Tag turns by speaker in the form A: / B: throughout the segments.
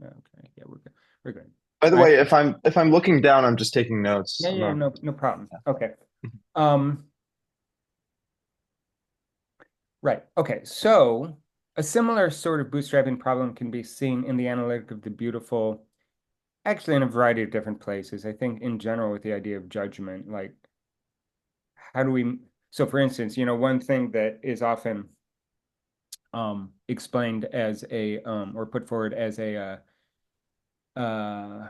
A: Okay, yeah, we're good. We're good.
B: By the
A: All right.
B: way, if I'm looking down, I'm just taking notes.
A: Yeah,
B: I'm
A: yeah,
B: not.
A: no problem. Okay. Um, right. Okay. So a similar sort of bootstrapping problem can be seen in the analytic of the beautiful, actually in a variety of different places. I think in general with the idea of judgment, like how do we, so for instance, one thing that is often explained as a or put forward as a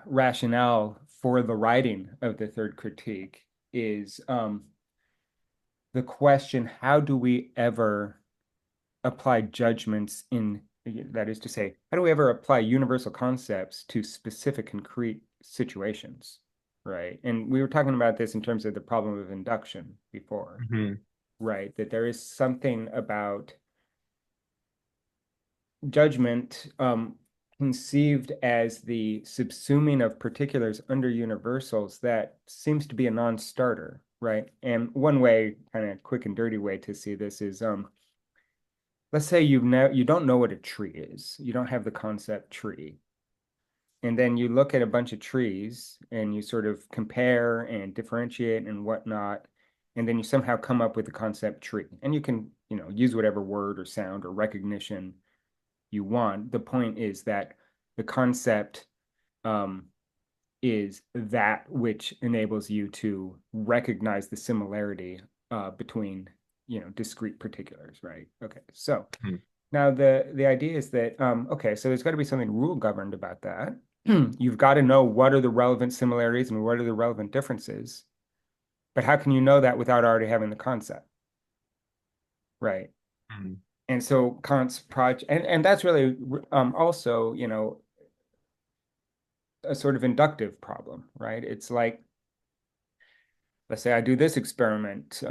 A: rationale for the writing of the third critique is the question, how do we ever apply judgments in, that is to say, how do we ever apply universal concepts to specific concrete situations, right? And we were talking about this in terms of the problem of induction before,
B: Mhm.
A: right? That there is something about judgment conceived as the subsuming of particulars under universals that seems to be a non-starter, right? And one way, kind of quick and dirty way to see this is let's say you don't know what a tree is. You don't have the concept tree. And then you look at a bunch of trees and you sort of compare and differentiate and whatnot. And then you somehow come up with the concept tree. And you can, use whatever word or sound or recognition you want. The point is that the concept um, is that which enables you to recognize the similarity between, discrete particulars, right? Okay, so
B: Mhm.
A: now the idea is that okay, so there's got to be something rule governed about that. You've got to know what are the relevant similarities and what are the relevant differences. But how can you know that without already having the concept, right?
B: Mhm.
A: And so Kant's project, and that's really also, a sort of inductive problem, right? It's like, let's say I do this experiment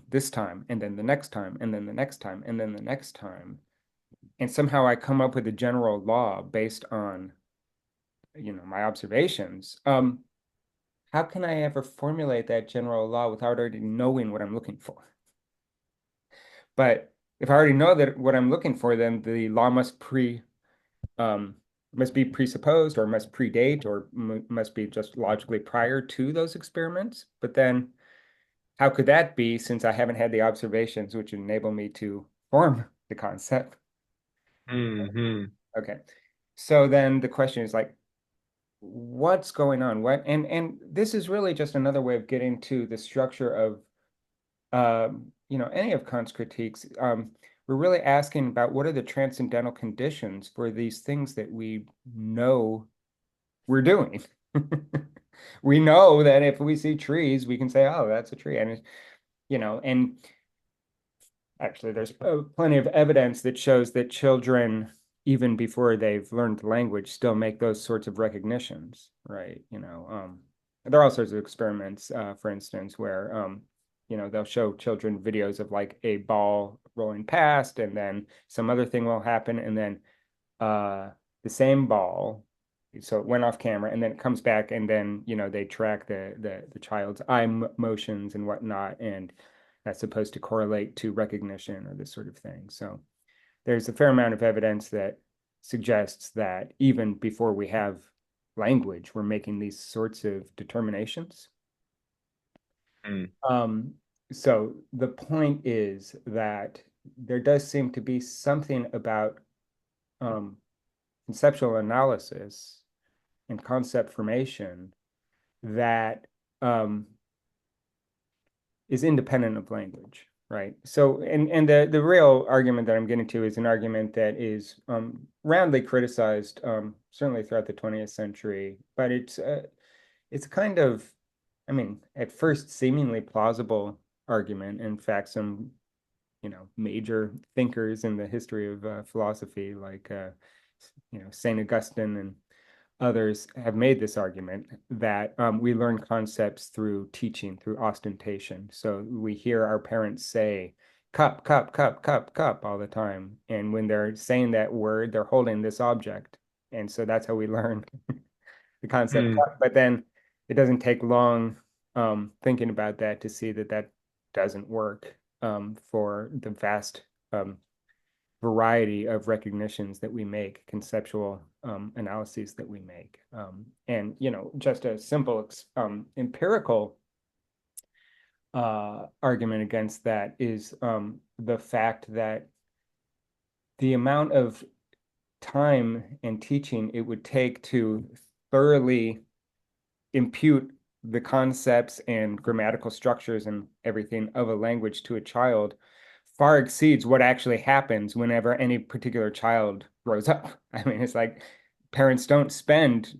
A: this time, and then the next time, and then the next time, and then the next time, and somehow I come up with a general law based on, my observations. How can I ever formulate that general law without already knowing what I'm looking for? But if I already know that what I'm looking for, then the law um, must be presupposed or must predate or must be just logically prior to those experiments. But then how could that be since I haven't had the observations which enable me to form the concept?
B: Mhm.
A: Okay. So then the question is like, what's going on? And this is really just another way of getting to the structure of any of Kant's critiques. We're really asking about what are the transcendental conditions for these things that we know we're doing. We know that if we see trees, we can say, "Oh, that's a tree," and actually, there's plenty of evidence that shows that children, even before they've learned the language, still make those sorts of recognitions, right? There are all sorts of experiments, for instance, where they'll show children videos of like a ball rolling past, and then some other thing will happen, and then uh, the same ball. So it went off camera, and then it comes back, and then they track the child's eye motions and whatnot, and that's supposed to correlate to recognition or this sort of thing. So there's a fair amount of evidence that suggests that even before we have language, we're making these sorts of determinations.
B: Mhm.
A: Um, so the point is that there does seem to be something about um, conceptual analysis and concept formation that is independent of language, right? So, and the real argument that I'm getting to is an argument that is roundly criticized, certainly throughout the 20th century, but it's kind of, I mean, at first seemingly plausible argument. In fact, some major thinkers in the history of philosophy, like Saint Augustine and others have made this argument that we learn concepts through teaching, through ostentation. So we hear our parents say, cup, cup, cup, cup, cup all the time. And when they're saying that word, they're holding this object. And so that's how we learn the concept
B: Mhm.
A: cup. But then it doesn't take long thinking about that to see that that doesn't work for the vast variety of recognitions that we make, conceptual analyses that we make. And, just a simple empirical argument against that is the fact that the amount of time and teaching it would take to thoroughly impute the concepts and grammatical structures and everything of a language to a child far exceeds what actually happens whenever any particular child grows up. I mean, it's like parents don't spend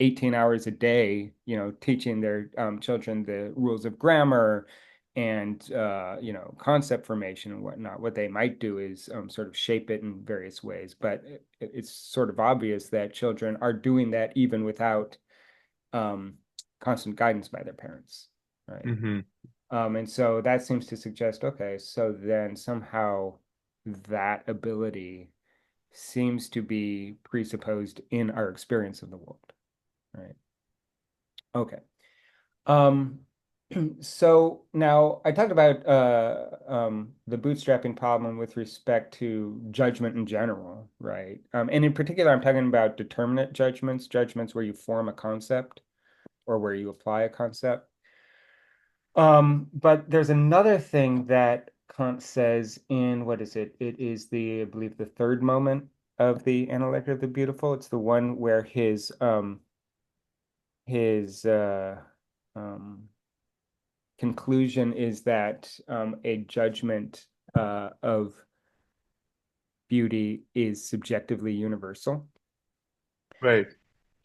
A: 18 hours a day, teaching their children the rules of grammar and concept formation and whatnot. What they might do is sort of shape it in various ways, but it's sort of obvious that children are doing that even without um, constant guidance by their parents, right?
B: Hmm.
A: And so that seems to suggest, okay, so then somehow that ability seems to be presupposed in our experience of the world, right? Okay. Um, so now I talked about the bootstrapping problem with respect to judgment in general, right? And in particular, I'm talking about determinate judgments, judgments where you form a concept or where you apply a concept. But there's another thing that Kant says in what is it? It is I believe, the third moment of the Analytic of the Beautiful. It's the one where his um, conclusion is that a judgment of beauty is subjectively universal.
B: Right.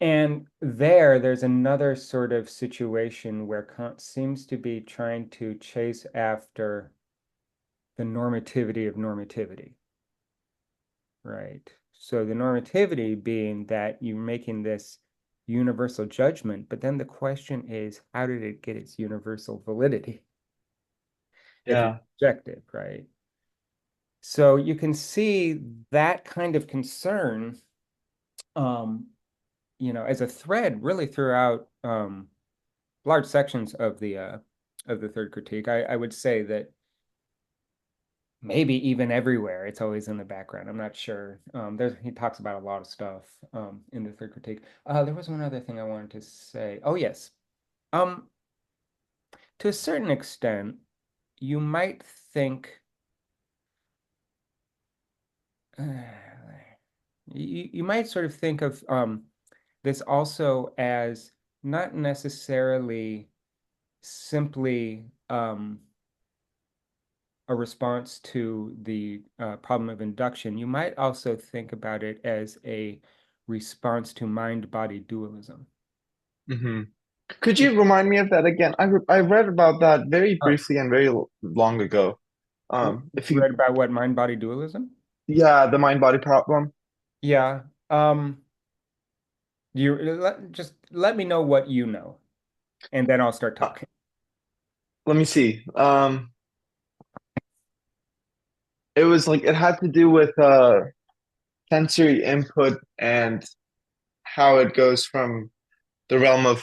A: And there's another sort of situation where Kant seems to be trying to chase after the normativity of normativity, right? So the normativity being that you're making this universal judgment, but then the question is, how did it get its universal validity if it's
B: Yeah.
A: objective, right? So you can see that kind of concern, um, as a thread really throughout large sections of the third critique. I would say that maybe even everywhere, it's always in the background. I'm not sure. He talks about a lot of stuff in the third critique. There was one other thing I wanted to say. Oh yes. Um, to a certain extent, you might think you might sort of think of this also as not necessarily simply a response to the problem of induction. You might also think about it as a response to mind-body dualism.
B: Hmm. Could you remind me of that again? I read about that very
A: Oh,
B: briefly and very long ago. If you,
A: read about what mind-body dualism?
B: yeah, the mind body problem.
A: Yeah. Just let me know what you know, and then I'll start
B: Uh,
A: talking.
B: Let me see. It was like it had to do with sensory input and how it goes from the realm of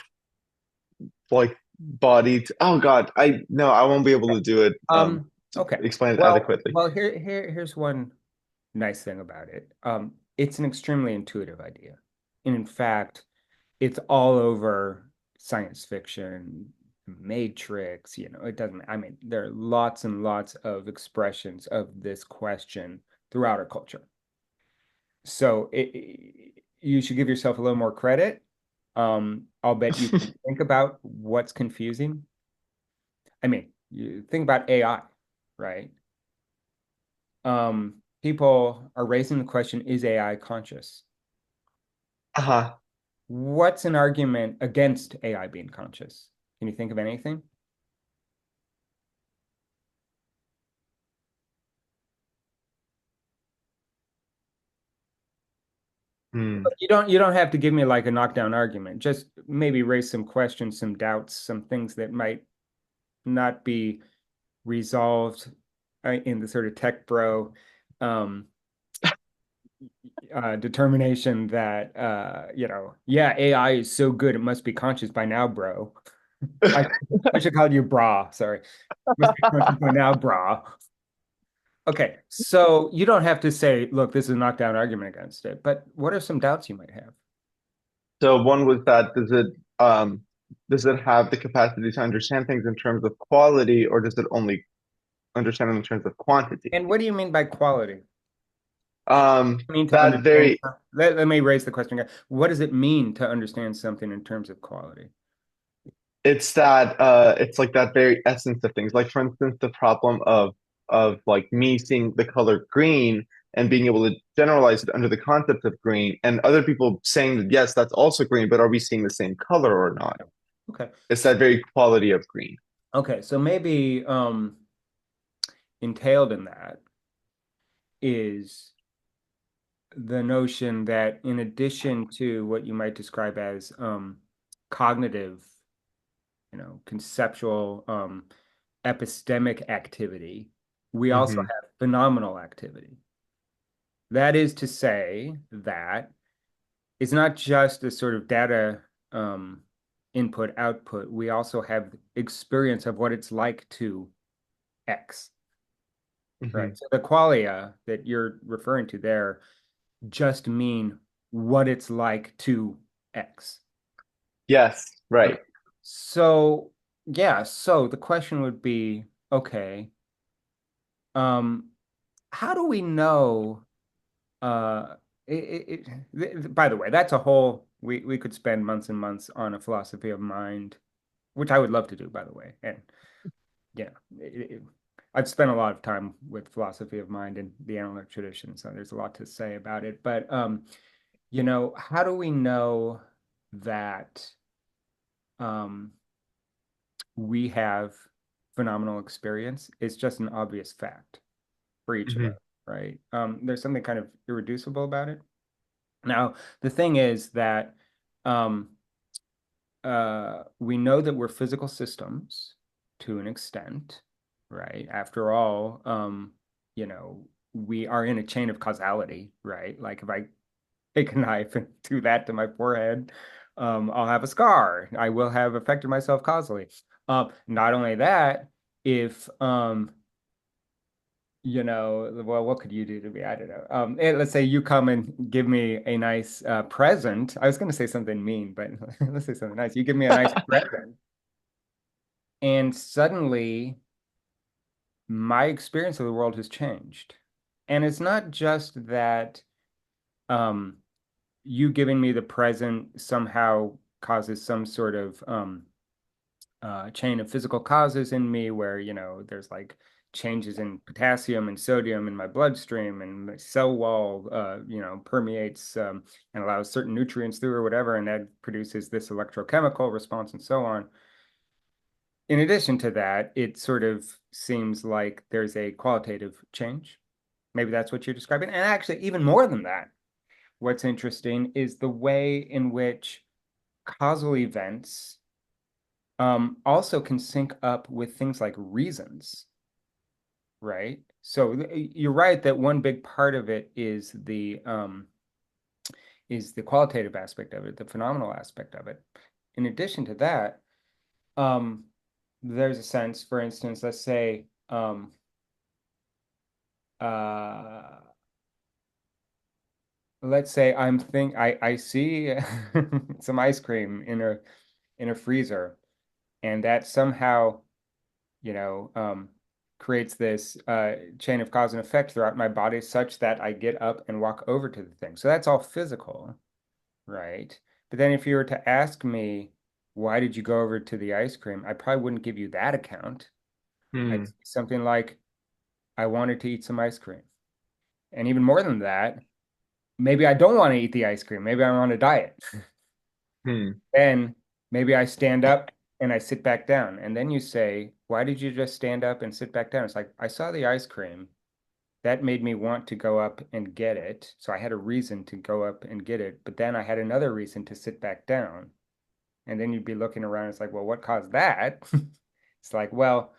B: like body to, oh God, I no, I won't be able to do it to
A: Okay.
B: explain it
A: Well,
B: adequately.
A: here's one nice thing about it. It's an extremely intuitive idea. And in fact, it's all over science fiction, Matrix, it doesn't, I mean, there are lots and lots of expressions of this question throughout our culture. So you should give yourself a little more credit. I'll bet you can think about what's confusing. I mean, you think about AI, right? People are raising the question, is AI conscious?
B: Uh-huh.
A: What's an argument against AI being conscious? Can you think of anything?
B: Hmm.
A: You don't have to give me like a knockdown argument. Just maybe raise some questions, some doubts, some things that might not be resolved in the sort of tech bro um, determination that yeah, AI is so good it must be conscious by now, bro. I I should call you bra. Sorry, must be conscious by now, bra. Okay, so you don't have to say, look, this is a knockdown argument against it, but what are some doubts you might have?
B: So one was that does it have the capacity to understand things in terms of quality, or does it only understand them in terms of quantity?
A: And what do you mean by quality? I mean to
B: That
A: understand.
B: very
A: Let me raise the question again. What does it mean to understand something in terms of quality?
B: it's like that very essence of things. Like for instance, the problem of like me seeing the color green and being able to generalize it under the concept of green, and other people saying that yes, that's also green, but are we seeing the same color or not?
A: Okay.
B: It's that very quality of green.
A: Okay, so maybe entailed in that is the notion that in addition to what you might describe as cognitive, conceptual, epistemic activity, we also
B: Hmm.
A: have phenomenal activity. That is to say that it's not just a sort of data input output. We also have experience of what it's like to X, right?
B: Hmm.
A: So the qualia that you're referring to there just mean what it's like to X.
B: Yes,
A: Okay.
B: right.
A: So yeah, so the question would be, okay, um, how do we know by the way, that's a whole we could spend months and months on a philosophy of mind, which I would love to do, by the way. And yeah, I've spent a lot of time with philosophy of mind in the analytic tradition, so there's a lot to say about it. But how do we know that um, we have phenomenal experience? It's just an obvious fact for each of us,
B: Hmm.
A: right? There's something kind of irreducible about it. Now, the thing is that um, we know that we're physical systems to an extent, right? After all, we are in a chain of causality, right? Like if I take a knife and do that to my forehead, I'll have a scar. I will have affected myself causally. Not only that, if well, what could you do to me? I don't know. Let's say you come and give me a nice present. I was going to say something mean, but let's say something nice. You give me a nice present, and suddenly my experience of the world has changed. And it's not just that um, you giving me the present somehow causes some sort of chain of physical causes in me where, there's like changes in potassium and sodium in my bloodstream and my cell wall, permeates and allows certain nutrients through or whatever, and that produces this electrochemical response and so on. In addition to that, it sort of seems like there's a qualitative change. Maybe that's what you're describing. And actually, even more than that, what's interesting is the way in which causal events also can sync up with things like reasons, right? So you're right that one big part of it is the qualitative aspect of it, the phenomenal aspect of it. In addition to that, um, there's a sense, for instance, uh, let's say I see some ice cream in a freezer, and that somehow you know, creates this chain of cause and effect throughout my body such that I get up and walk over to the thing. So that's all physical, right? But then if you were to ask me, why did you go over to the ice cream? I probably wouldn't give you that account. I'd say
B: Hmm.
A: something like, I wanted to eat some ice cream. And even more than that, maybe I don't want to eat the ice cream. Maybe I'm on a diet.
B: Hmm.
A: Then maybe I stand up and I sit back down. And then you say, why did you just stand up and sit back down? It's like, I saw the ice cream. That made me want to go up and get it. So I had a reason to go up and get it. But then I had another reason to sit back down. And then you'd be looking around. It's like, well, what caused that? It's like, well,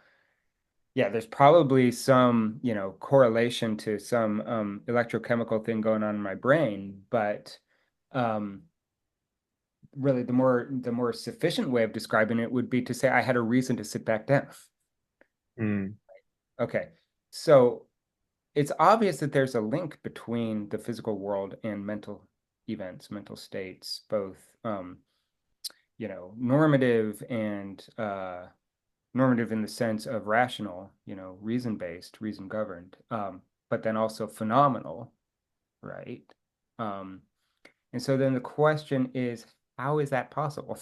A: yeah, there's probably some, correlation to some electrochemical thing going on in my brain. But um, really, the more sufficient way of describing it would be to say I had a reason to sit back down.
B: Hmm.
A: Okay. So it's obvious that there's a link between the physical world and mental events, mental states, both normative and normative in the sense of rational, reason-based, reason-governed, but then also phenomenal, right? Um, and so then the question is, how is that possible?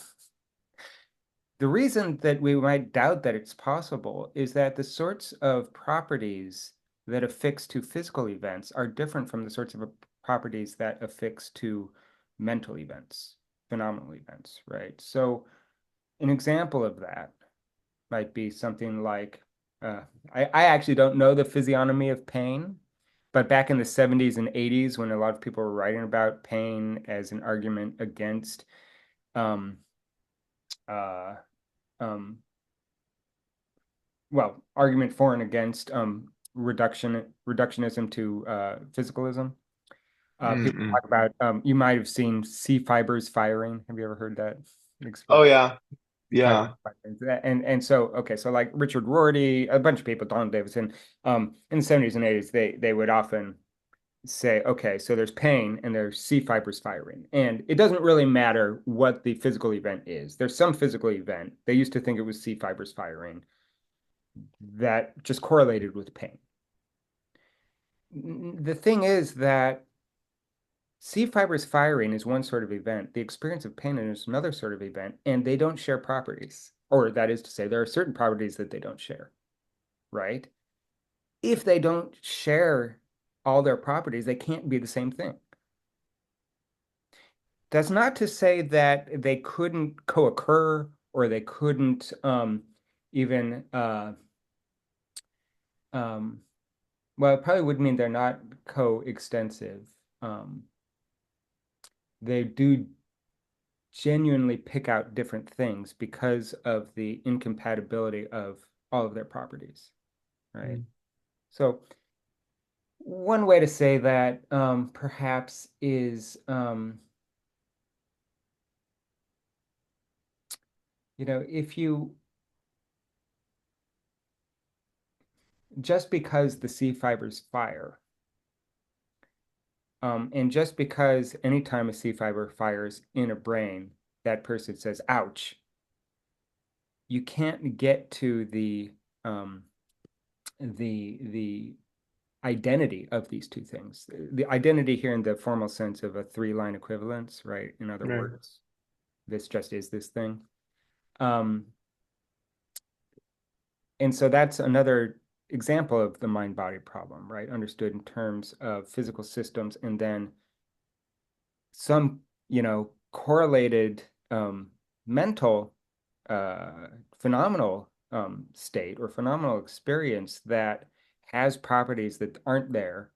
A: The reason that we might doubt that it's possible is that the sorts of properties that affix to physical events are different from the sorts of properties that affix to mental events, phenomenal events, right? So an example of that might be something like I actually don't know the physiognomy of pain, but back in the 70s and 80s, when a lot of people were writing about pain as an argument against um, uh, um, argument for and against reductionism to physicalism. People
B: Mm-mm.
A: talk about you might have seen C fibers firing. Have you ever heard that
B: Oh
A: expression?
B: yeah,
A: Fiber
B: yeah.
A: firing. And so okay, so like Richard Rorty, a bunch of people, Don Davidson, in the 70s and 80s, they would often say, okay, so there's pain and there's C fibers firing. And it doesn't really matter what the physical event is. There's some physical event. They used to think it was C fibers firing that just correlated with pain. The thing is that C fibers firing is one sort of event. The experience of pain is another sort of event, and they don't share properties. Or that is to say, there are certain properties that they don't share, right? If they don't share all their properties, they can't be the same thing. That's not to say that they couldn't co-occur or they couldn't even um, well, it probably would mean they're not coextensive. Um, they do genuinely pick out different things because of the incompatibility of all of their properties, right?
B: Mm.
A: So one way to say that perhaps is, if you just because the C fibers fire, and just because anytime a C fiber fires in a brain, that person says, ouch, you can't get to um, the identity of these two things. The identity here in the formal sense of a three-line equivalence, right? In other
B: Right.
A: words, this just is this thing. Um, and so that's another example of the mind-body problem, right? Understood in terms of physical systems, and then some, correlated mental phenomenal state or phenomenal experience that has properties that aren't there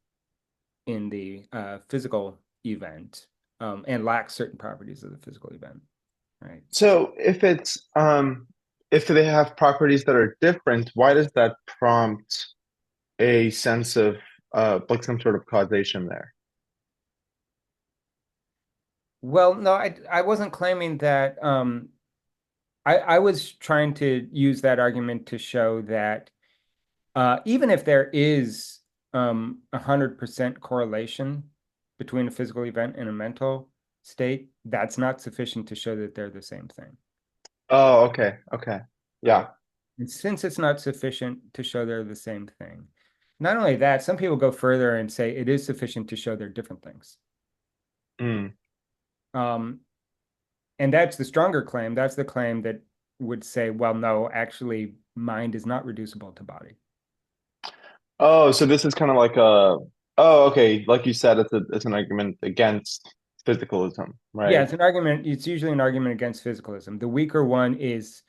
A: in the physical event and lacks certain properties of the physical event, right?
B: So if they have properties that are different, why does that prompt a sense of like some sort of causation there?
A: Well, no, I wasn't claiming that. I was trying to use that argument to show that even if there is 100% correlation between a physical event and a mental state, that's not sufficient to show that they're the same thing,
B: Oh, okay, okay.
A: right?
B: Yeah.
A: And since it's not sufficient to show they're the same thing, not only that, some people go further and say it is sufficient to show they're different things.
B: Mm.
A: Um, and that's the stronger claim. That's the claim that would say, well, no, actually, mind is not reducible to body.
B: Oh, so this is kind of like a oh, okay, like you said, it's an argument against physicalism,
A: Yeah,
B: right?
A: it's an argument. It's usually an argument against physicalism. The weaker one is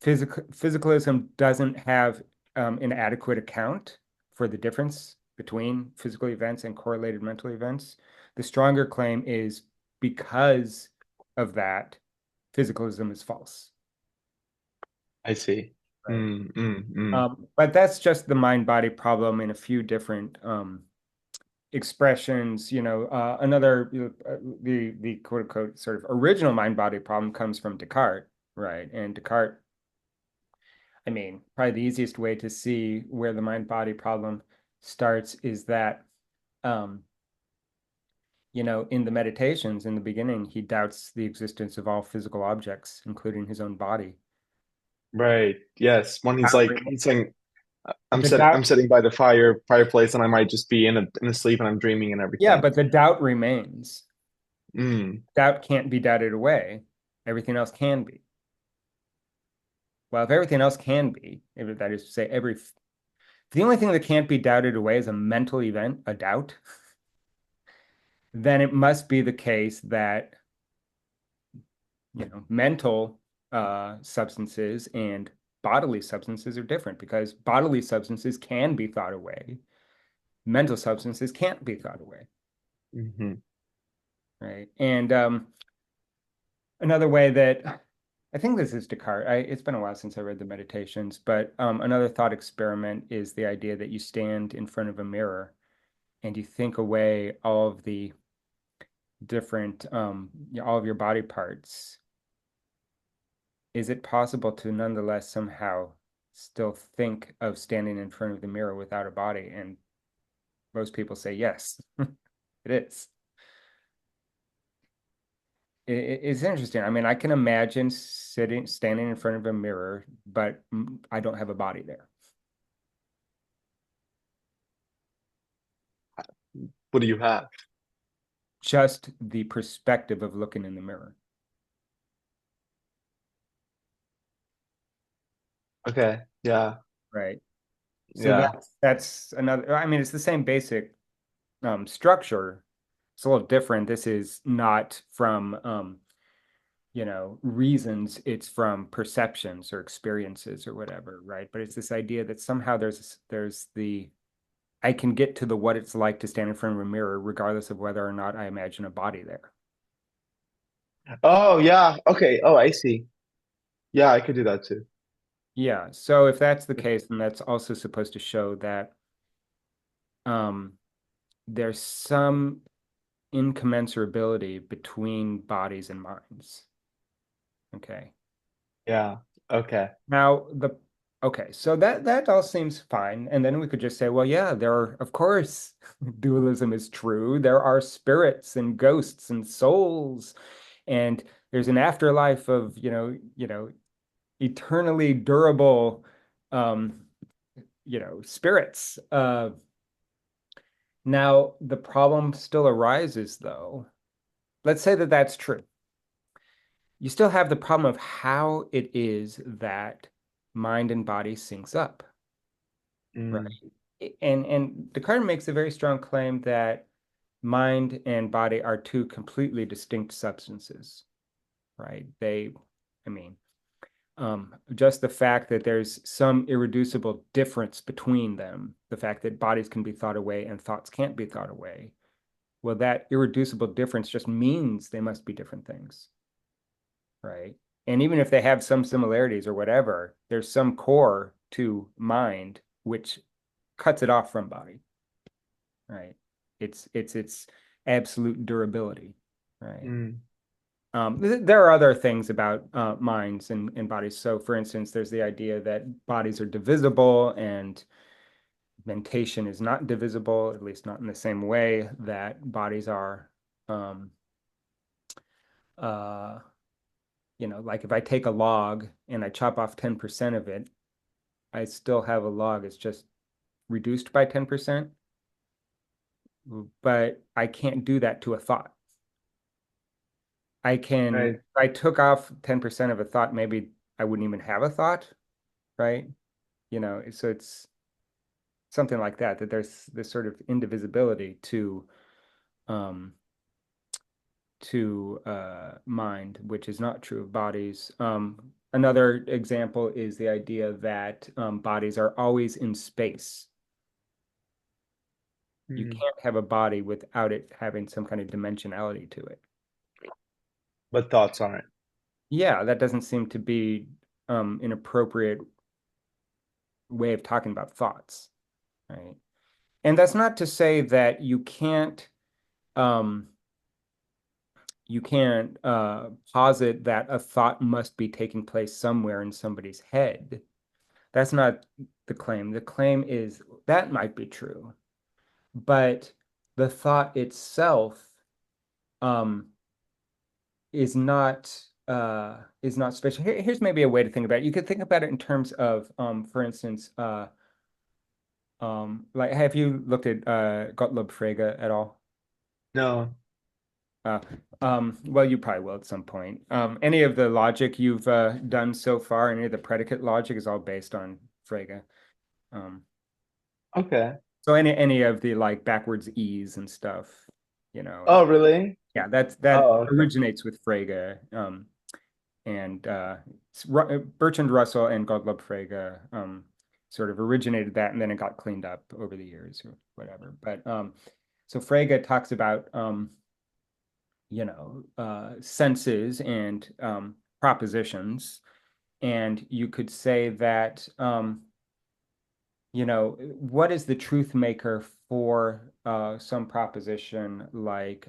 A: physicalism doesn't have an adequate account for the difference between physical events and correlated mental events. The stronger claim is because of that, physicalism is false,
B: I see.
A: right?
B: Mm.
A: But that's just the mind-body problem in a few different expressions. Another the quote unquote sort of original mind-body problem comes from Descartes, right? And Descartes, I mean, probably the easiest way to see where the mind-body problem starts is that um, in the meditations in the beginning, he doubts the existence of all physical objects, including his own body.
B: Right. Yes. When he's
A: Doubt
B: like
A: remains.
B: he's saying
A: The
B: I'm
A: doubt,
B: sitting by the fireplace and I might just be in a sleep and I'm dreaming and
A: yeah,
B: everything.
A: but the doubt remains.
B: Mm.
A: Doubt can't be doubted away. Everything else can be. Well, if everything else can be, if that is to say, if the only thing that can't be doubted away is a mental event, a doubt, then it must be the case that, mental substances and bodily substances are different because bodily substances can be thought away. Mental substances can't be thought away,
B: Hmm.
A: right? And another way that I think this is Descartes. It's been a while since I read the Meditations, but another thought experiment is the idea that you stand in front of a mirror and you think away all of the different, all of your body parts. Is it possible to nonetheless somehow still think of standing in front of the mirror without a body? And most people say yes, it is. It's interesting. I mean, I can imagine standing in front of a mirror, but I don't have a body there.
B: What do you have?
A: Just the perspective of looking in the mirror,
B: Okay. Yeah.
A: right? So
B: Yeah.
A: that's another. I mean, it's the same basic structure. It's a little different. This is not from reasons. It's from perceptions or experiences or whatever, right? But it's this idea that somehow there's the I can get to the what it's like to stand in front of a mirror, regardless of whether or not I imagine a body there.
B: Oh, yeah. Okay. Oh, I see. Yeah, I could do that too.
A: Yeah. So if that's the case, then that's also supposed to show that um, there's some incommensurability between bodies and minds. Okay.
B: Yeah. Okay.
A: Now okay, so that all seems fine. And then we could just say, well, yeah, of course, dualism is true. There are spirits and ghosts and souls, and there's an afterlife of, eternally durable um, spirits. Now the problem still arises though. Let's say that that's true. You still have the problem of how it is that mind and body syncs up, right?
B: Mm.
A: And Descartes makes a very strong claim that mind and body are two completely distinct substances, right? I mean, just the fact that there's some irreducible difference between them, the fact that bodies can be thought away and thoughts can't be thought away, well, that irreducible difference just means they must be different things, right? And even if they have some similarities or whatever, there's some core to mind which cuts it off from body, right? It's absolute durability, right?
B: Mm.
A: There are other things about minds and bodies. So, for instance, there's the idea that bodies are divisible and mentation is not divisible, at least not in the same way that bodies are. Um, uh, like if I take a log and I chop off 10% of it, I still have a log. It's just reduced by 10%, but I can't do that to a thought. If
B: Right.
A: I took off 10% of a thought, maybe I wouldn't even have a thought, right? So it's something like that, that there's this sort of indivisibility um, to mind, which is not true of bodies. Another example is the idea that bodies are always in space. You
B: Mm.
A: can't have a body without it having some kind of dimensionality to it.
B: But thoughts on it.
A: Yeah, that doesn't seem to be an appropriate way of talking about thoughts, right? And that's not to say that um, you can't posit that a thought must be taking place somewhere in somebody's head. That's not the claim. The claim is that might be true, but the thought itself um, is not special. Here's maybe a way to think about it. You could think about it in terms of, for instance, like have you looked at Gottlob Frege at all?
B: No.
A: Uh, well, you probably will at some point. Any of the logic you've done so far, any of the predicate logic is all based on Frege. Um,
B: Okay.
A: so any of the like backwards e's and stuff, you know,
B: Oh, really?
A: yeah, that
B: Oh, okay.
A: originates with Frege. And Bertrand Russell and Gottlob Frege sort of originated that, and then it got cleaned up over the years or whatever. But so Frege talks about senses and propositions, and you could say that what is the truth maker for some proposition like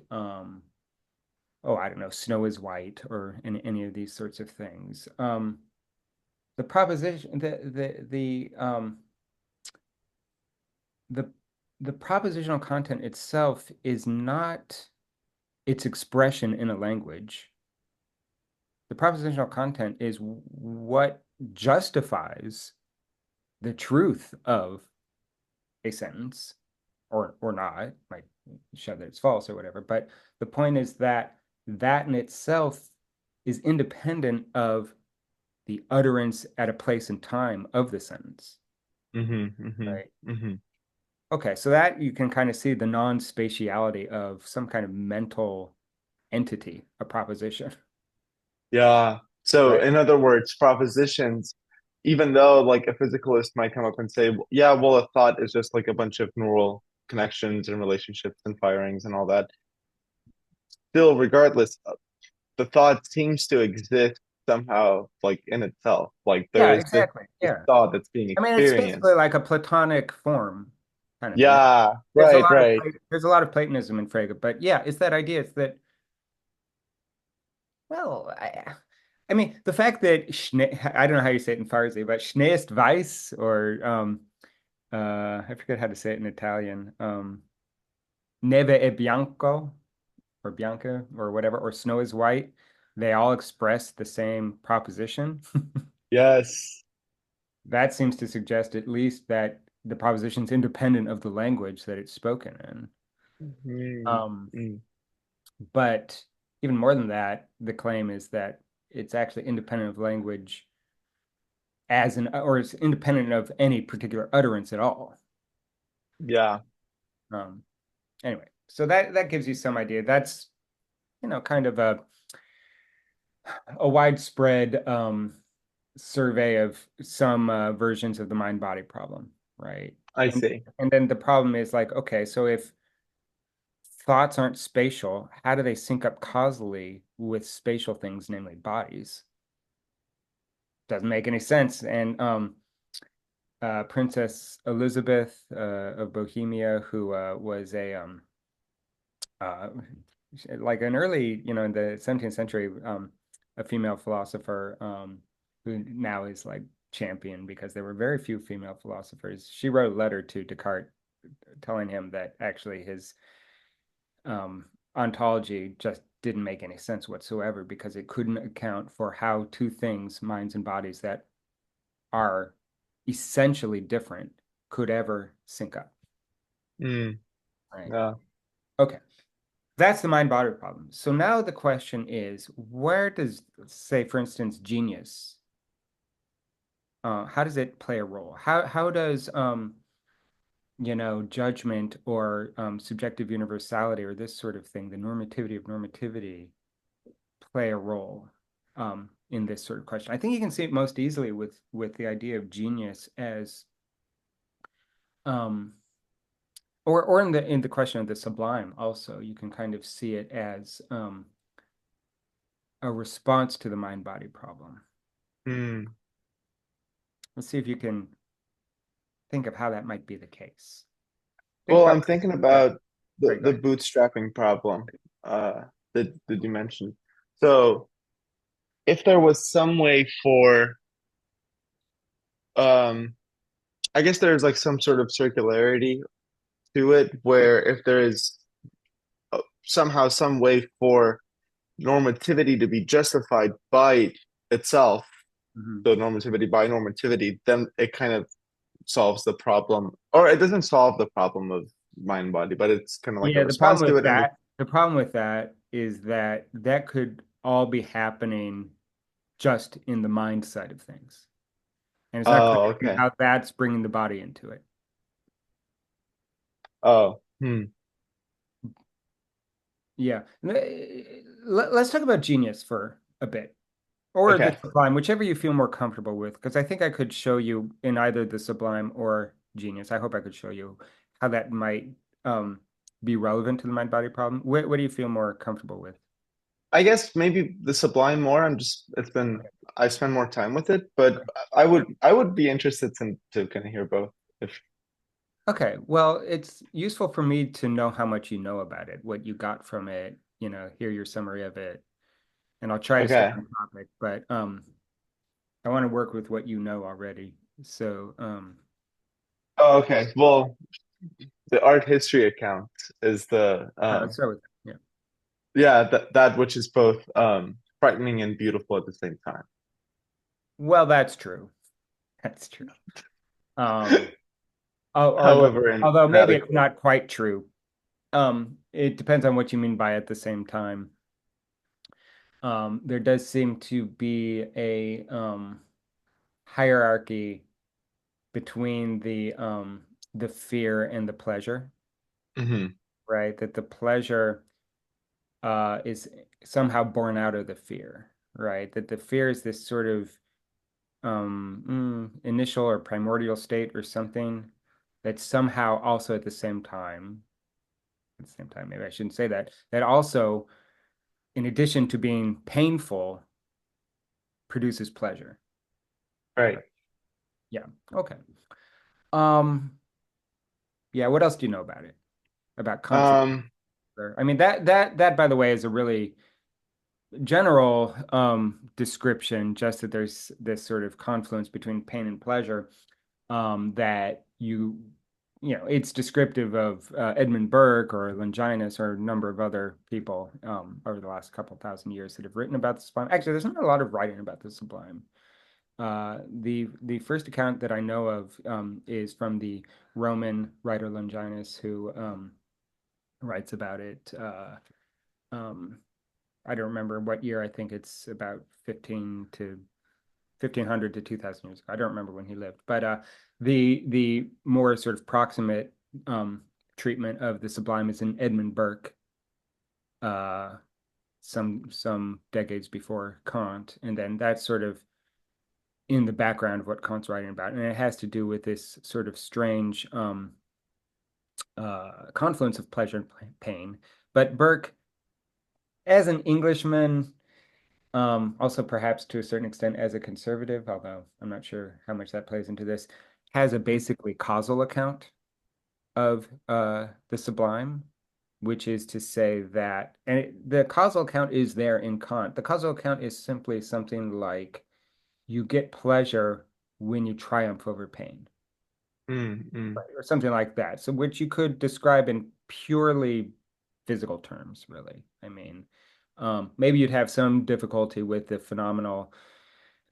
A: oh, I don't know, snow is white or any of these sorts of things. The proposition, the the propositional content itself is not its expression in a language. The propositional content is what justifies the truth of a sentence or not, might show that it's false or whatever. But the point is that that in itself is independent of the utterance at a place and time of the sentence,
B: Mm-hmm. Mm-hmm.
A: right?
B: Mm-hmm.
A: Okay, so that you can kind of see the non-spatiality of some kind of mental entity, a proposition,
B: Yeah. So,
A: right?
B: in other words, propositions, even though like a physicalist might come up and say, yeah, well, a thought is just like a bunch of neural connections and relationships and firings and all that. Still, regardless, the thought seems to exist somehow, like in itself. Like there
A: Yeah,
B: is
A: exactly.
B: this
A: Yeah.
B: thought that's being
A: I mean, it's
B: experienced.
A: basically like a Platonic form kind of thing.
B: Yeah, right, right.
A: There's a lot of Platonism in Frege, but yeah, it's that idea. It's that well, I mean, the fact that I don't know how you say it in Farsi, but Schnee ist weiß, or I forget how to say it in Italian. Neve è bianco, or bianca, or whatever, or snow is white. They all express the same proposition.
B: Yes.
A: That seems to suggest at least that the proposition's independent of the language that it's spoken in.
B: Mm,
A: Um,
B: mm.
A: but even more than that, the claim is that it's actually independent of language or it's independent of any particular utterance at all.
B: Yeah.
A: Um, anyway, so that gives you some idea. That's kind of a widespread survey of some versions of the mind-body problem, right?
B: I
A: And
B: see.
A: and then the problem is like, okay, so if thoughts aren't spatial, how do they sync up causally with spatial things, namely bodies? Doesn't make any sense. And Princess Elizabeth of Bohemia, who was uh, like an early, in the 17th century, a female philosopher who now is like champion because there were very few female philosophers. She wrote a letter to Descartes telling him that actually his um, ontology just didn't make any sense whatsoever because it couldn't account for how two things, minds and bodies, that are essentially different could ever sync up.
B: Mm,
A: Right.
B: yeah.
A: Okay. That's the mind body problem. So now the question is, where does, say, for instance, genius, how does it play a role? How does judgment or subjective universality or this sort of thing, the normativity of normativity, play a role in this sort of question? I think you can see it most easily with the idea of genius as um, or in the question of the sublime also, you can kind of see it as a response to the mind body problem.
B: Mm.
A: Let's see if you can think of how that might be the case. Think
B: Well,
A: about
B: I'm thinking
A: yeah,
B: about
A: sorry, go
B: the
A: ahead.
B: bootstrapping problem that you mentioned. So, if there was some way for um I guess there's like some sort of circularity to it where if there is somehow some way for normativity to be justified by itself,
A: Mhm.
B: the normativity by normativity, then it kind of solves the problem, or it doesn't solve the problem of mind body, but it's kind of like a
A: Yeah,
B: response to it. And the
A: the problem with that is that that could all be happening just in the mind side of things. And it's not clear
B: oh,
A: to me
B: okay.
A: how that's bringing the body into it.
B: Oh,
A: Yeah. Let's talk about genius for a bit, or the
B: okay.
A: sublime, whichever you feel more comfortable with, because I think I could show you in either the sublime or genius. I hope I could show you how that might um, be relevant to the mind-body problem. What do you feel more comfortable with?
B: I guess maybe the Sublime more. It's been
A: Okay.
B: I spend more time with it, but I would be interested to kind of hear both. If
A: Okay, well, it's useful for me to know how much you know about it, what you got from it, hear your summary of it, and I'll try to stay
B: okay.
A: on topic, but I want to work with what you know already. So,
B: Oh, okay. Well, the art history account is the
A: let's start with that. Yeah.
B: yeah, that which is both frightening and beautiful at the same time.
A: Well, that's true. That's true. Um,
B: However,
A: although maybe it's
B: inadequate.
A: not quite true. It depends on what you mean by at the same time. There does seem to be a hierarchy between the fear and the pleasure,
B: Hmm.
A: right? That the pleasure is somehow born out of the fear, right? That the fear is this sort of initial or primordial state or something that somehow also at the same time, maybe I shouldn't say that, that also, in addition to being painful, produces pleasure.
B: Right.
A: Right. Yeah. Okay. Um, yeah, what else do you know about it? About conscious.
B: Um,
A: I mean, that by the way is a really general description, just that there's this sort of confluence between pain and pleasure, that it's descriptive of Edmund Burke or Longinus or a number of other people over the last couple thousand years that have written about the sublime. Actually, there's not a lot of writing about the sublime. The first account that I know of is from the Roman writer Longinus, who writes about it. Um, I don't remember what year. I think it's about 1500 to 2000 years ago. I don't remember when he lived, but the more sort of proximate um, treatment of the sublime is in Edmund Burke, uh, some decades before Kant, and then that's sort of in the background of what Kant's writing about, and it has to do with this sort of strange confluence of pleasure and pain. But Burke, as an Englishman, also perhaps to a certain extent as a conservative, although I'm not sure how much that plays into this, has a basically causal account of the sublime, which is to say that, and the causal account is there in Kant. The causal account is simply something like you get pleasure when you triumph over pain,
B: mm, mm,
A: right? Or something like that. So, which you could describe in purely physical terms, really. I mean, maybe you'd have some difficulty with the phenomenal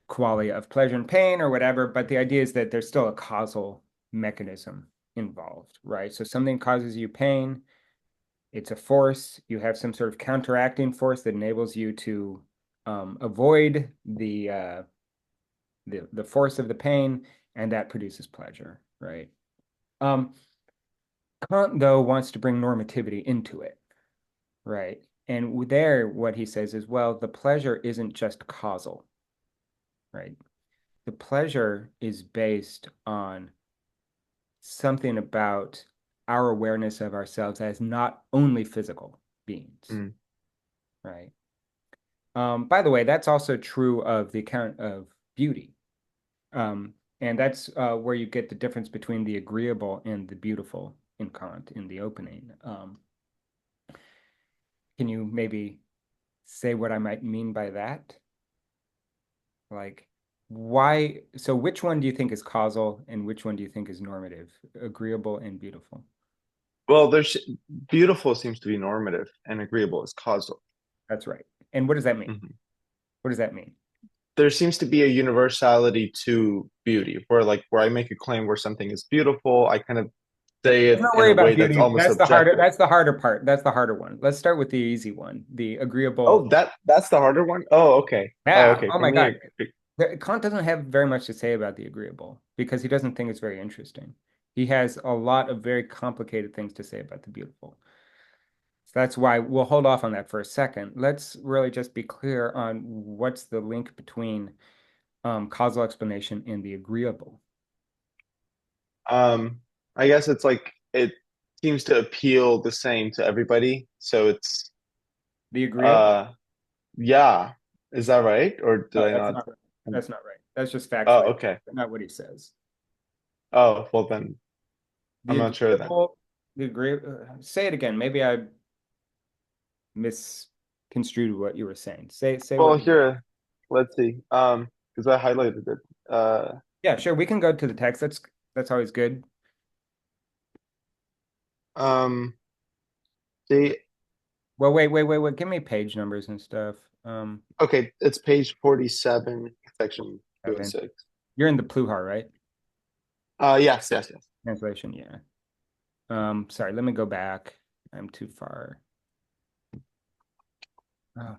A: quality of pleasure and pain or whatever, but the idea is that there's still a causal mechanism involved, right? So something causes you pain, it's a force, you have some sort of counteracting force that enables you to avoid the force of the pain, and that produces pleasure, right? Um, Kant, though, wants to bring normativity into it, right? And there, what he says is, well, the pleasure isn't just causal, right? The pleasure is based on something about our awareness of ourselves as not only physical beings,
B: mm.
A: right? By the way, that's also true of the account of beauty. And that's where you get the difference between the agreeable and the beautiful in Kant in the opening. Can you maybe say what I might mean by that? Like, why, so which one do you think is causal and which one do you think is normative? Agreeable and beautiful.
B: Well, there's beautiful seems to be normative and agreeable is causal.
A: That's right. And what does that mean?
B: Mhm.
A: What does that mean?
B: There seems to be a universality to beauty, where like where I make a claim where something is beautiful, I kind of say
A: Let's
B: it
A: not
B: in
A: worry
B: a
A: about
B: way that's
A: beauty.
B: almost objective.
A: That's the harder part. That's the harder one. Let's start with the easy one, the agreeable.
B: Oh, that's the harder one. Oh, okay. Oh,
A: Yeah.
B: okay.
A: Oh
B: For
A: my
B: me,
A: God. Kant doesn't have very much to say about the agreeable because he doesn't think it's very interesting. He has a lot of very complicated things to say about the beautiful. So that's why we'll hold off on that for a second. Let's really just be clear on what's the link between causal explanation and the agreeable.
B: um, I guess it's like it seems to appeal the same to everybody. So it's
A: The agreeable?
B: uh, yeah. Is that right? Or did
A: No,
B: I
A: that's
B: not?
A: not right. That's not right. That's just factually
B: Oh, okay.
A: not what he says.
B: Oh, well then
A: The
B: I'm not sure then.
A: agreeable, the agreeable, say it again. Maybe I misconstrued what you were saying. Say
B: Well,
A: what.
B: here, let's see. Because I highlighted it.
A: Yeah, sure. We can go to the text. That's always good.
B: Um, see,
A: Well, wait. Give me page numbers and stuff.
B: okay, it's page 47, section two and
A: Evan,
B: six.
A: you're in the Pluhar, right?
B: Yes, yes, yes.
A: Translation, yeah. Sorry, let me go back. I'm too far. Oh,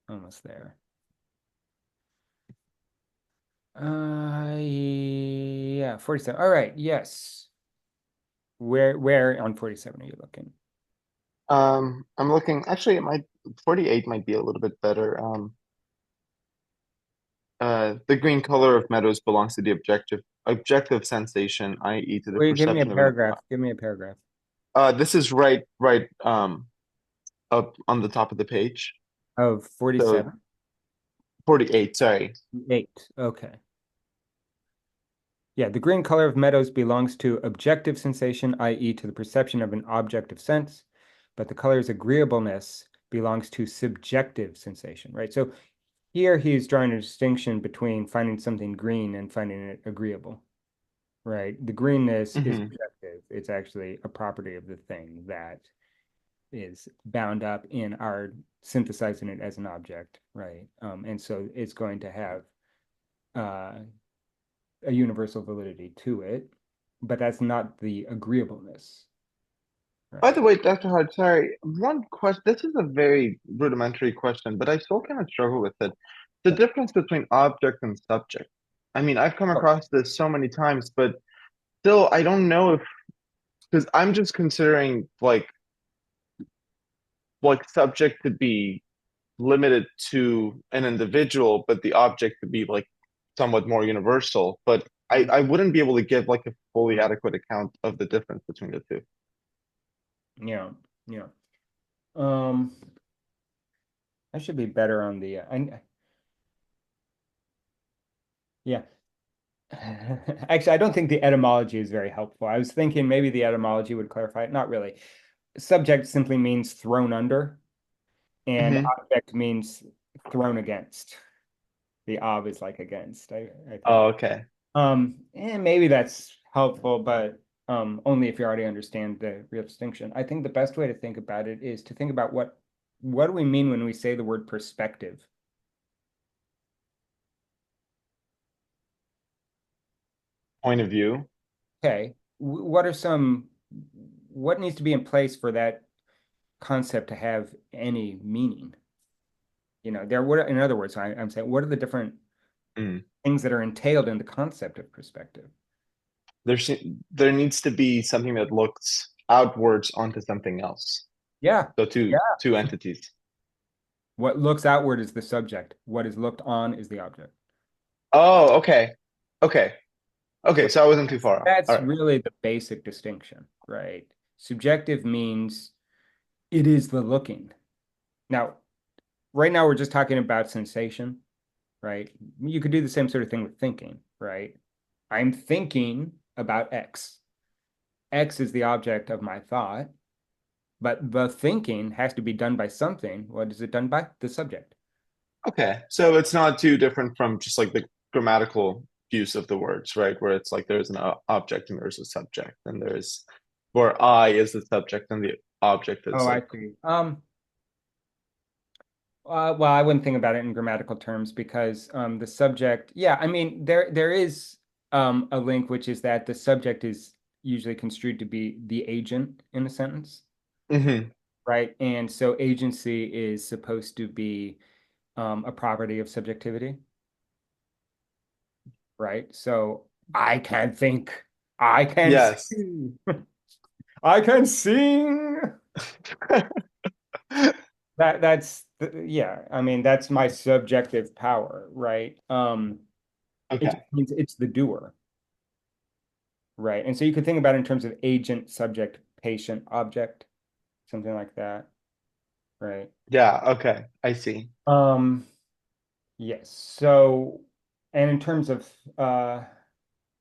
A: almost there. Yeah, 47. All right, yes. Where on 47 are you looking?
B: I'm looking. Actually, it might 48 might be a little bit better. The green color of meadows belongs to the objective sensation, i.e., to the
A: Will you give me a
B: perception of an.
A: paragraph? Give me a paragraph
B: This is right up on the top of the page.
A: of
B: So
A: 47.
B: 48. Sorry.
A: 8. Okay. Yeah, the green color of meadows belongs to objective sensation, i.e., to the perception of an object of sense, but the color's agreeableness belongs to subjective sensation, right? So here he's drawing a distinction between finding something green and finding it agreeable, right? The greenness is
B: Hmm.
A: objective. It's actually a property of the thing that is bound up in our synthesizing it as an object, right? And so it's going to have uh, a universal validity to it, but that's not the agreeableness,
B: By
A: right?
B: the way, Dr. Hart, sorry, one question. This is a very rudimentary question, but I still kind of struggle with it. The difference between object and subject. I mean, I've come
A: Oh,
B: across this so many times, but still, I don't know if because I'm just considering like subject to be limited to an individual, but the object to be like somewhat more universal. But I wouldn't be able to give like a fully adequate account of the difference between the two.
A: yeah, yeah. Um, I should be better on the, yeah. Actually, I don't think the etymology is very helpful. I was thinking maybe the etymology would clarify it. Not really. Subject simply means thrown under, and
B: Hmm.
A: object means thrown against. The ob is like against, I think.
B: Oh, okay.
A: And maybe that's helpful, but only if you already understand the real distinction. I think the best way to think about it is to think about what do we mean when we say the word perspective?
B: Point of view.
A: Okay, what needs to be in place for that concept to have any meaning? In other words, I'm saying, what are the different
B: Mm.
A: things that are entailed in the concept of perspective?
B: There needs to be something that looks outwards onto something else.
A: Yeah,
B: So
A: yeah.
B: two entities.
A: What looks outward is the subject. What is looked on is the object.
B: Oh, okay. Okay. Okay,
A: Right.
B: so I wasn't too far off. All
A: That's
B: right.
A: really the basic distinction, right? Subjective means it is the looking. Now, right now we're just talking about sensation, right? You could do the same sort of thing with thinking, right? I'm thinking about X. X is the object of my thought, but the thinking has to be done by something. What is it done by? The subject.
B: Okay. So it's not too different from just like the grammatical use of the words, right? Where it's like there's an object and there's a subject, and there's where I is the subject and the object is
A: Oh, I
B: like,
A: see. Well, I wouldn't think about it in grammatical terms because the subject, yeah, I mean there is a link, which is that the subject is usually construed to be the agent in a sentence,
B: hmm
A: right? And so agency is supposed to be a property of subjectivity, right? So I can think, I can
B: yes.
A: see, I can sing. Yeah, I mean that's my subjective power, right? It just
B: Okay.
A: means it's the doer, right? And so you could think about it in terms of agent, subject, patient, object, something like that, right?
B: Yeah, okay. I see.
A: Um, yes. So, and in terms of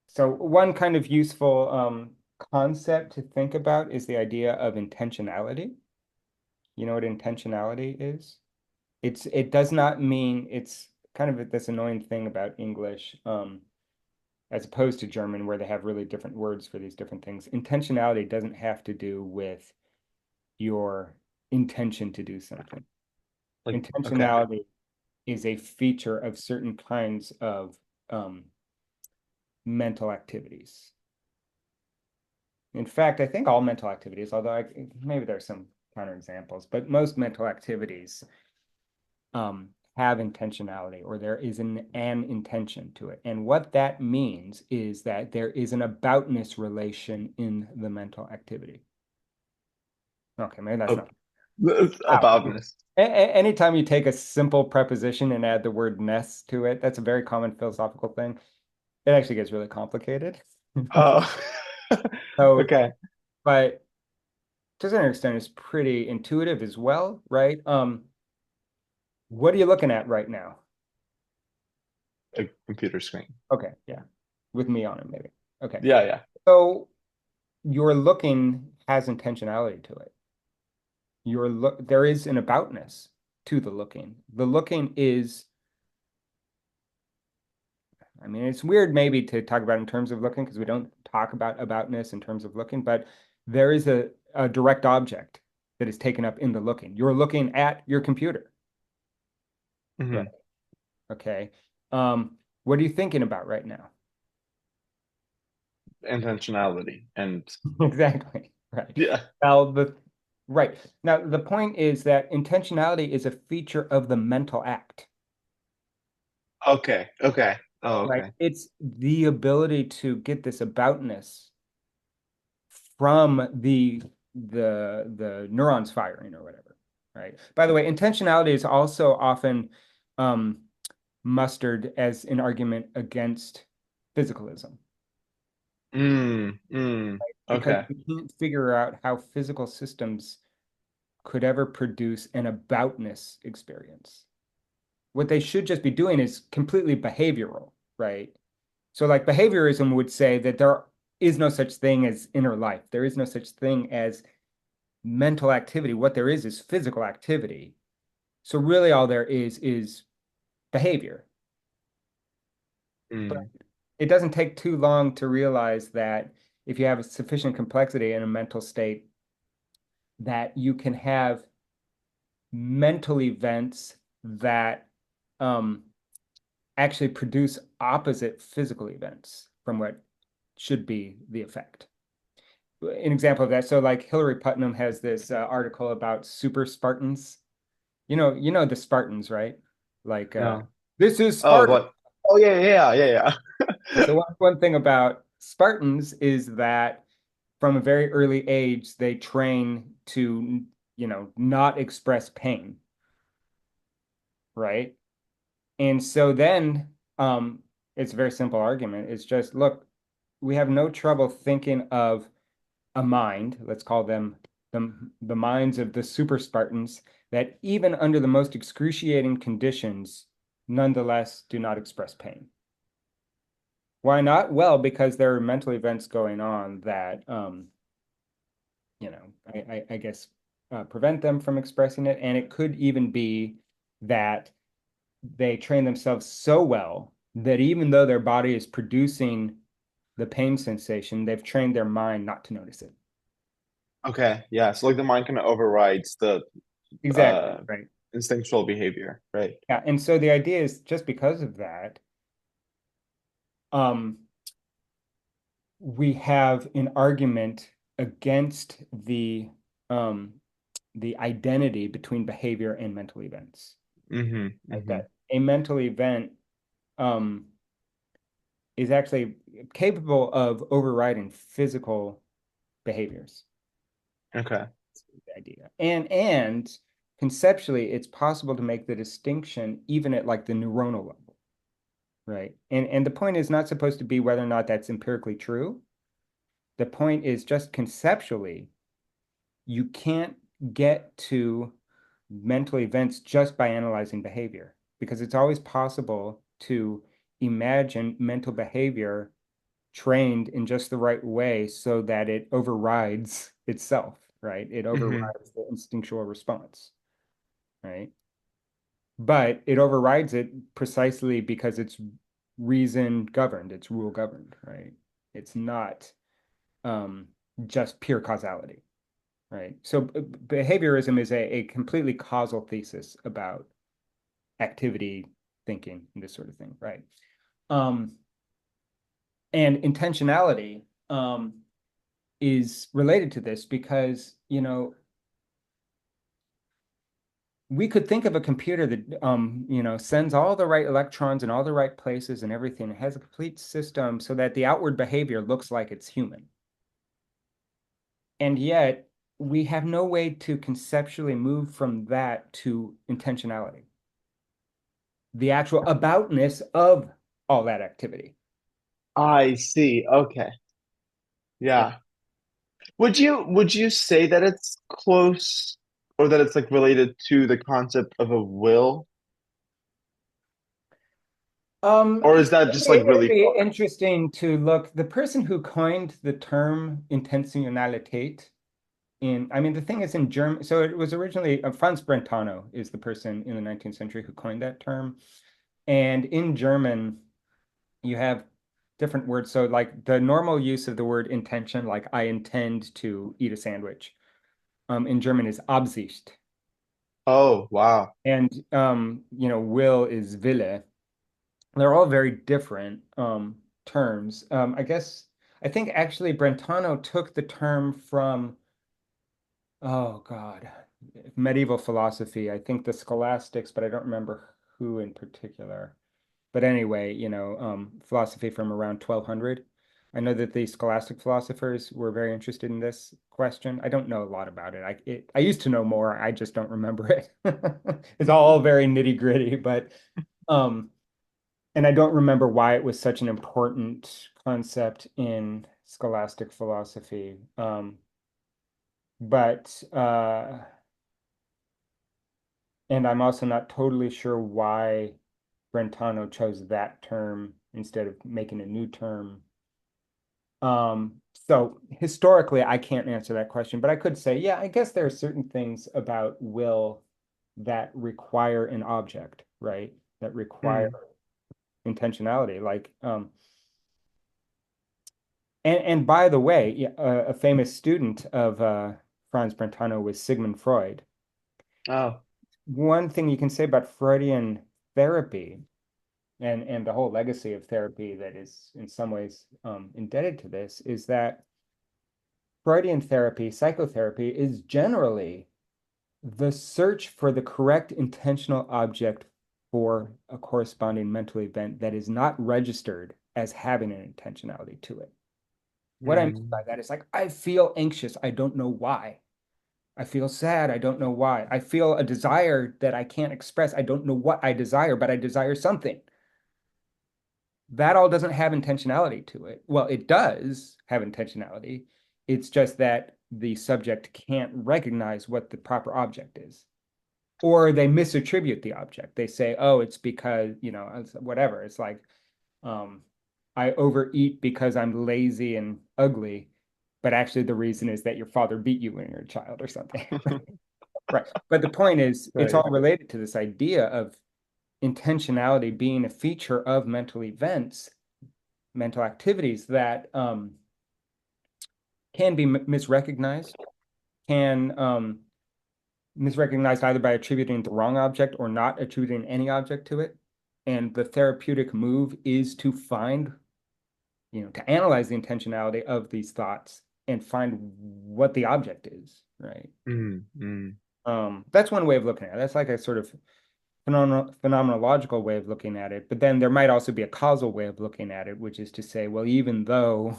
A: so one kind of useful concept to think about is the idea of intentionality. You know what intentionality is? It does not mean it's kind of this annoying thing about English, as opposed to German, where they have really different words for these different things. Intentionality doesn't have to do with your intention to do something.
B: Like, okay.
A: Intentionality is a feature of certain kinds of mental activities. In fact, I think all mental activities, although maybe there's some counterexamples, but most mental activities have intentionality or there is an intention to it. And what that means is that there is an aboutness relation in the mental activity. Okay, maybe that's
B: Oh,
A: not. Wow.
B: aboutness.
A: Anytime you take a simple preposition and add the word ness to it, that's a very common philosophical thing. It actually gets really complicated.
B: Oh.
A: So,
B: Okay.
A: but to a certain extent, it's pretty intuitive as well, right? What are you looking at right now?
B: A computer screen.
A: Okay, yeah, with me on it, maybe. Okay,
B: Yeah, yeah.
A: so your looking has intentionality to it. There is an aboutness to the looking. The looking is, I mean, it's weird maybe to talk about in terms of looking because we don't talk about aboutness in terms of looking, but there is a direct object that is taken up in the looking. You're looking at your computer, right?
B: hmm
A: Okay. What are you thinking about right now?
B: Intentionality. And
A: Exactly. Right.
B: yeah.
A: Now right. Now the point is that intentionality is a feature of the mental act,
B: Okay. Okay. Oh,
A: right?
B: okay.
A: It's the ability to get this aboutness from the neurons firing or whatever, right? By the way, intentionality is also often um, mustered as an argument against physicalism because
B: Okay.
A: you can't figure out how physical systems could ever produce an aboutness experience. What they should just be doing is completely behavioral, right? So, like behaviorism would say that there is no such thing as inner life. There is no such thing as mental activity. What there is physical activity. So, really, all there is behavior. But
B: Mm,
A: it doesn't take too long to realize that if you have a sufficient complexity in a mental state, that you can have mental events that um, actually produce opposite physical events from what should be the effect. An example of that, so like Hillary Putnam has this article about super Spartans. You know the Spartans, right? Like
B: no.
A: this is
B: Oh,
A: Sparta.
B: what? Oh, yeah, yeah, yeah, yeah.
A: So one thing about Spartans is that from a very early age, they train to, not express pain, right? And so then it's a very simple argument. It's just, look, we have no trouble thinking of a mind, let's call them the minds of the super Spartans, that even under the most excruciating conditions, nonetheless do not express pain. Why not? Well, because there are mental events going on that, I guess prevent them from expressing it. And it could even be that they train themselves so well that even though their body is producing the pain sensation, they've trained their mind not to notice it.
B: Okay. Yeah. So like the mind kind of overrides the
A: Exactly,
B: uh
A: right.
B: instinctual behavior, right?
A: Yeah. And so the idea is just because of that, um, we have an argument against um, the identity between behavior and mental events.
B: Mm-hmm.
A: Right?
B: Mm-hmm.
A: That a mental event um, is actually capable of overriding physical behaviors.
B: Okay.
A: The idea, and conceptually, it's possible to make the distinction even at like the neuronal level, right? And the point is not supposed to be whether or not that's empirically true. The point is just conceptually, you can't get to mental events just by analyzing behavior because it's always possible to imagine mental behavior trained in just the right way so that it overrides itself, right? It
B: Mm-hmm.
A: overrides the instinctual response, right? But it overrides it precisely because it's reason governed, it's rule governed, right? It's not um, just pure causality, right? So behaviorism is a completely causal thesis about activity, thinking, and this sort of thing, right? Um, and intentionality is related to this because, we could think of a computer that, sends all the right electrons in all the right places and everything. It has a complete system so that the outward behavior looks like it's human. And yet, we have no way to conceptually move from that to intentionality, the actual aboutness of all that activity.
B: I see. Okay.
A: Yeah.
B: Yeah. Would you say that it's close or that it's like related to the concept of a will? Or is that just like
A: It'd
B: really
A: be
B: far?
A: interesting to look. The person who coined the term intentionalität I mean, the thing is in German, so it was originally Franz Brentano is the person in the 19th century who coined that term. And in German, you have different words. So, like the normal use of the word intention, like I intend to eat a sandwich, in German is Absicht.
B: Oh, wow.
A: And, will is Wille. They're all very different terms. I think actually Brentano took the term from, oh God, medieval philosophy. I think the scholastics, but I don't remember who in particular. But anyway, philosophy from around 1200. I know that the scholastic philosophers were very interested in this question. I don't know a lot about it. I used to know more. I just don't remember it. It's all very nitty gritty, but um, and I don't remember why it was such an important concept in scholastic philosophy. But and I'm also not totally sure why Brentano chose that term instead of making a new term. So historically, I can't answer that question, but I could say, yeah, I guess there are certain things about will that require an object, right? That require
B: Hmm.
A: intentionality. And by the way, yeah, a famous student of Franz Brentano was Sigmund Freud.
B: Oh.
A: One thing you can say about Freudian therapy and the whole legacy of therapy that is in some ways indebted to this is that Freudian therapy, psychotherapy, is generally the search for the correct intentional object for a corresponding mental event that is not registered as having an intentionality to it. What I mean by
B: Hmm.
A: that is like, I feel anxious. I don't know why. I feel sad. I don't know why. I feel a desire that I can't express. I don't know what I desire, but I desire something. That all doesn't have intentionality to it. Well, it does have intentionality. It's just that the subject can't recognize what the proper object is. Or they misattribute the object. They say, oh, it's because, whatever. It's like, um, I overeat because I'm lazy and ugly. but actually the reason is that your father beat you when you were a child or something. Right. But the point is, it's
B: Right.
A: all related to this idea of intentionality being a feature of mental events, mental activities that can be misrecognized, can misrecognized either by attributing the wrong object or not attributing any object to it. And the therapeutic move is to find, to analyze the intentionality of these thoughts and find what the object is, right?
B: Mm, mm.
A: That's one way of looking at it. That's like a sort of phenomenological way of looking at it. But then there might also be a causal way of looking at it, which is to say, well, even though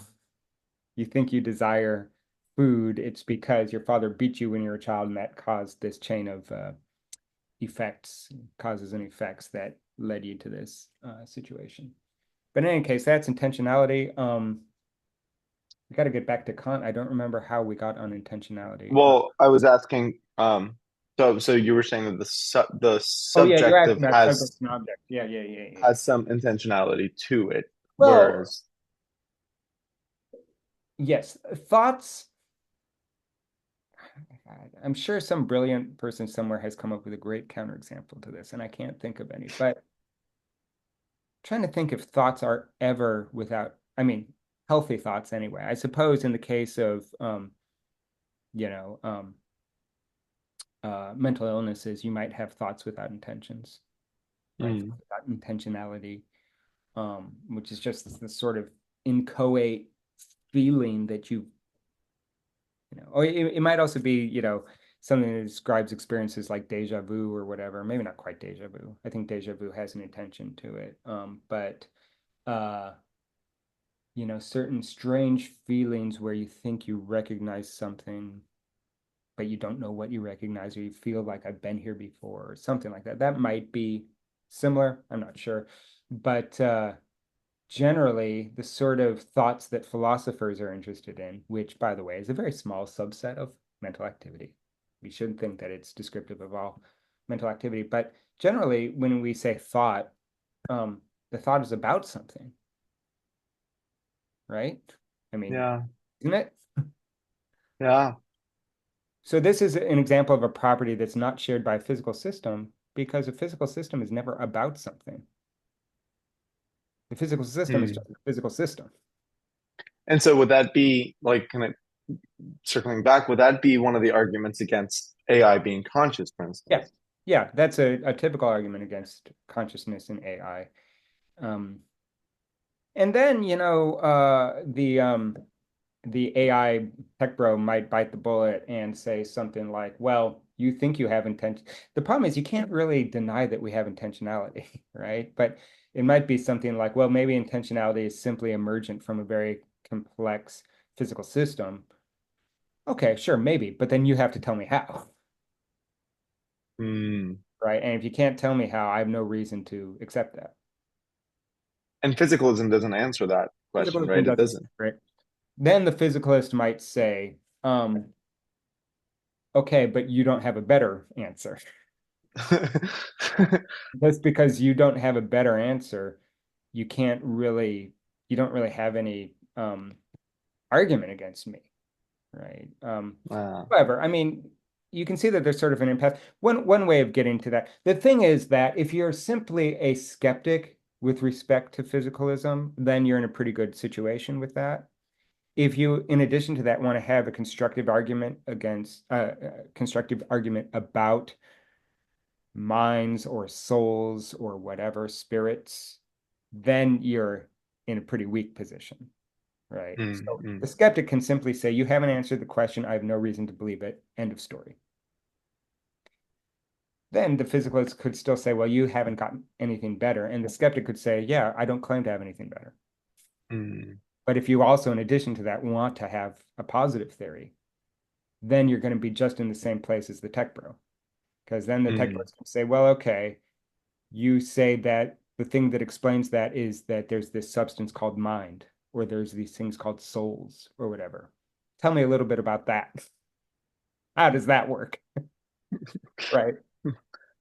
A: you think you desire food, it's because your father beat you when you were a child, and that caused this chain of effects, causes and effects that led you to this situation. But in any case, that's intentionality. We got to get back to Kant. I don't remember how we got on intentionality.
B: Well, I was asking, so you were saying that the
A: Oh yeah, you're
B: subjective
A: asking about subject and object. Yeah, yeah, yeah, yeah.
B: has some intentionality to it,
A: Well,
B: whereas,
A: yes, thoughts. I'm sure some brilliant person somewhere has come up with a great counterexample to this, and I can't think of any. But I'm trying to think if thoughts are ever without, I mean, healthy thoughts anyway. I suppose in the case of, you know, mental illnesses, you might have thoughts without intentions, right?
B: mm,
A: Without intentionality, which is just the sort of inchoate feeling that or it might also be, something that describes experiences like deja vu or whatever. Maybe not quite deja vu. I think deja vu has an intention to it. But uh, certain strange feelings where you think you recognize something, but you don't know what you recognize, or you feel like I've been here before, or something like that. That might be similar. I'm not sure. But generally, the sort of thoughts that philosophers are interested in, which, by the way, is a very small subset of mental activity. We shouldn't think that it's descriptive of all mental activity, but generally, when we say thought, the thought is about something, right? I mean,
B: yeah,
A: isn't it?
B: yeah,
A: So this is an example of a property that's not shared by a physical system because a physical system is never about something. The physical system is
B: mm.
A: just a physical system.
B: And so would that be like, kind of circling back, would that be one of the arguments against AI being conscious, for
A: Yeah.
B: instance?
A: Yeah, that's a typical argument against consciousness in AI. Um, and then, the AI tech bro might bite the bullet and say something like, well, you think you have intention. The problem is you can't really deny that we have intentionality, right? But it might be something like, well, maybe intentionality is simply emergent from a very complex physical system. Okay, sure, maybe, but then you have to tell me how,
B: Mm.
A: right? And if you can't tell me how, I have no reason to accept that.
B: And physicalism doesn't answer that question,
A: Physicalism
B: right? It
A: doesn't,
B: doesn't.
A: right? Then the physicalist might say, okay, but you don't have a better answer. Just because you don't have a better answer, you can't really, you don't really have any argument against me, right?
B: Wow.
A: However, I mean, you can see that there's sort of an impasse. One way of getting to that. The thing is that if you're simply a skeptic with respect to physicalism, then you're in a pretty good situation with that. If you, in addition to that, want to have a constructive argument about minds or souls or whatever, spirits, then you're in a pretty weak position, right?
B: Mm,
A: So the
B: mm,
A: skeptic can simply say, you haven't answered the question. I have no reason to believe it. End of story. Then the physicalist could still say, well, you haven't gotten anything better. And the skeptic could say, yeah, I don't claim to have anything better.
B: mm,
A: But if you also, in addition to that, want to have a positive theory, then you're going to be just in the same place as the tech bro. Because then the tech bro
B: mm,
A: is going to say, well, okay, you say that the thing that explains that is that there's this substance called mind, or there's these things called souls, or whatever. Tell me a little bit about that. How does that work? Right.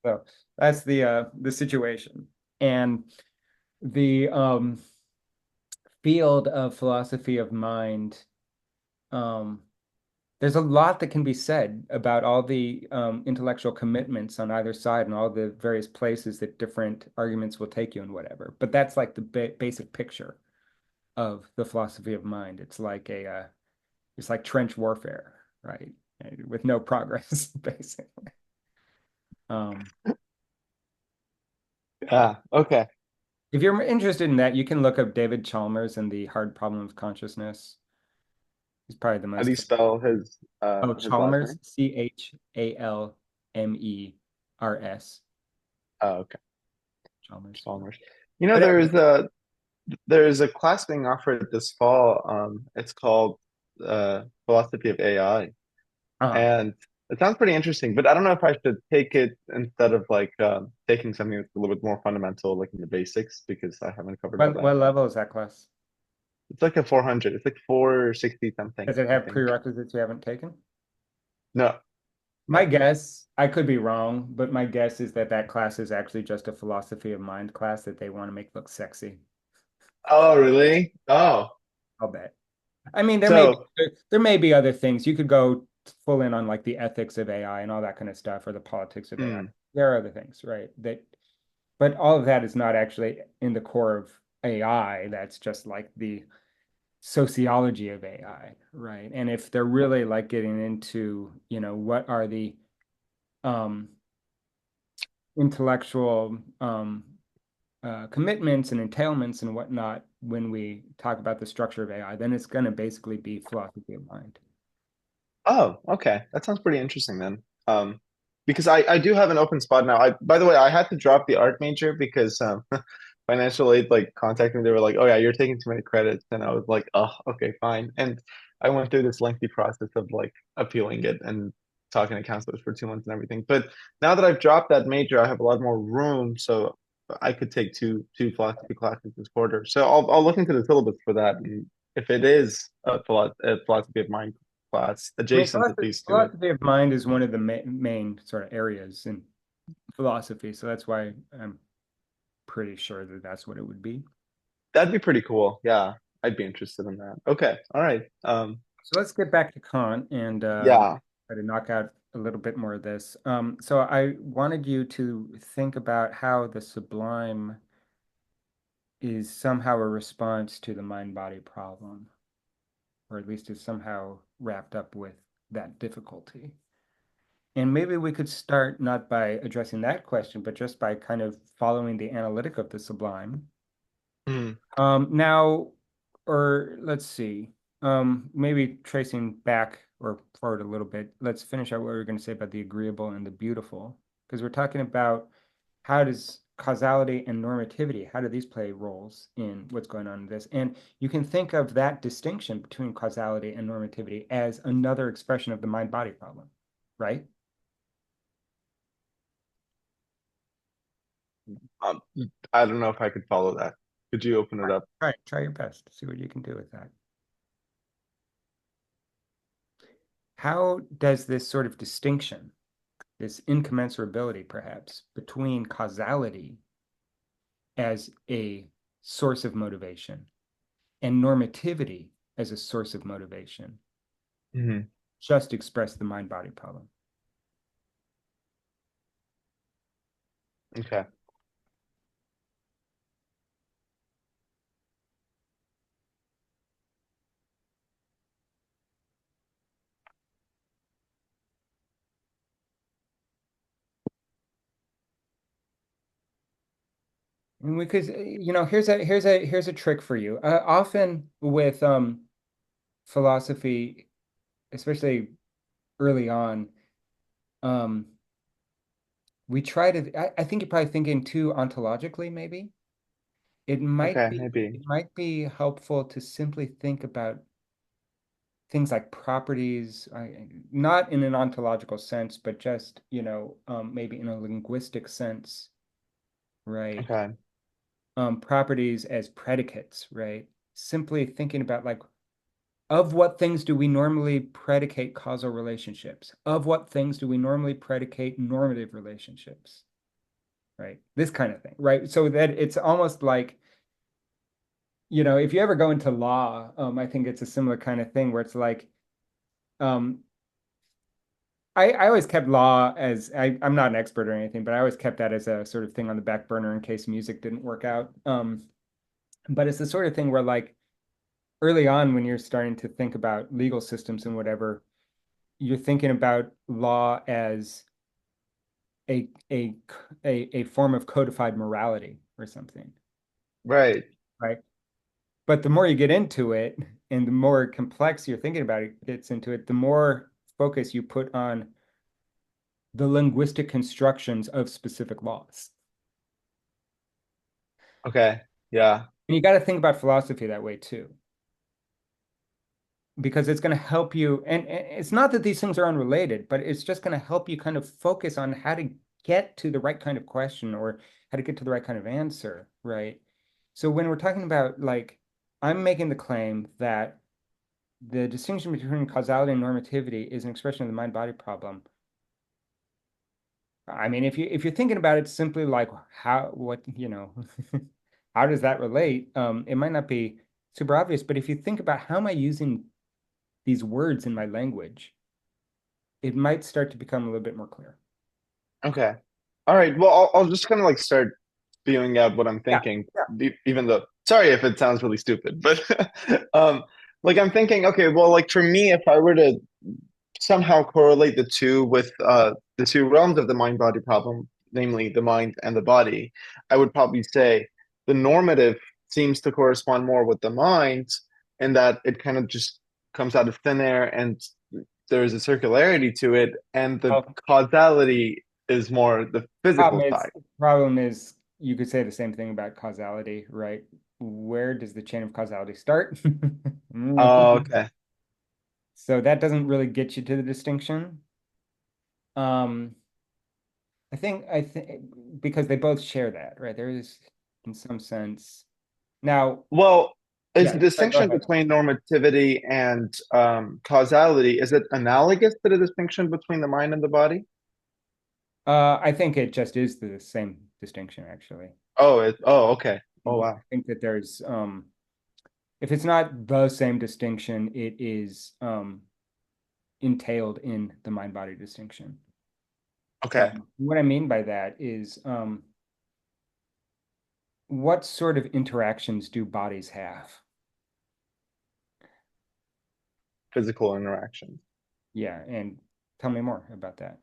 A: So that's the situation. And the field of philosophy of mind um, there's a lot that can be said about all the intellectual commitments on either side and all the various places that different arguments will take you and whatever. But that's like the ba basic picture of the philosophy of mind. It's like trench warfare, right? With no progress, basically. Um,
B: Yeah. Okay.
A: if you're interested in that, you can look up David Chalmers and the hard problem of consciousness. He's probably the
B: How do
A: most
B: you
A: famous.
B: spell
A: Oh,
B: his last
A: Chalmers,
B: name?
A: Chalmers.
B: Oh, okay.
A: Chalmers.
B: Chalmers. You know,
A: But anyway,
B: there's a class being offered this fall. It's called Philosophy of AI,
A: uh,
B: and it sounds pretty interesting. But I don't know if I should take it instead of like taking something that's a little bit more fundamental, like in the basics, because I haven't covered all that.
A: what level is that class?
B: It's like a 400. It's like 460 something,
A: Does it
B: I
A: have
B: think.
A: prerequisites you haven't taken?
B: No,
A: My
B: no.
A: guess, I could be wrong, but my guess is that that class is actually just a philosophy of mind class that they want to make look sexy.
B: Oh, really? Oh,
A: I'll bet. I mean,
B: so
A: there may be other things. You could go full in on like the ethics of AI and all that kind of stuff, or the politics of AI.
B: hmm.
A: There are other things, right? But all of that is not actually in the core of AI. That's just like the sociology of AI, right? And if they're really like getting into, what are the um, intellectual commitments and entailments and whatnot when we talk about the structure of AI, then it's going to basically be philosophy of mind.
B: Oh, okay. That sounds pretty interesting then. Because I do have an open spot now. By the way, I had to drop the art major because financial aid like contacted me. They were like, "Oh yeah, you're taking too many credits," and I was like, "Oh, okay, fine." And I went through this lengthy process of like appealing it and talking to counselors for 2 months and everything. But now that I've dropped that major, I have a lot more room, so I could take two philosophy classes this quarter. So I'll look into the syllabus for that, and if it is a philosophy of mind class
A: I mean,
B: adjacent at least to it.
A: philosophy of mind is one of the main sort of areas in philosophy, so that's why I'm pretty sure that that's what it would be.
B: That'd be pretty cool. Yeah, I'd be interested in that. Okay, all right.
A: So let's get back to Kant and
B: Yeah.
A: try to knock out a little bit more of this. So I wanted you to think about how the sublime is somehow a response to the mind-body problem, or at least is somehow wrapped up with that difficulty. And maybe we could start not by addressing that question, but just by kind of following the analytic of the sublime.
B: Hmm.
A: Now, or let's see, maybe tracing back or forward a little bit, let's finish out what we were going to say about the agreeable and the beautiful, because we're talking about how does causality and normativity, how do these play roles in what's going on in this? And you can think of that distinction between causality and normativity as another expression of the mind-body problem, right?
B: Um, I don't know if I could follow that. Could you open it up?
A: Try your best. See what you can do with that. How does this sort of distinction, this incommensurability perhaps, between causality as a source of motivation and normativity as a source of motivation,
B: Hmm.
A: just express the mind-body problem?
B: Okay.
A: And we could, here's a trick for you. Often with philosophy, especially early on, um, we try to. I think you're probably thinking too ontologically, maybe.
B: Okay, maybe.
A: It might be helpful to simply think about things like properties, not in an ontological sense, but just, maybe in a linguistic sense, right?
B: Okay.
A: Properties as predicates, right? Simply thinking about like, of what things do we normally predicate causal relationships? Of what things do we normally predicate normative relationships, right? This kind of thing, right? So that it's almost like, if you ever go into law, I think it's a similar kind of thing where it's like I always kept law as I'm not an expert or anything, but I always kept that as a sort of thing on the back burner in case music didn't work out. But it's the sort of thing where like early on when you're starting to think about legal systems and whatever, you're thinking about law as a a a form of codified morality or something,
B: Right.
A: right? But the more you get into it and the more complex you're thinking about it gets into it, the more focus you put on the linguistic constructions of specific laws.
B: Okay. Yeah.
A: And you got to think about philosophy that way too, because it's going to help you. And it's not that these things are unrelated, but it's just going to help you kind of focus on how to get to the right kind of question or how to get to the right kind of answer, right? So when we're talking about like, I'm making the claim that the distinction between causality and normativity is an expression of the mind-body problem. I mean, if you're thinking about it simply like how what how does that relate? It might not be super obvious, but if you think about how am I using these words in my language, it might start to become a little bit more clear.
B: Okay. All right. Well, I'll just kind of like start spewing out what I'm
A: Yeah,
B: thinking,
A: yeah.
B: even though, sorry if it sounds really stupid, but like I'm thinking, okay, well, like for me, if I were to somehow correlate the two realms of the mind-body problem, namely the mind and the body, I would probably say the normative seems to correspond more with the mind, in that it kind of just comes out of thin air and there's a circularity to it, and the
A: Well,
B: causality is more the physical side.
A: problem is you could say the same thing about causality, right? Where does the chain of causality start?
B: Oh, okay.
A: So that doesn't really get you to the distinction. Um, I think because they both share that, right? There is in some sense. Now,
B: Well, is
A: yeah,
B: the
A: sorry, go
B: distinction
A: ahead.
B: between normativity and causality, is it analogous to the distinction between the mind and the body?
A: I think it just is the same distinction, actually.
B: Oh, okay. Oh,
A: I
B: wow.
A: think that there's if it's not the same distinction, it is entailed in the mind-body distinction.
B: Okay.
A: What I mean by that is what sort of interactions do bodies have?
B: Physical interaction.
A: Yeah, and tell me more about that.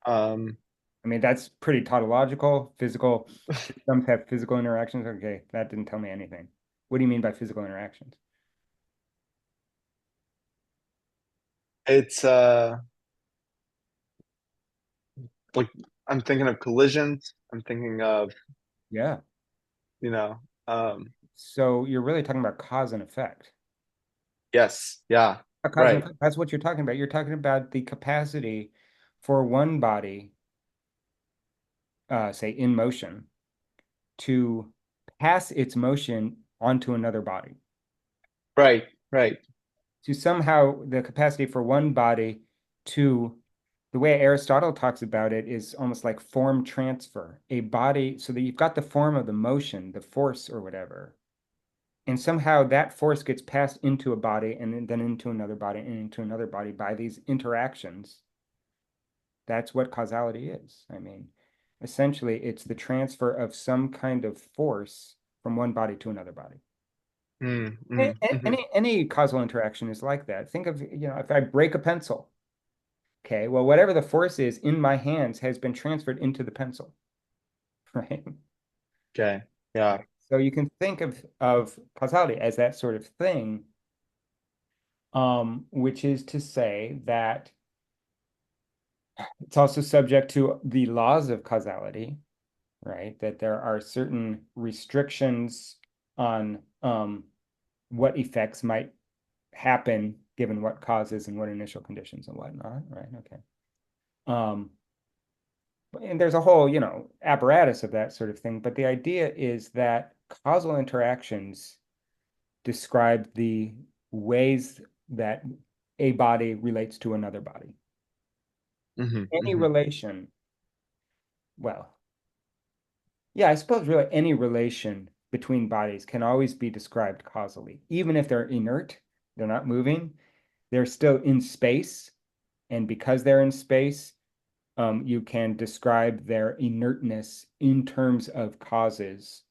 B: Um,
A: I mean, that's pretty tautological. Physical systems have physical interactions. Okay, that didn't tell me anything. What do you mean by physical interactions?
B: it's like I'm thinking of collisions. I'm thinking of,
A: Yeah.
B: you know, um,
A: So you're really talking about cause and effect.
B: yes, yeah,
A: Cause and
B: right,
A: effect, that's what you're talking about. You're talking about the capacity for one body, say in motion, to pass its motion onto another body.
B: right, right.
A: To somehow the capacity for one body to, the way Aristotle talks about it is almost like form transfer. A body, so that you've got the form of the motion, the force or whatever, and somehow that force gets passed into a body and then into another body and into another body by these interactions. That's what causality is. I mean, essentially, it's the transfer of some kind of force from one body to another body.
B: Mm, mm, mhm.
A: Any causal interaction is like that. Think of, if I break a pencil, okay, well, whatever the force is in my hands has been transferred into the pencil, right?
B: Okay, yeah.
A: So you can think of causality as that sort of thing, which is to say that it's also subject to the laws of causality, right? That there are certain restrictions on what effects might happen given what causes and what initial conditions and whatnot, right? Okay. Um, and there's a whole, apparatus of that sort of thing. But the idea is that causal interactions describe the ways that a body relates to another body.
B: Hmm,
A: Any
B: hmm.
A: relation, well, yeah, I suppose really any relation between bodies can always be described causally, even if they're inert, they're not moving. they're still in space, and because they're in space, you can describe their inertness in terms of causes,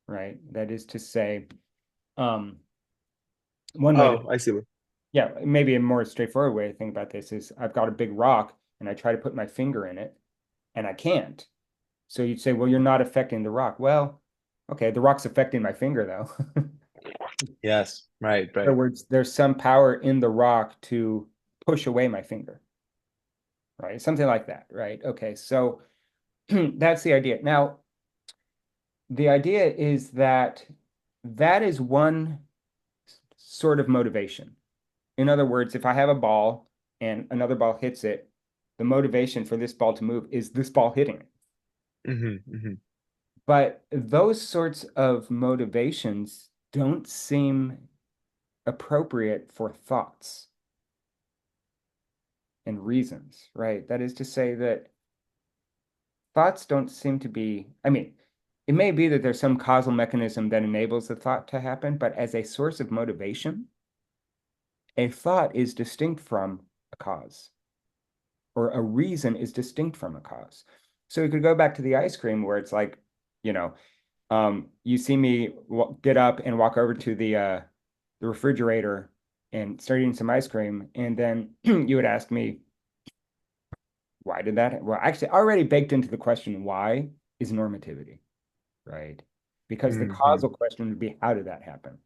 A: right? That is to say, um, one way to,
B: Oh, I see.
A: yeah, maybe a more straightforward way to think about this is I've got a big rock and I try to put my finger in it and I can't. So you'd say, well, you're not affecting the rock. Well, okay, the rock's affecting my finger though.
B: Yes, right,
A: In other
B: right.
A: words, there's some power in the rock to push away my finger, right? Something like that, right? Okay, so that's the idea. Now, the idea is that that is one sort of motivation. In other words, if I have a ball and another ball hits it, the motivation for this ball to move is this ball hitting it.
B: Hmm.
A: But those sorts of motivations don't seem appropriate for thoughts and reasons, right? That is to say that thoughts don't seem to be, I mean, it may be that there's some causal mechanism that enables the thought to happen, but as a source of motivation, a thought is distinct from a cause, or a reason is distinct from a cause. So we could go back to the ice cream where it's like, you know, you see me get up and walk over to the refrigerator and start eating some ice cream, and then you would ask me, why did that? Well, actually, already baked into the question, why is normativity, right? Because the
B: Hmm.
A: causal question would be, how did that happen,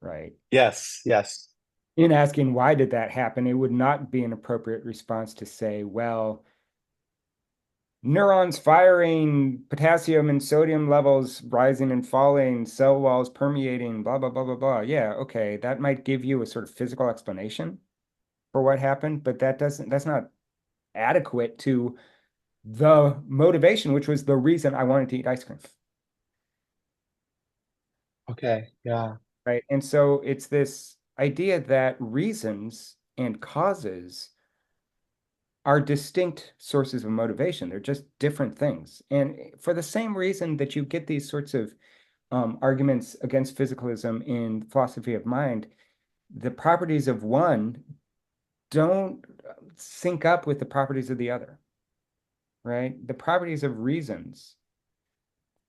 A: right?
B: Yes, yes.
A: In asking why did that happen, it would not be an appropriate response to say, well, neurons firing, potassium and sodium levels rising and falling, cell walls permeating, blah, blah, blah, blah, blah. Yeah, okay, that might give you a sort of physical explanation for what happened, but that's not adequate to the motivation, which was the reason I wanted to eat ice cream,
B: Okay, yeah.
A: right? And so it's this idea that reasons and causes are distinct sources of motivation. They're just different things. And for the same reason that you get these sorts of arguments against physicalism in philosophy of mind, the properties of one don't sync up with the properties of the other, right? The properties of reasons,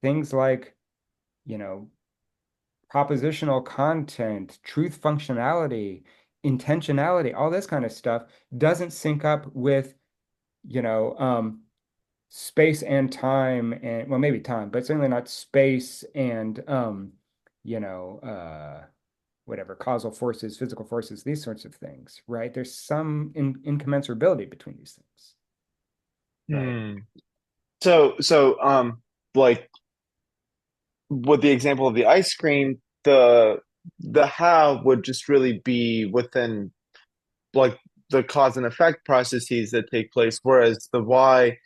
A: things like, you know, propositional content, truth functionality, intentionality, all this kind of stuff doesn't sync up with, you know, space and time and well, maybe time, but certainly not space and you know, whatever, causal forces, physical forces, these sorts of things, right? There's some incommensurability between these things, right?
B: Hmm. So, like with the example of the ice cream, the how would just really be within like the cause and effect processes that take place, whereas the why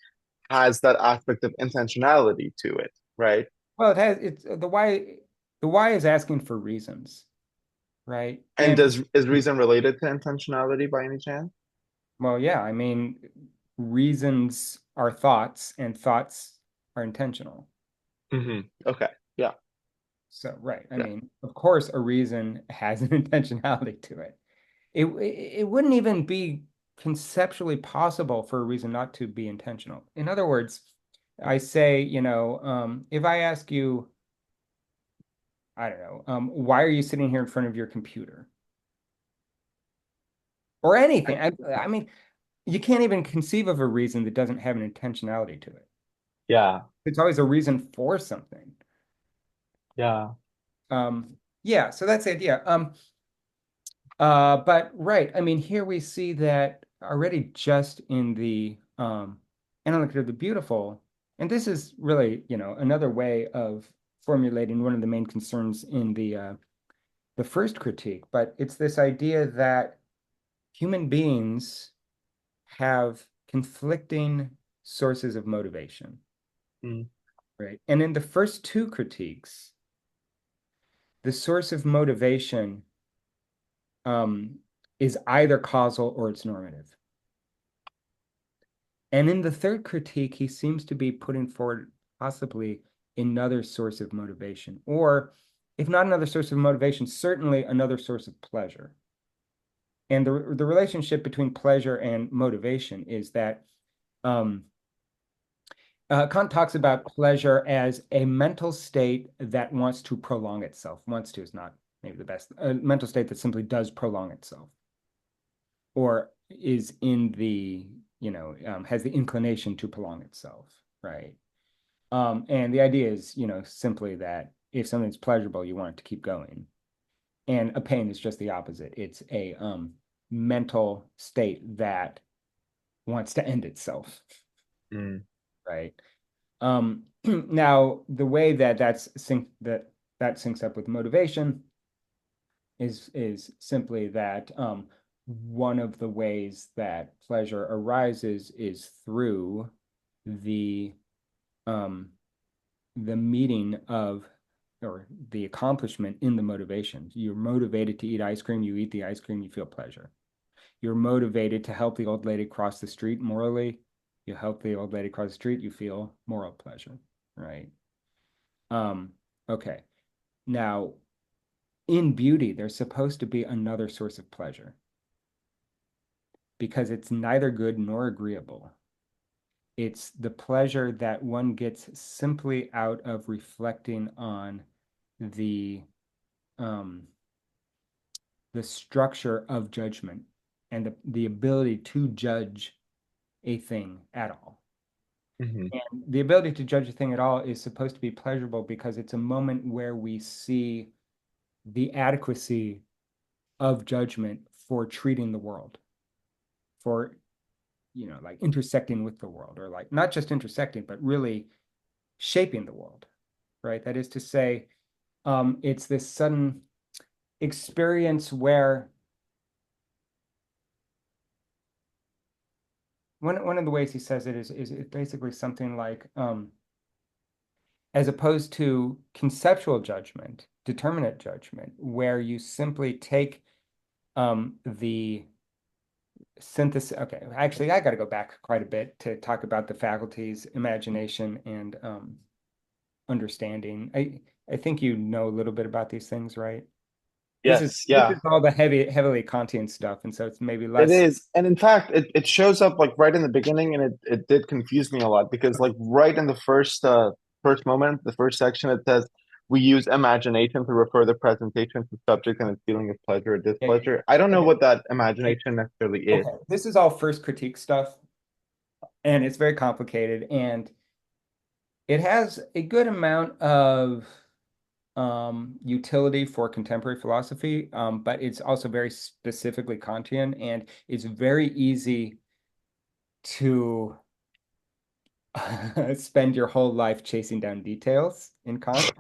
B: has that aspect of intentionality to it, right?
A: Well, it has it's the why is asking for reasons, right?
B: And
A: And
B: does is reason related to intentionality by any chance?
A: well, yeah, I mean, reasons are thoughts and thoughts are intentional.
B: Okay. Yeah.
A: So, right. I
B: Yeah.
A: mean, of course, a reason has an intentionality to it. It wouldn't even be conceptually possible for a reason not to be intentional. In other words, I say, you know, if I ask you, I don't know, why are you sitting here in front of your computer or anything? I mean, you can't even conceive of a reason that doesn't have an intentionality to it.
B: Yeah.
A: It's always a reason for something.
B: Yeah.
A: Yeah, so that's the idea. But right, I mean, here we see that already just in the Analytic of the Beautiful, and this is really, you know, another way of formulating one of the main concerns in the first critique, but it's this idea that human beings have conflicting sources of motivation,
B: Mm.
A: right? And in the first two critiques, the source of motivation is either causal or it's normative. And in the third critique, he seems to be putting forward possibly another source of motivation, or if not another source of motivation, certainly another source of pleasure. And the relationship between pleasure and motivation is that um, Kant talks about pleasure as a mental state that wants to prolong itself. Wants to is not maybe the best. A mental state that simply does prolong itself, or is in the, has the inclination to prolong itself, right? And the idea is, simply that if something's pleasurable, you want it to keep going. And a pain is just the opposite. It's a mental state that wants to end itself,
B: Mm,
A: right? Now, the way that that syncs up with motivation is simply that one of the ways that pleasure arises is through the um, the meeting of or the accomplishment in the motivation. You're motivated to eat ice cream, you eat the ice cream, you feel pleasure. You're motivated to help the old lady cross the street morally, you help the old lady cross the street, you feel moral pleasure, right? Um, okay. Now, in beauty, there's supposed to be another source of pleasure because it's neither good nor agreeable. It's the pleasure that one gets simply out of reflecting on the um, the structure of judgment and the ability to judge a thing at all.
B: hmm
A: And the ability to judge a thing at all is supposed to be pleasurable because it's a moment where we see the adequacy of judgment for treating the world, for, like intersecting with the world, or like not just intersecting, but really shaping the world, right? That is to say, it's this sudden experience where one of the ways he says it is basically something like as opposed to conceptual judgment, determinate judgment, where you simply take the synthesis. Okay, actually, I got to go back quite a bit to talk about the faculties, imagination, and understanding. I think you know a little bit about these things, right? This is
B: Yes,
A: this
B: yeah,
A: is all the heavily Kantian stuff, and so it's maybe
B: it
A: less.
B: is. And in fact, it shows up like right in the beginning, and it did confuse me a lot because like right in the first moment, the first section, it says we use imagination to refer the presentation to subject and its feeling of pleasure or
A: Yeah, yeah,
B: displeasure. I don't
A: yeah.
B: know what that
A: Okay,
B: imagination necessarily is.
A: okay. This is all first critique stuff, and it's very complicated, and it has a good amount of utility for contemporary philosophy, but it's also very specifically Kantian, and it's very easy to spend your whole life chasing down details in Kant.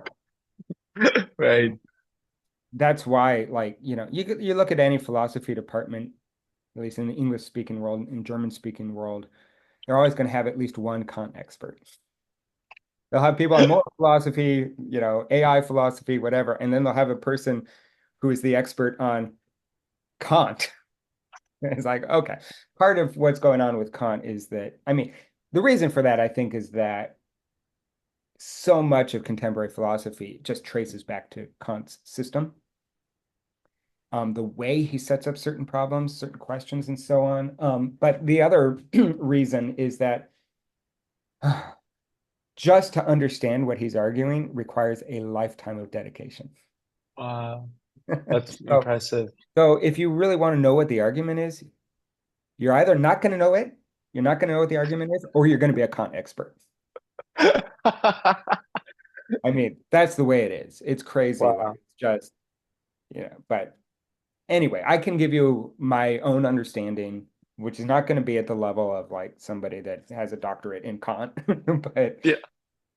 B: Right.
A: Um, that's why, like, you look at any philosophy department, at least in the English speaking world, in German speaking world, they're always going to have at least one Kant expert. They'll have people on moral philosophy, AI philosophy, whatever, and then they'll have a person who is the expert on Kant. It's like, okay, part of what's going on with Kant is that, I mean, the reason for that, I think, is that so much of contemporary philosophy just traces back to Kant's system. The way he sets up certain problems, certain questions, and so on. But the other reason is that just to understand what he's arguing requires a lifetime of dedication.
B: Wow, that's
A: So,
B: impressive.
A: so if you really want to know what the argument is, you're either not going to know it, you're not going to know what the argument is, or you're going to be a Kant expert. I mean, that's the way it is. It's crazy. Like
B: Wow.
A: it's just, but anyway, I can give you my own understanding, which is not going to be at the level of like somebody that has a doctorate in Kant, but
B: Yeah.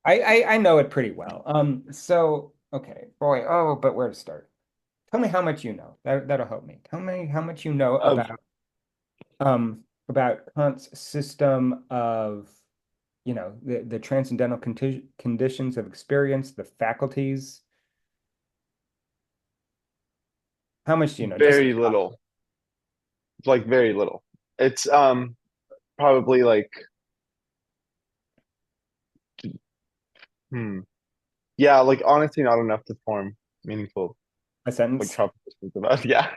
A: I know it pretty well. So okay, boy, oh, but where to start? Tell me how much you know. That'll help me. Tell me how much you know
B: Of
A: about Kant's system of, the transcendental conditions of experience, the faculties. How much do you know? Just
B: very little, like very little. It's probably like hmm. Yeah, like honestly not enough to form meaningful
A: a
B: like
A: sentence.
B: propositions about. Yeah.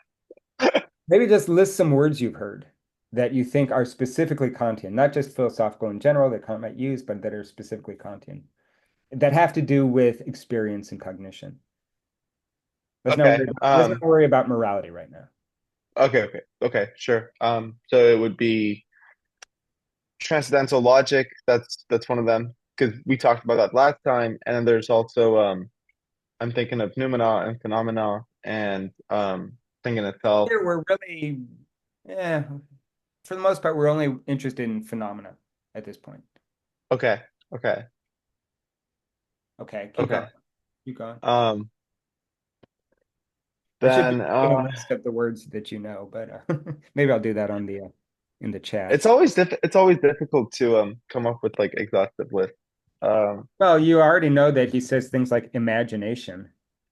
A: maybe just list some words you've heard that you think are specifically Kantian, not just philosophical in general that Kant might use, but that are specifically Kantian, that have to do with experience and cognition.
B: Okay.
A: Let's not worry about morality right now.
B: Okay, sure. So it would be transcendental logic. That's one of them because we talked about that last time. And then there's also I'm thinking of noumena and phenomena and thinking itself.
A: Here we're really, yeah, for the most part, we're only interested in phenomena at this point.
B: Okay, okay,
A: Okay, keep going.
B: okay.
A: Keep going.
B: Um,
A: I should
B: then
A: get a list of the words that you know, but maybe I'll do that on the in the chat.
B: it's always difficult to come up with like exhaustive lists. Um,
A: Well, you already know that he says things like imagination,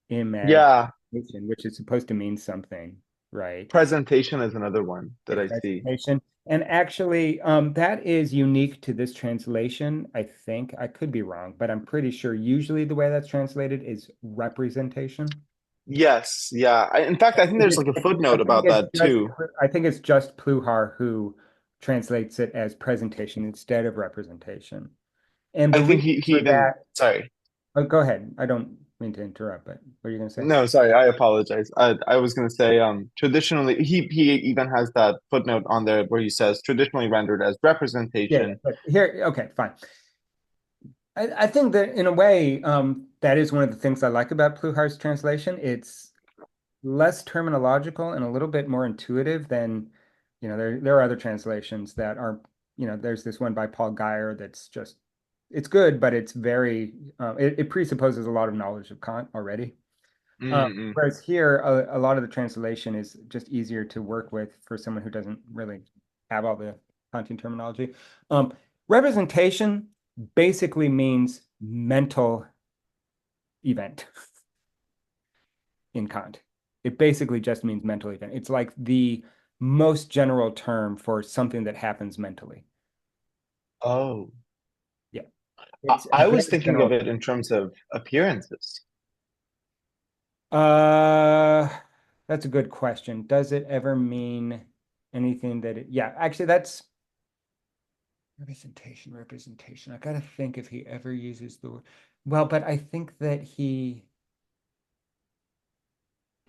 A: imagination,
B: yeah,
A: which is supposed to mean something, right?
B: presentation is another one that
A: A
B: I see.
A: presentation. And actually, that is unique to this translation, I think. I could be wrong, but I'm pretty sure usually the way that's translated is representation.
B: Yes, yeah. In fact, I think there's like a
A: I
B: footnote
A: think
B: about
A: it's
B: that
A: just
B: too.
A: I think it's just Pluhar who translates it as presentation instead of representation. And
B: I
A: the
B: think
A: reason
B: he
A: for
B: even
A: that,
B: sorry.
A: oh, go ahead. I don't mean to interrupt, but what are you going to say?
B: No, sorry, I apologize. I was gonna say traditionally he even has that footnote on there where he says traditionally rendered as
A: Yeah, yeah.
B: representation.
A: But here, okay, fine. I think that in a way, that is one of the things I like about Pluhar's translation. It's less terminological and a little bit more intuitive than, there are other translations that are, there's this one by Paul Guyer that's just, it's good, but it's very, it presupposes a lot of knowledge of Kant already.
B: Mm-mm.
A: Whereas here, a lot of the translation is just easier to work with for someone who doesn't really have all the Kantian terminology. Um, Representation basically means mental event in Kant. It basically just means mental event. It's like the most general term for something that happens mentally.
B: Oh,
A: Yeah, it's a
B: I was
A: very
B: thinking of
A: general
B: it
A: term.
B: in terms of appearances.
A: Uh, that's a good question. Does it ever mean anything that yeah, actually that's representation. I gotta think if he ever uses the word. Well, but I think that he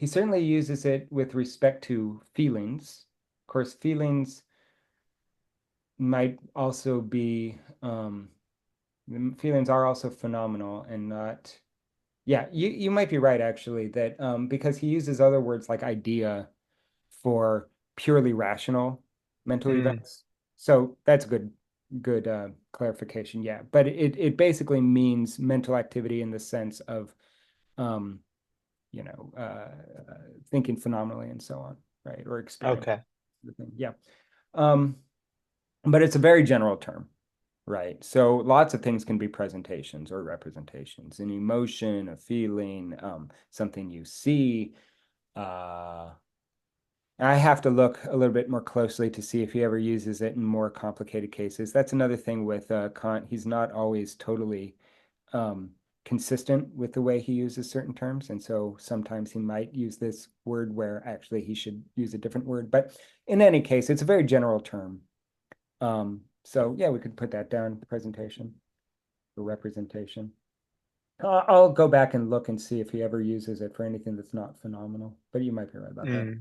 A: certainly uses it with respect to feelings. Of course, feelings might also be the feelings are also phenomenal and not yeah, you might be right actually that because he uses other words like idea for purely rational mental
B: Mm,
A: events. So that's good clarification. Yeah, but it basically means mental activity in the sense of um, you know, thinking phenomenally and so on, right? Or experience.
B: okay.
A: Yeah. Um, but it's a very general term, right? So lots of things can be presentations or representations, an emotion, a feeling, something you see. Uh, I have to look a little bit more closely to see if he ever uses it in more complicated cases. That's another thing with Kant. He's not always totally um, consistent with the way he uses certain terms. And so sometimes he might use this word where actually he should use a different word. But in any case, it's a very general term. So yeah, we could put that down, presentation or representation. I'll go back and look and see if he ever uses it for anything that's not phenomenal, but you might be right about that.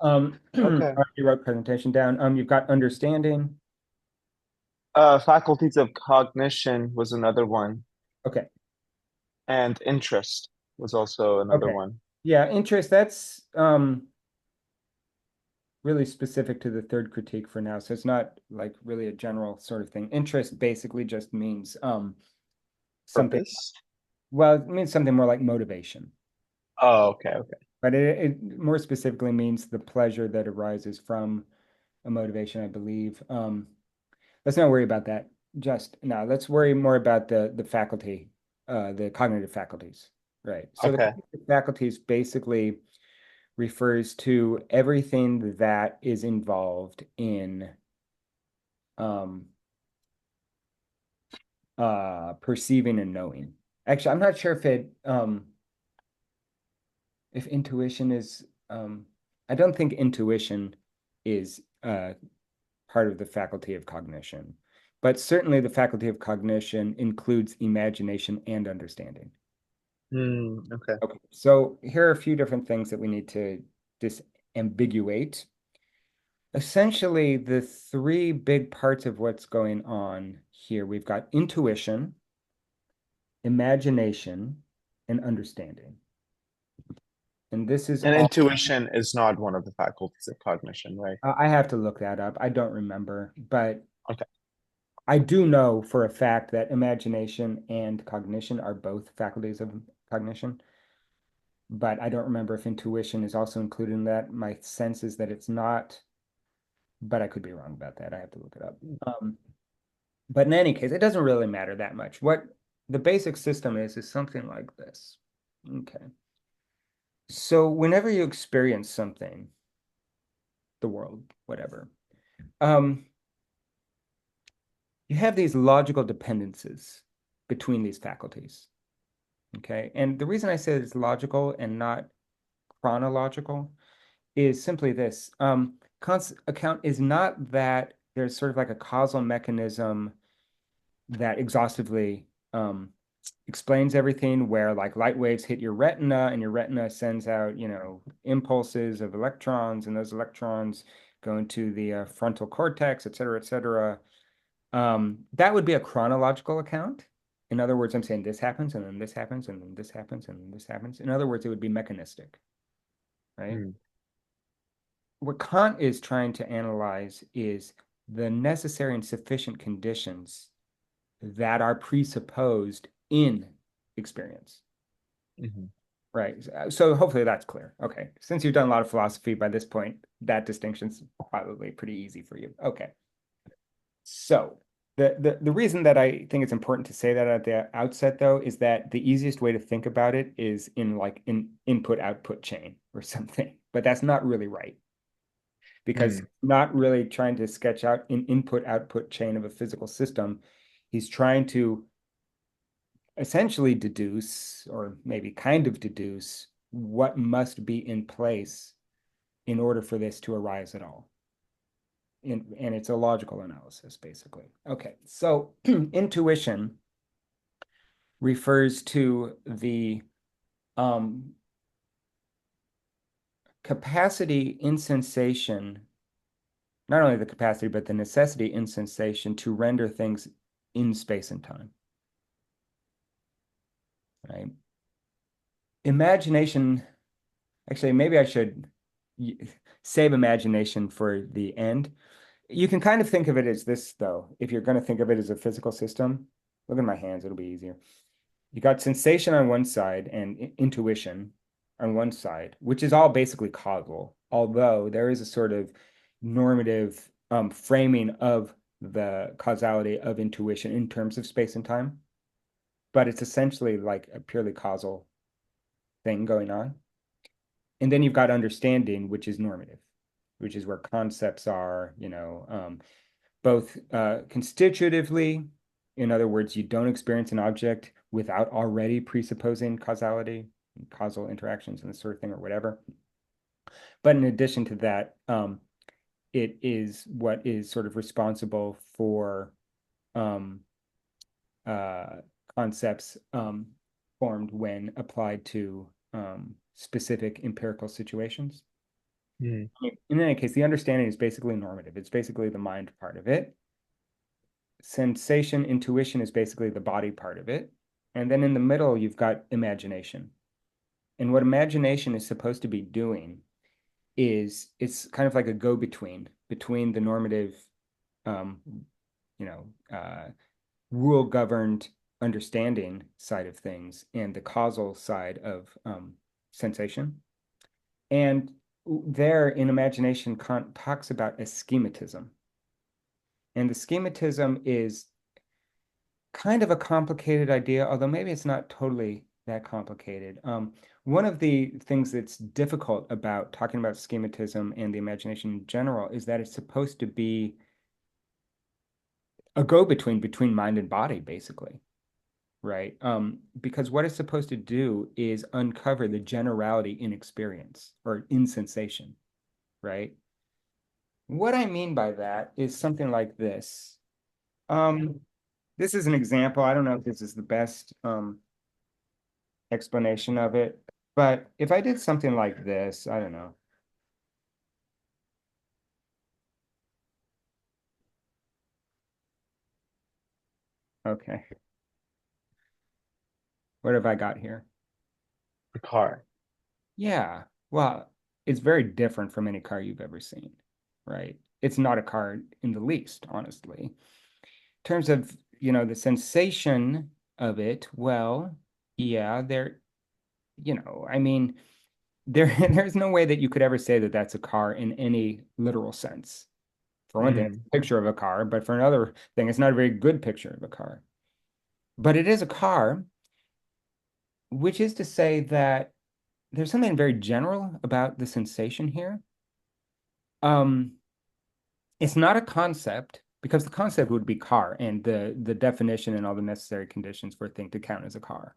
B: Mm, okay.
A: You wrote presentation down. You've got understanding.
B: Faculties of cognition was another one,
A: Okay.
B: and interest was also another
A: Okay.
B: one.
A: Yeah, interest, that's really specific to the third critique for now. So it's not like really a general sort of thing. Interest basically just means something,
B: Purpose.
A: well, it means something more like motivation,
B: Oh, okay, okay.
A: but it more specifically means the pleasure that arises from a motivation, I believe. Let's not worry about that just now. Let's worry more about the faculty, the cognitive faculties, right? So the
B: Okay.
A: cognitive faculties basically refers to everything that is involved in um, perceiving and knowing. Actually, I'm not sure if intuition is. I don't think intuition is part of the faculty of cognition, but certainly the faculty of cognition includes imagination and understanding.
B: Okay.
A: Okay, so here are a few different things that we need to disambiguate. Essentially, the three big parts of what's going on here, we've got intuition, imagination, and understanding. And this is
B: And
A: all,
B: intuition is not one of the faculties of cognition, right?
A: I have to look that up. I don't remember, but
B: Okay.
A: I do know for a fact that imagination and cognition are both faculties of cognition, but I don't remember if intuition is also included in that. My sense is that it's not, but I could be wrong about that. I have to look it up. But in any case, it doesn't really matter that much. What the basic system is something like this. Okay. So whenever you experience something, the world, whatever, um, you have these logical dependencies between these faculties. Okay. And the reason I say it's logical and not chronological is simply this. Kant's account is not that there's sort of like a causal mechanism that exhaustively explains everything, where like light waves hit your retina and your retina sends out, impulses of electrons, and those electrons go into the frontal cortex, et cetera, et cetera. That would be a chronological account. In other words, I'm saying this happens, and then this happens, and then this happens, and then this happens. In other words, it would be mechanistic, right?
B: Hmm.
A: What Kant is trying to analyze is the necessary and sufficient conditions that are presupposed in experience.
B: Hmm.
A: Right. So hopefully that's clear. Okay. Since you've done a lot of philosophy by this point, that distinction's probably pretty easy for you. Okay. So the reason that I think it's important to say that at the outset, though, is that the easiest way to think about it is in like an input output chain or something. But that's not really right, because
B: Hmm.
A: not really trying to sketch out an input output chain of a physical system. He's trying to essentially deduce, or maybe kind of deduce, what must be in place in order for this to arise at all. And it's a logical analysis, basically. Okay, so intuition refers to the um, capacity in sensation, not only the capacity, but the necessity in sensation to render things in space and time, right? Imagination, actually, maybe I should save imagination for the end. You can kind of think of it as this, though. If you're going to think of it as a physical system, look at my hands, it'll be easier. You got sensation on one side and intuition on one side, which is all basically causal, although there is a sort of normative framing of the causality of intuition in terms of space and time. But it's essentially like a purely causal thing going on. And then you've got understanding, which is normative, which is where concepts are, both constitutively. In other words, you don't experience an object without already presupposing causality, causal interactions, and this sort of thing, or whatever. But in addition to that, it is what is sort of responsible for um, uh, concepts formed when applied to specific empirical situations.
B: Hmm.
A: In any case, the understanding is basically normative. It's basically the mind part of it. Sensation, intuition is basically the body part of it. And then in the middle, you've got imagination. And what imagination is supposed to be doing is it's kind of like a go-between between the normative, um, you know, uh, rule-governed understanding side of things and the causal side of sensation. And there in imagination, Kant talks about a schematism. And the schematism is kind of a complicated idea, although maybe it's not totally that complicated. One of the things that's difficult about talking about schematism and the imagination in general is that it's supposed to be a go-between between mind and body, basically, right? Because what it's supposed to do is uncover the generality in experience or in sensation. right? What I mean by that is something like this. Um, this is an example. I don't know if this is the best explanation of it, but if I did something like this, I don't know. Okay, what have I got here?
B: The car.
A: Yeah, well, it's very different from any car you've ever seen, right? It's not a car in the least, honestly. In terms of, the sensation of it, well, yeah, I mean, there's no way that you could ever say that that's a car in any literal sense. For one thing, it's
B: Mm.
A: a picture of a car, but for another thing, it's not a very good picture of a car. But it is a car, which is to say that there's something very general about the sensation here. Um, it's not a concept because the concept would be car and the definition and all the necessary conditions for a thing to count as a car.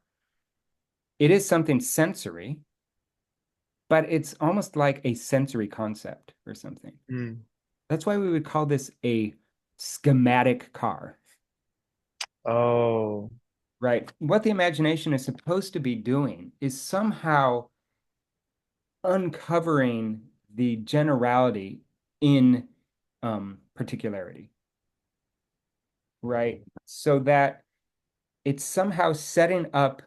A: It is something sensory, but it's almost like a sensory concept or something.
B: Mm.
A: That's why we would call this a schematic car,
B: Oh.
A: right? What the imagination is supposed to be doing is somehow uncovering the generality in particularity, right? So that it's somehow setting up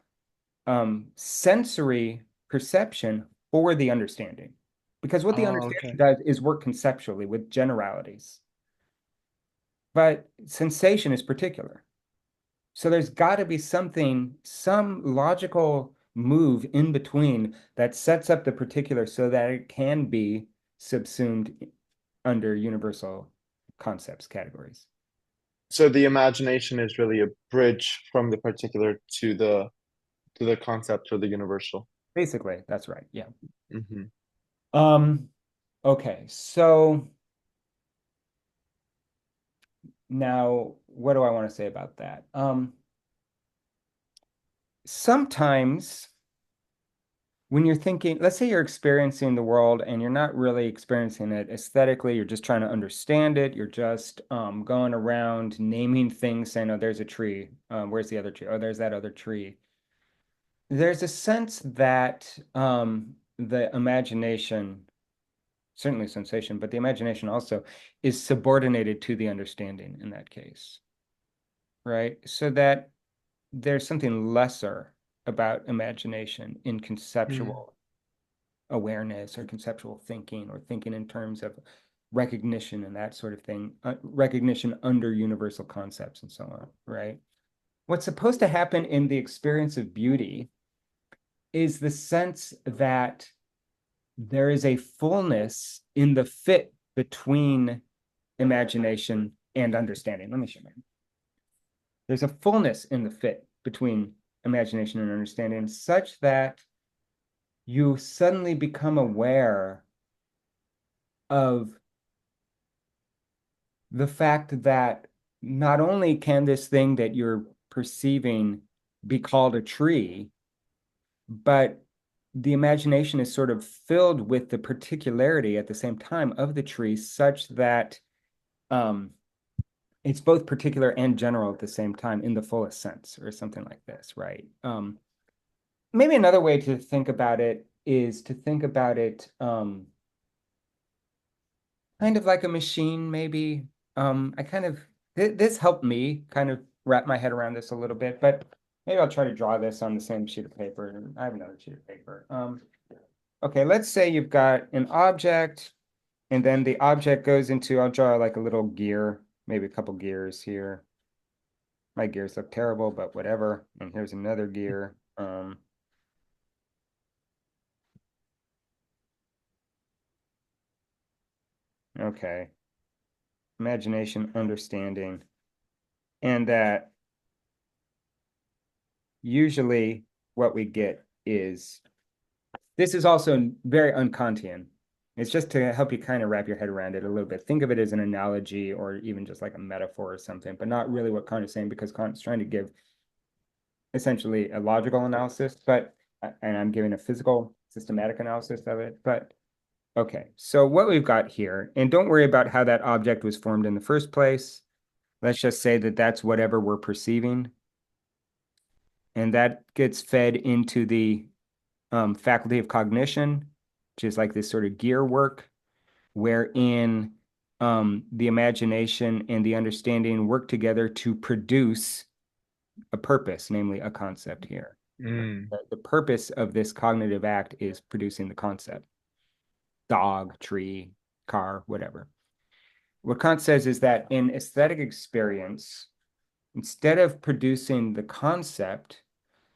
A: sensory perception for the understanding. Because what the
B: Oh,
A: understanding
B: okay.
A: does is work conceptually with generalities, but sensation is particular. So there's got to be something, some logical move in between that sets up the particular so that it can be subsumed under universal concepts categories.
B: So the imagination is really a bridge from the particular to the concept or the universal.
A: Basically, that's right. Yeah.
B: Hmm.
A: Um, okay, so now what do I want to say about that? Sometimes when you're thinking, let's say you're experiencing the world and you're not really experiencing it aesthetically, you're just trying to understand it. You're just going around naming things, saying, oh, there's a tree. Where's the other tree? Oh, there's that other tree. There's a sense that the imagination, certainly sensation, but the imagination also is subordinated to the understanding in that case, right? So that there's something lesser about imagination in
B: Mm.
A: conceptual awareness or conceptual thinking or thinking in terms of recognition and that sort of thing, recognition under universal concepts and so on, right? What's supposed to happen in the experience of beauty is the sense that there is a fullness in the fit between imagination and understanding. Let me show you. There's a fullness in the fit between imagination and understanding such that you suddenly become aware of the fact that not only can this thing that you're perceiving be called a tree, but the imagination is sort of filled with the particularity at the same time of the tree, such that um, it's both particular and general at the same time in the fullest sense, or something like this, right? Maybe another way to think about it is to think about it kind of like a machine, maybe. I kind of this helped me kind of wrap my head around this a little bit, but maybe I'll try to draw this on the same sheet of paper. I have another sheet of paper. Okay, let's say you've got an object, and then the object goes into, I'll draw like a little gear, maybe a couple gears here. My gears look terrible, but whatever. And here's another gear. Okay, imagination, understanding, and that usually what we get is this is also very un-Kantian. It's just to help you kind of wrap your head around it a little bit. Think of it as an analogy or even just like a metaphor or something, but not really what Kant is saying because Kant's trying to give essentially a logical analysis, but and I'm giving a physical, systematic analysis of it. But Okay, so what we've got here, and don't worry about how that object was formed in the first place. Let's just say that that's whatever we're perceiving, and that gets fed into the faculty of cognition, which is like this sort of gear work, wherein the imagination and the understanding work together to produce a purpose, namely a concept here.
B: Mm.
A: The purpose of this cognitive act is producing the concept: dog, tree, car, whatever. What Kant says is that in aesthetic experience, instead of producing the concept,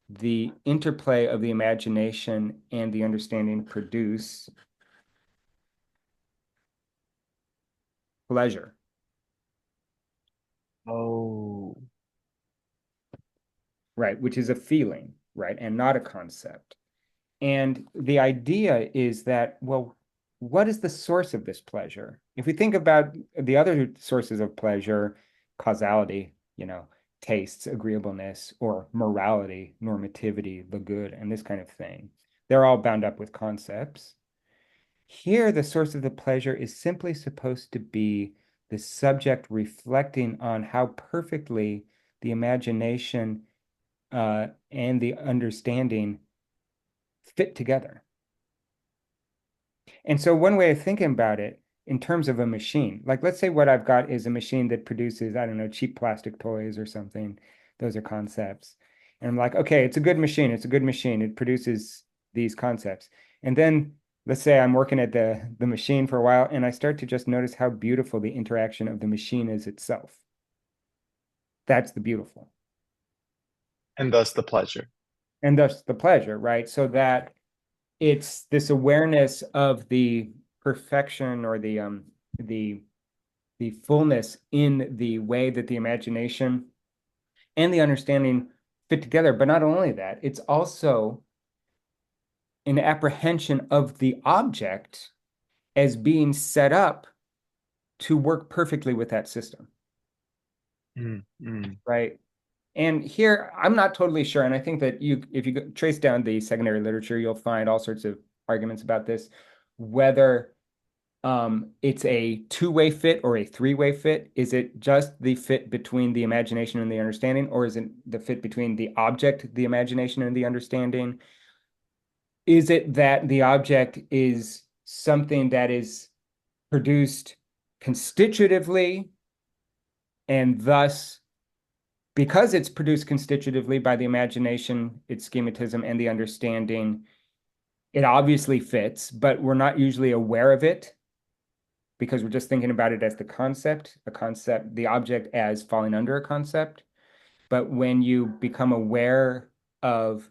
A: the interplay of the imagination and the understanding produce pleasure,
B: Oh.
A: right? Which is a feeling, right? And not a concept. And the idea is that, well, what is the source of this pleasure? If we think about the other sources of pleasure, causality, tastes, agreeableness, or morality, normativity, the good, and this kind of thing, they're all bound up with concepts. Here, the source of the pleasure is simply supposed to be the subject reflecting on how perfectly the imagination and the understanding fit together. And so one way of thinking about it in terms of a machine, like let's say what I've got is a machine that produces, I don't know, cheap plastic toys or something. Those are concepts. And I'm like, okay, it's a good machine. It's a good machine. It produces these concepts. And then let's say I'm working at the machine for a while and I start to just notice how beautiful the interaction of the machine is itself. That's the beautiful.
B: And thus the pleasure.
A: And thus the pleasure, right? So that it's this awareness of the perfection or the the fullness in the way that the imagination and the understanding fit together. But not only that, it's also an apprehension of the object as being set up to work perfectly with that system,
B: Mm, mm.
A: right? And here, I'm not totally sure, and I think that if you trace down the secondary literature, you'll find all sorts of arguments about this, whether it's a two-way fit or a three-way fit. Is it just the fit between the imagination and the understanding, or is it the fit between the object, the imagination, and the understanding? Is it that the object is something that is produced constitutively, and thus, because it's produced constitutively by the imagination, its schematism, and the understanding, it obviously fits, but we're not usually aware of it because we're just thinking about it as a concept, the object as falling under a concept. But when you become aware of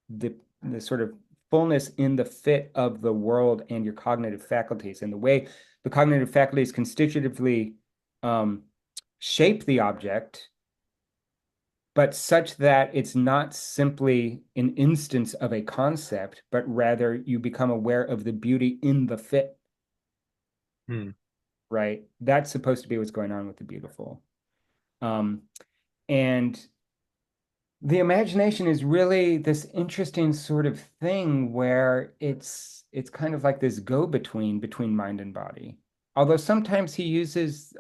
A: the sort of fullness in the fit of the world and your cognitive faculties and the way the cognitive faculties constitutively um, shape the object, but such that it's not simply an instance of a concept, but rather you become aware of the beauty in the fit,
B: Mm.
A: right? That's supposed to be what's going on with the beautiful. Um, and the imagination is really this interesting sort of thing where it's kind of like this go-between mind and body. Although sometimes he uses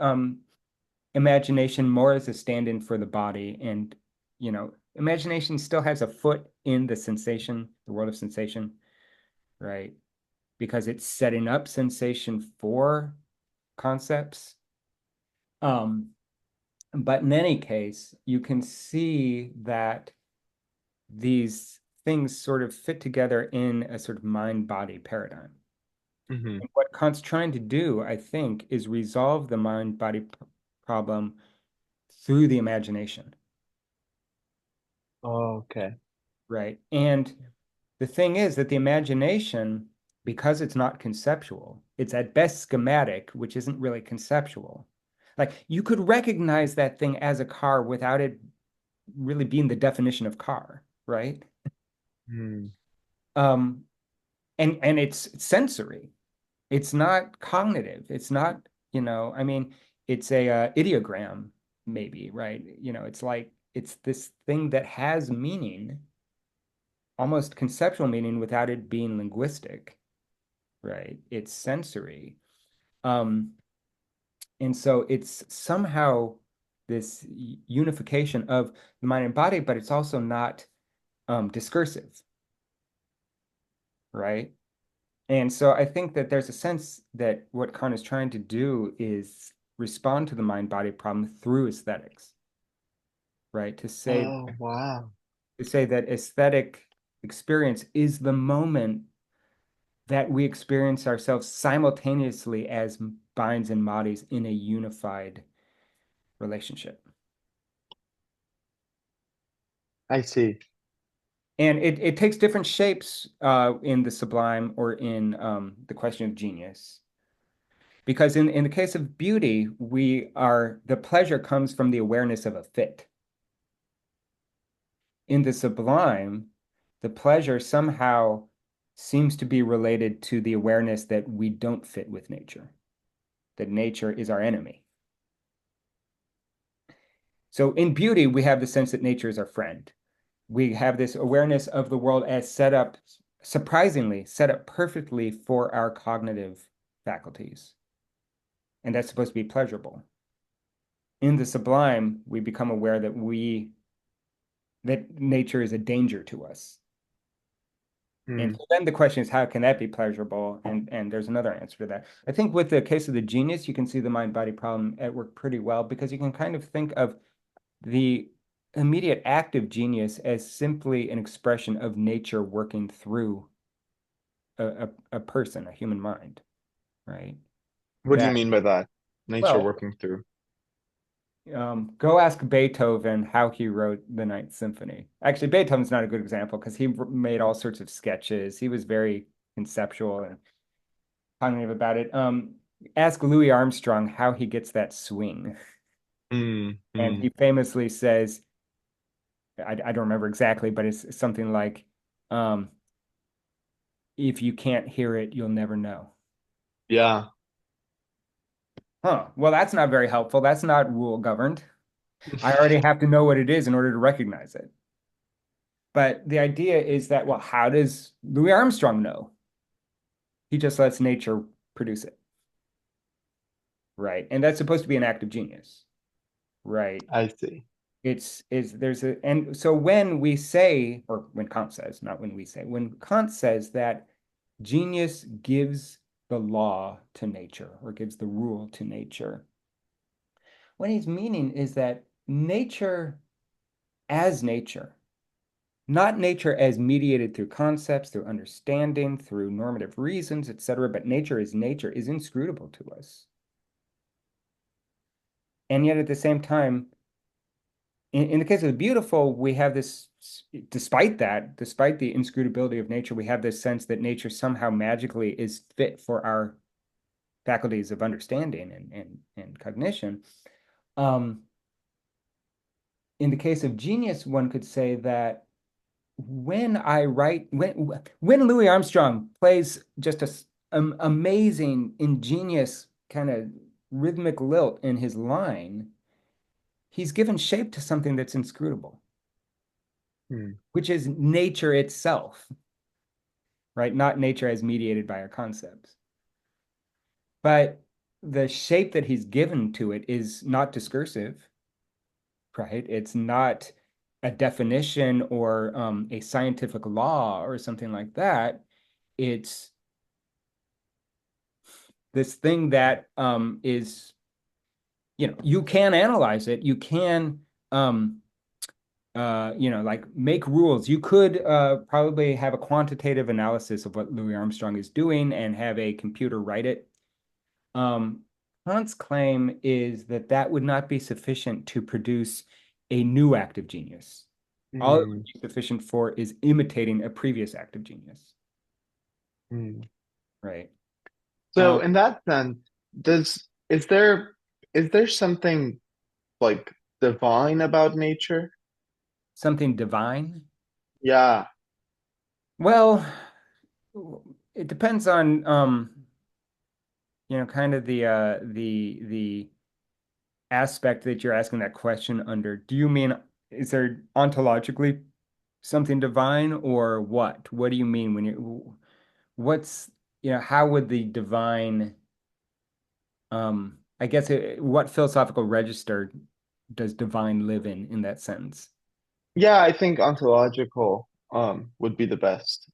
A: imagination more as a stand-in for the body, and imagination still has a foot in the sensation, the world of sensation, right? Because it's setting up sensation for concepts. Um, But in any case, you can see that these things sort of fit together in a sort of mind-body paradigm.
B: Hmm.
A: And what Kant's trying to do, I think, is resolve the mind-body problem through the imagination,
B: Oh, okay.
A: right? And the thing is that the imagination, because it's not conceptual, it's at best schematic, which isn't really conceptual. Like you could recognize that thing as a car without it really being the definition of car, right?
B: Mm.
A: Um, and it's sensory. It's not cognitive. It's not, I mean, it's a ideogram, maybe, right? It's like it's this thing that has meaning, almost conceptual meaning without it being linguistic. right? It's sensory. Um, and so it's somehow this unification of the mind and body, but it's also not discursive, right? And so I think that there's a sense that what Kant is trying to do is respond to the mind-body problem through aesthetics, right?
B: Oh, wow.
A: To say that aesthetic experience is the moment that we experience ourselves simultaneously as binds and bodies in a unified relationship.
B: I see.
A: And it takes different shapes in the sublime or in the question of genius. Because in the case of beauty, the pleasure comes from the awareness of a fit. In the sublime, the pleasure somehow seems to be related to the awareness that we don't fit with nature, that nature is our enemy. So in beauty, we have the sense that nature is our friend. We have this awareness of the world as set up, surprisingly, set up perfectly for our cognitive faculties. And that's supposed to be pleasurable. In the sublime, we become aware that nature is a danger to us. And
B: Hmm.
A: so then the question is, how can that be pleasurable? And there's another answer to that. I think with the case of the genius, you can see the mind-body problem at work pretty well because you can kind of think of the immediate act of genius as simply an expression of nature working through a person, a human mind, right?
B: What do you
A: That,
B: mean by that? Nature
A: well,
B: working through.
A: go ask Beethoven how he wrote the Ninth Symphony. Actually, Beethoven's not a good example because he made all sorts of sketches. He was very conceptual and cognitive about it. Ask Louis Armstrong how he gets that swing.
B: Hmm.
A: And
B: Hmm.
A: he famously says, I don't remember exactly, but it's something like, um, if you can't hear it, you'll never know.
B: Yeah.
A: Huh. Well, that's not very helpful. That's not rule governed. I already have to know what it is in order to recognize it. But the idea is that, well, how does Louis Armstrong know? He just lets nature produce it, right? And that's supposed to be an act of genius, right?
B: I see.
A: It's is there's a and so when we say, or when Kant says, not when we say, when Kant says that genius gives the law to nature or gives the rule to nature, what he's meaning is that nature as nature, not nature as mediated through concepts, through understanding, through normative reasons, etc., but nature is inscrutable to us. And yet at the same time, in the case of the beautiful, we have this, despite that, despite the inscrutability of nature, we have this sense that nature somehow magically is fit for our faculties of understanding and cognition. Um, in the case of genius, one could say that when Louis Armstrong plays just an amazing, ingenious kind of rhythmic lilt in his line, he's given shape to something that's inscrutable,
B: Hmm.
A: which is nature itself, right? Not nature as mediated by our concepts. But the shape that he's given to it is not discursive, right? It's not a definition or a scientific law or something like that. It's this thing that is, you can analyze it. You can, like make rules. You could probably have a quantitative analysis of what Louis Armstrong is doing and have a computer write it. Um, Kant's claim is that that would not be sufficient to produce a new act of genius. All it would
B: Hmm.
A: be sufficient for is imitating a previous act of genius,
B: Hmm.
A: right?
B: So in that sense, does is there something like divine about nature?
A: Something divine.
B: Yeah.
A: Well, it depends on kind of the aspect that you're asking that question under. Do you mean is there ontologically something divine or what? What do you mean when you what's how would the divine, I guess what philosophical register does divine live in that sentence?
B: Yeah, I think ontological would be the best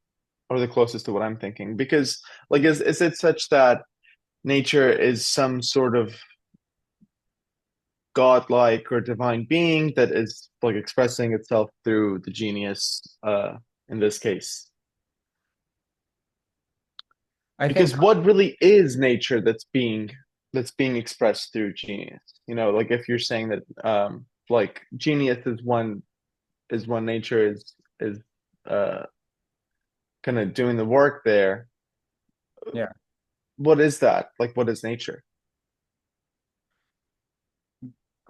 B: or the closest to what I'm thinking because like is it such that nature is some sort of godlike or divine being that is like expressing itself through the genius in this case?
A: I think,
B: Because what really is nature that's being expressed through genius? You know, like if you're saying that like genius is when nature is uh kind of doing the work there.
A: yeah,
B: What is that? Like what is nature?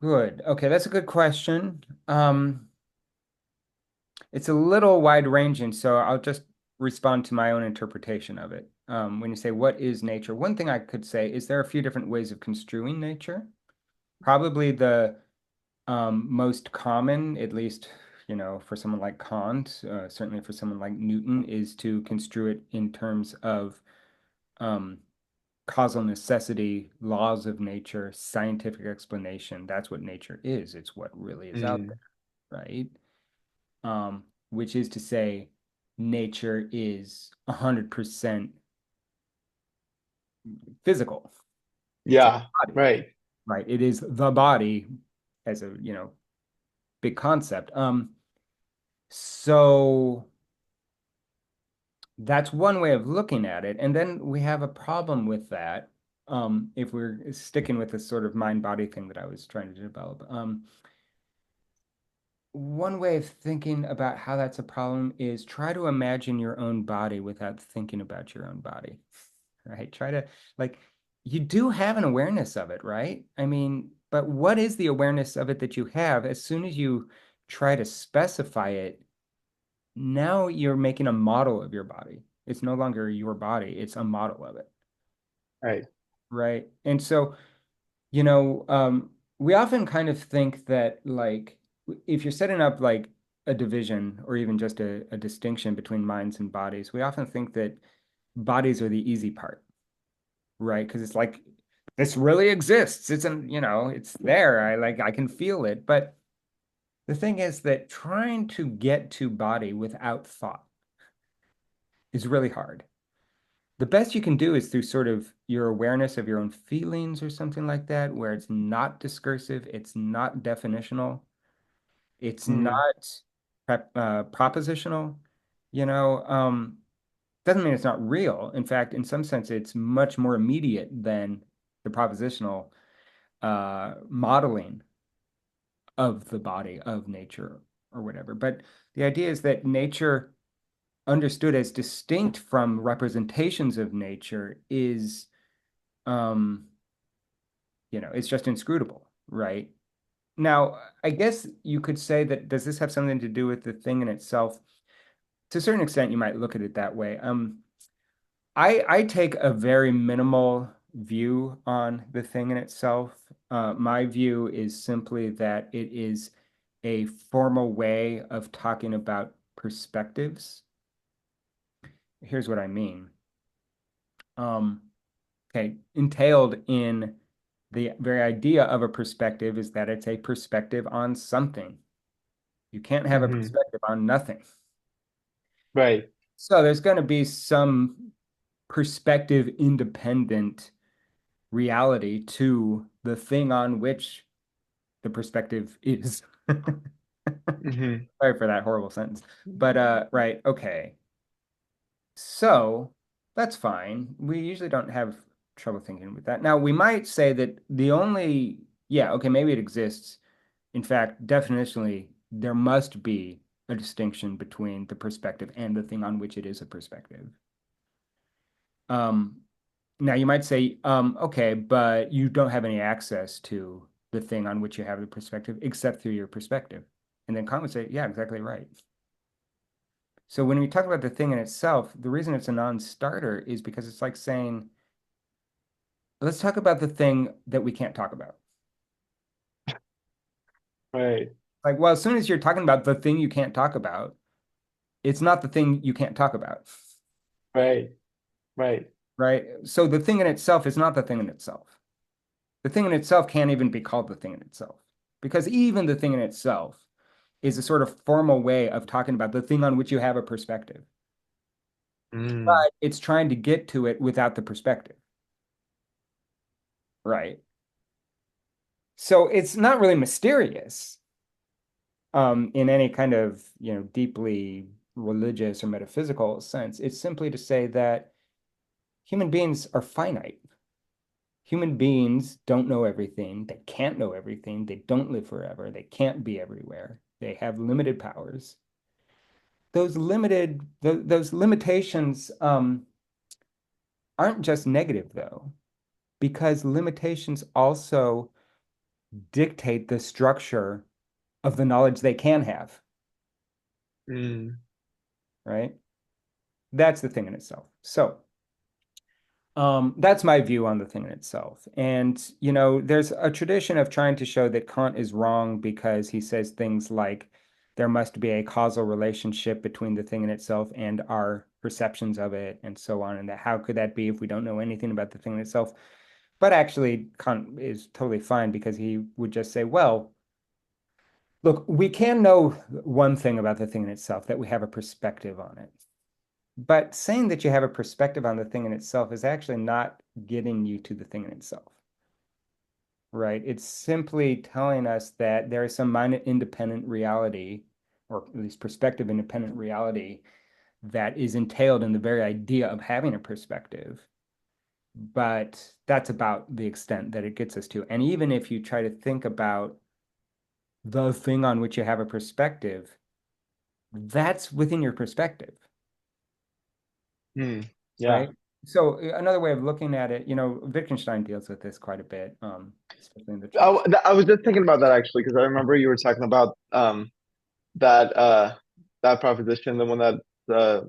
A: good. Okay, that's a good question. It's a little wide-ranging, so I'll just respond to my own interpretation of it. When you say what is nature, one thing I could say is there are a few different ways of construing nature. Probably the most common, at least, for someone like Kant, certainly for someone like Newton, is to construe it in terms of um, causal necessity, laws of nature, scientific explanation. That's what nature is. It's what really is out
B: Mm,
A: there, right? Which is to say, nature is 100% physical. It's a
B: yeah,
A: body,
B: right.
A: right? It is the body as a, big concept. So that's one way of looking at it. And then we have a problem with that. If we're sticking with this sort of mind-body thing that I was trying to develop. One way of thinking about how that's a problem is try to imagine your own body without thinking about your own body, right? Try to, like, you do have an awareness of it, right? I mean, but what is the awareness of it that you have? As soon as you try to specify it, now you're making a model of your body. It's no longer your body, it's a model of it,
B: Right.
A: right? And so, we often kind of think that, like, if you're setting up like a division or even just a distinction between minds and bodies, we often think that bodies are the easy part, right? Because it's like this really exists. It's there. I can feel it. But the thing is that trying to get to body without thought is really hard. The best you can do is through sort of your awareness of your own feelings or something like that, where it's not discursive, it's not definitional, it's
B: Mm,
A: not propositional, you know. Doesn't mean it's not real. In fact, in some sense, it's much more immediate than the propositional modeling of the body of nature or whatever. But the idea is that nature, understood as distinct from representations of nature, is um, it's just inscrutable, right? Now, I guess you could say that does this have something to do with the thing in itself? To a certain extent, you might look at it that way. I take a very minimal view on the thing in itself. My view is simply that it is a formal way of talking about perspectives. Here's what I mean. Um, okay, entailed in the very idea of a perspective is that it's a perspective on something. You can't have a
B: hmm.
A: perspective on nothing.
B: Right.
A: So there's going to be some perspective independent reality to the thing on which the perspective is.
B: Hmm.
A: Sorry for that horrible sentence. But right, okay. So that's fine. We usually don't have trouble thinking with that. Now, we might say that yeah, okay, maybe it exists. In fact, definitionally, there must be a distinction between the perspective and the thing on which it is a perspective. Um, Now you might say, okay, but you don't have any access to the thing on which you have the perspective except through your perspective. And then Kant would say, yeah, exactly right. So when we talk about the thing in itself, the reason it's a non-starter is because it's like saying, let's talk about the thing that we can't talk about.
B: Right.
A: Like, well, as soon as you're talking about the thing you can't talk about, it's not the thing you can't talk about.
B: Right. Right.
A: right? So the thing in itself is not the thing in itself. The thing in itself can't even be called the thing in itself, because even the thing in itself is a sort of formal way of talking about the thing on which you have a perspective,
B: Mm,
A: but it's trying to get to it without the perspective, right? So it's not really mysterious in any kind of, deeply religious or metaphysical sense. It's simply to say that human beings are finite. Human beings don't know everything. They can't know everything. They don't live forever. They can't be everywhere. They have limited powers. Those limitations aren't just negative though, because limitations also dictate the structure of the knowledge they can have,
B: mm,
A: right? That's the thing in itself. So, that's my view on the thing in itself. And, there's a tradition of trying to show that Kant is wrong because he says things like there must be a causal relationship between the thing in itself and our perceptions of it, and so on. And that how could that be if we don't know anything about the thing in itself? But actually, Kant is totally fine because he would just say, well, look, we can know one thing about the thing in itself, that we have a perspective on it. But saying that you have a perspective on the thing in itself is actually not getting you to the thing in itself, right? It's simply telling us that there is some mind independent reality, or at least perspective independent reality, that is entailed in the very idea of having a perspective. But that's about the extent that it gets us to. And even if you try to think about the thing on which you have a perspective, that's within your perspective,
B: mm. Yeah.
A: right? So another way of looking at it, Wittgenstein deals with this quite a bit, especially in the tract.
B: I was just thinking about that actually because I remember you were talking about that that proposition, the one that uh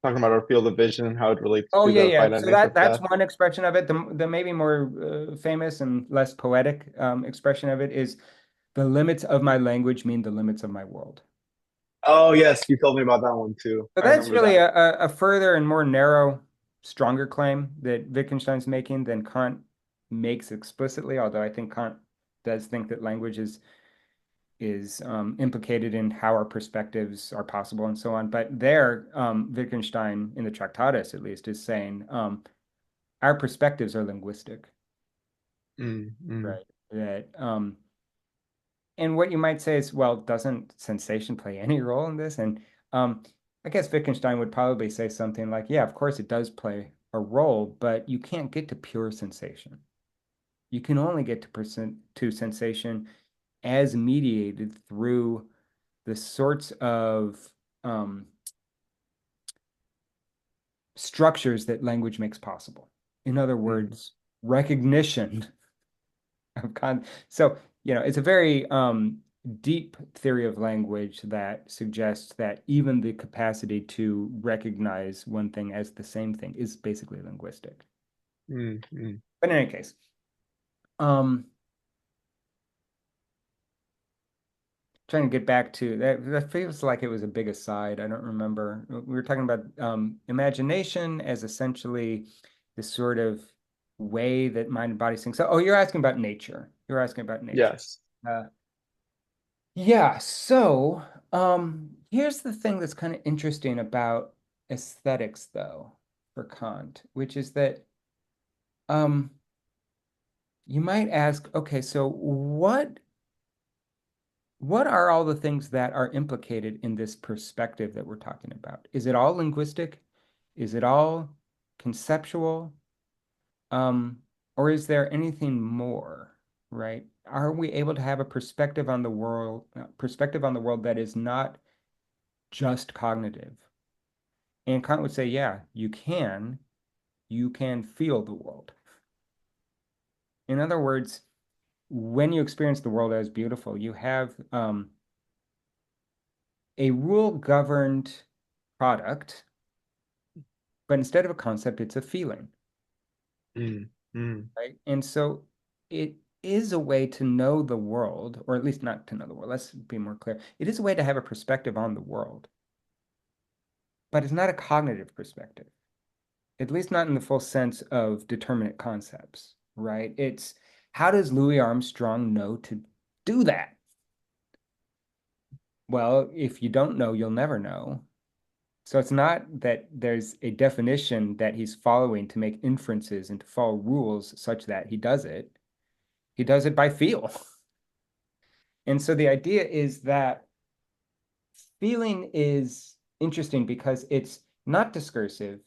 B: talking about our field of vision and how it relates
A: Oh
B: to
A: yeah,
B: the
A: yeah. So
B: finiteness
A: that
B: of
A: that's
B: God.
A: one expression of it. The maybe more famous and less poetic expression of it is the limits of my language mean the limits of my world.
B: Oh yes, you told me about that one too.
A: So
B: I
A: that's
B: remember
A: really
B: that.
A: a further and more narrow, stronger claim that Wittgenstein's making than Kant makes explicitly, although I think Kant does think that language is implicated in how our perspectives are possible and so on. But there, Wittgenstein, in the Tractatus at least, is saying our perspectives are linguistic,
B: Mm, mm,
A: right? That and what you might say is, well, doesn't sensation play any role in this? And um, I guess Wittgenstein would probably say something like, yeah, of course it does play a role, but you can't get to pure sensation. You can only get to sensation as mediated through the sorts of um, structures that language makes possible. In other
B: mm,
A: words, recognition of So, it's a very deep theory of language that suggests that even the capacity to recognize one thing as the same thing is basically linguistic.
B: mm, mm.
A: But in any case, um, trying to get back to that, that feels like it was a big aside. I don't remember. We were talking about imagination as essentially the sort of way that mind and body sync. So, oh, you're asking about nature. You're asking about nature.
B: Yes.
A: Uh, Yeah, so here's the thing that's kind of interesting about aesthetics, though, for Kant, which is that um, you might ask, okay, so what are all the things that are implicated in this perspective that we're talking about? Is it all linguistic? Is it all conceptual? Um, or is there anything more, right? Are we able to have a perspective on the world that is not just cognitive? And Kant would say, yeah, you can feel the world. In other words, when you experience the world as beautiful, you have a rule governed product, but instead of a concept, it's a feeling,
B: Mm, mm,
A: right? And so it is a way to know the world, or at least not to know the world. Let's be more clear. It is a way to have a perspective on the world, but it's not a cognitive perspective. at least not in the full sense of determinate concepts, right? It's how does Louis Armstrong know to do that? Well, if you don't know, you'll never know. So it's not that there's a definition that he's following to make inferences and to follow rules such that he does it. He does it by feel. And so the idea is that feeling is interesting because it's not discursive,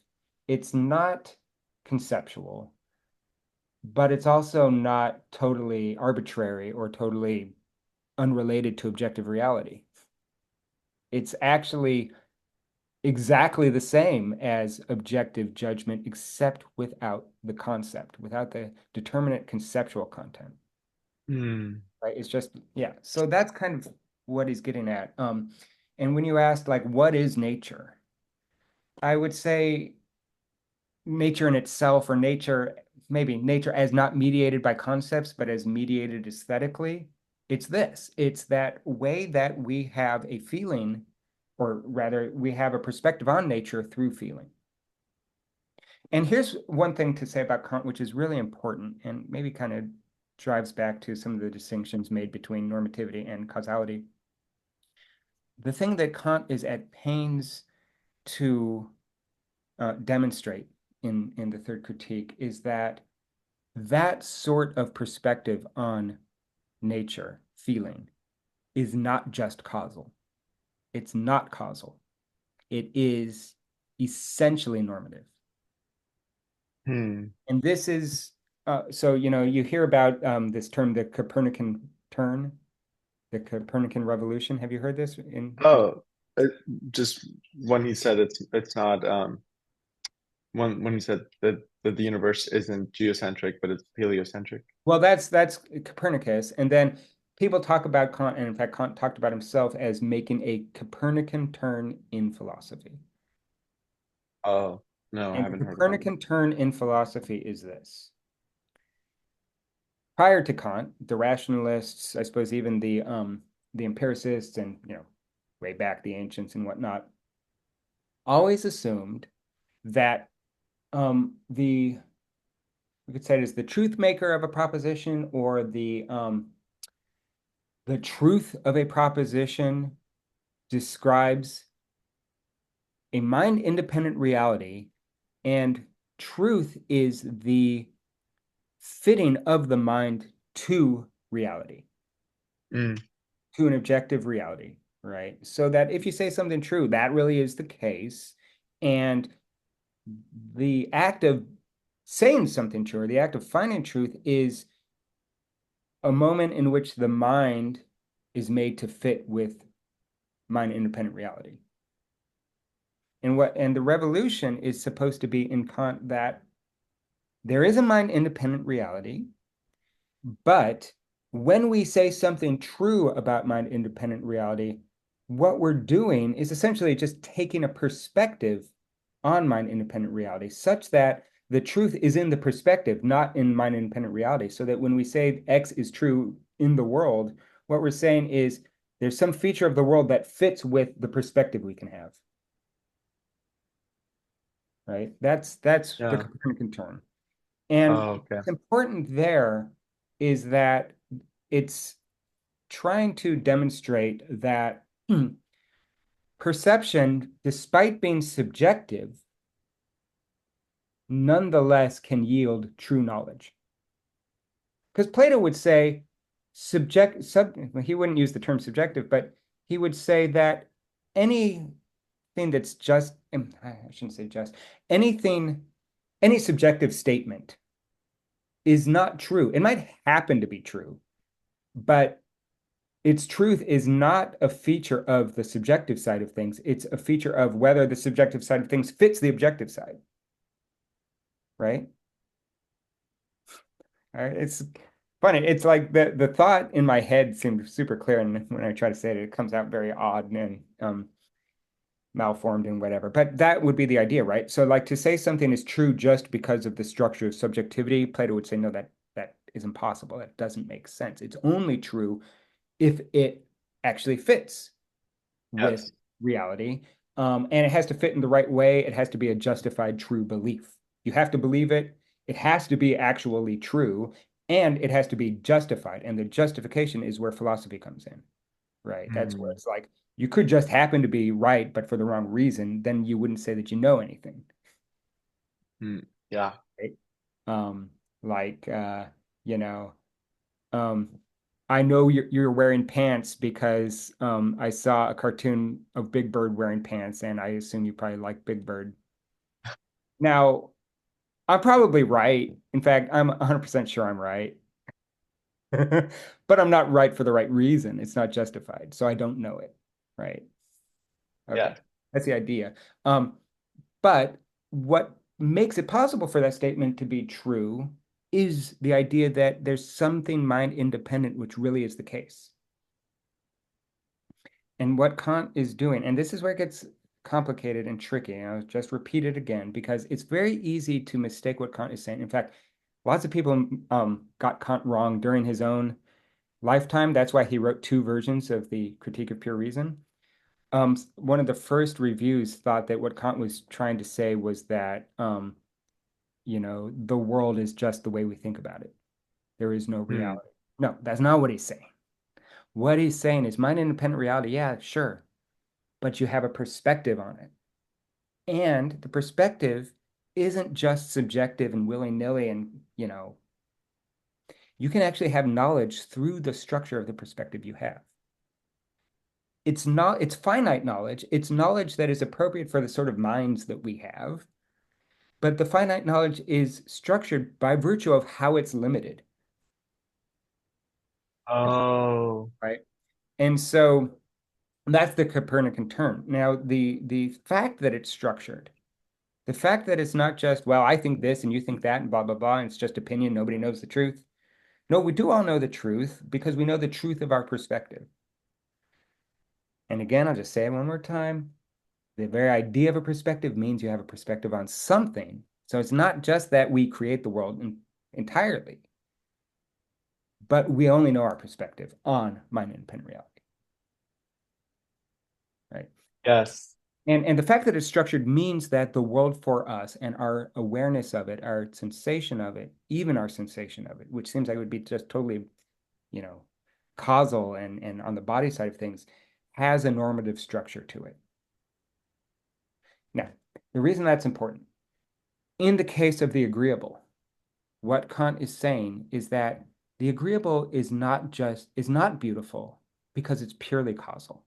A: it's not conceptual, but it's also not totally arbitrary or totally unrelated to objective reality. It's actually exactly the same as objective judgment, except without the concept, without the determinate conceptual content,
B: Hmm.
A: right? It's just, yeah. So that's kind of what he's getting at. And when you asked, like, what is nature? I would say nature in itself, or nature, maybe nature as not mediated by concepts, but as mediated aesthetically. It's this, it's that way that we have a feeling, or rather, we have a perspective on nature through feeling. And here's one thing to say about Kant, which is really important and maybe kind of drives back to some of the distinctions made between normativity and causality. The thing that Kant is at pains to demonstrate in the third critique is that that sort of perspective on nature, feeling, is not just causal. It's not causal. It is essentially normative.
B: Hmm.
A: And this is so, you hear about this term, the Copernican turn, the Copernican revolution. Have you heard this in
B: Oh, it, just when he said it's not when he said that the universe isn't geocentric but it's heliocentric.
A: Well, that's Copernicus, and then people talk about Kant, and in fact, Kant talked about himself as making a Copernican turn in philosophy.
B: Oh, no, I
A: And the
B: haven't heard about that.
A: Copernican turn in philosophy is this. Prior to Kant, the rationalists, I suppose even the empiricists and way back the ancients and whatnot, always assumed that the we could say it is the truth maker of a proposition, or the truth of a proposition describes a mind independent reality, and truth is the fitting of the mind to reality,
B: Mm,
A: to an objective reality, right? So that if you say something true, that really is the case. And the act of saying something true, or the act of finding truth, is a moment in which the mind is made to fit with mind independent reality. And the revolution is supposed to be in Kant that there is a mind independent reality, but when we say something true about mind independent reality, what we're doing is essentially just taking a perspective on mind independent reality, such that the truth is in the perspective, not in mind independent reality. So that when we say X is true in the world, what we're saying is there's some feature of the world that fits with the perspective we can have, right? That's the
B: yeah.
A: Copernican term. And
B: Oh, okay.
A: what's important there is that it's trying to demonstrate that perception, despite being subjective, nonetheless can yield true knowledge. Because Plato would say well, he wouldn't use the term subjective, but he would say that anything that's just, I shouldn't say just, anything, any subjective statement is not true. It might happen to be true, but its truth is not a feature of the subjective side of things. It's a feature of whether the subjective side of things fits the objective side, right? All right. It's funny. It's like the thought in my head seemed super clear, and when I try to say it, it comes out very odd and malformed and whatever. But that would be the idea, right? So, like, to say something is true just because of the structure of subjectivity, Plato would say, no, that is impossible. That doesn't make sense. It's only true if it actually fits with
B: Yes.
A: reality. And it has to fit in the right way. It has to be a justified true belief. You have to believe it. It has to be actually true, and it has to be justified. And the justification is where philosophy comes in, right? That's where
B: Mm,
A: it's like you could just happen to be right, but for the wrong reason, then you wouldn't say that you know anything,
B: mm, yeah.
A: right? Um, like you know, um, I know you're wearing pants because I saw a cartoon of Big Bird wearing pants, and I assume you probably like Big Bird. Now, I'm probably right. In fact, I'm 100% sure I'm right. But I'm not right for the right reason. It's not justified. So I don't know it. Right. Okay.
B: Yeah.
A: That's the idea. Um, but what makes it possible for that statement to be true is the idea that there's something mind independent, which really is the case. And what Kant is doing, and this is where it gets complicated and tricky. And I'll just repeat it again because it's very easy to mistake what Kant is saying. In fact, lots of people got Kant wrong during his own lifetime. That's why he wrote two versions of the Critique of Pure Reason. One of the first reviews thought that what Kant was trying to say was that, the world is just the way we think about it. There is no
B: Mm.
A: reality. No, that's not what he's saying. What he's saying is mind independent reality. Yeah, sure, but you have a perspective on it. And the perspective isn't just subjective and willy-nilly and, you can actually have knowledge through the structure of the perspective you have. It's finite knowledge. It's knowledge that is appropriate for the sort of minds that we have, but the finite knowledge is structured by virtue of how it's limited,
B: Oh.
A: right? And so that's the Copernican term. Now, the fact that it's structured, the fact that it's not just, well, I think this and you think that and blah, blah, blah, and it's just opinion, nobody knows the truth. No, we do all know the truth because we know the truth of our perspective. And again, I'll just say it one more time. The very idea of a perspective means you have a perspective on something. So it's not just that we create the world entirely, but we only know our perspective on mind independent reality, right?
B: Yes.
A: And the fact that it's structured means that the world for us and our awareness of it, our sensation of it, even our sensation of it, which seems like it would be just totally, you know, causal and on the body side of things, has a normative structure to it. Now, the reason that's important, in the case of the agreeable, what Kant is saying is that the agreeable is not beautiful because it's purely causal.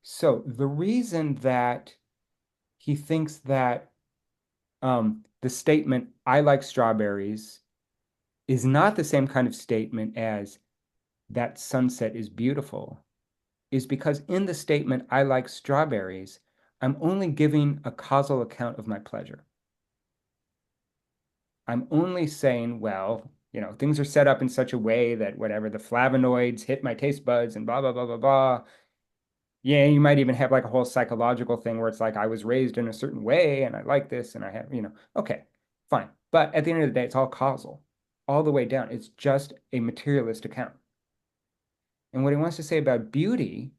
A: So the reason that he thinks that the statement "I like strawberries" is not the same kind of statement as "that sunset is beautiful" is because in the statement "I like strawberries," I'm only giving a causal account of my pleasure. I'm only saying, well, things are set up in such a way that whatever the flavonoids hit my taste buds and blah, blah, blah, blah, blah. Yeah, you might even have like a whole psychological thing where it's like I was raised in a certain way and I like this and I have, okay, fine. But at the end of the day, it's all causal, all the way down. It's just a materialist account. And what he wants to say about beauty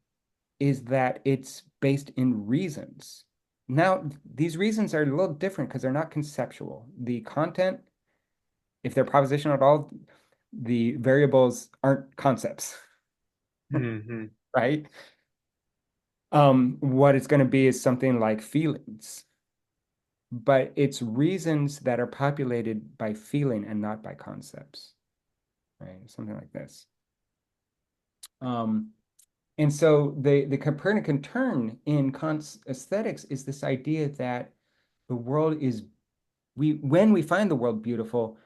A: is that it's based in reasons. Now, these reasons are a little different because they're not conceptual. The content, if they're propositional at all, the variables aren't concepts,
B: Hmm.
A: right? What it's going to be is something like feelings, but it's reasons that are populated by feeling and not by concepts, right? Something like this. Um, and so the Copernican turn in Kant's aesthetics is this idea that the world is when we find the world beautiful,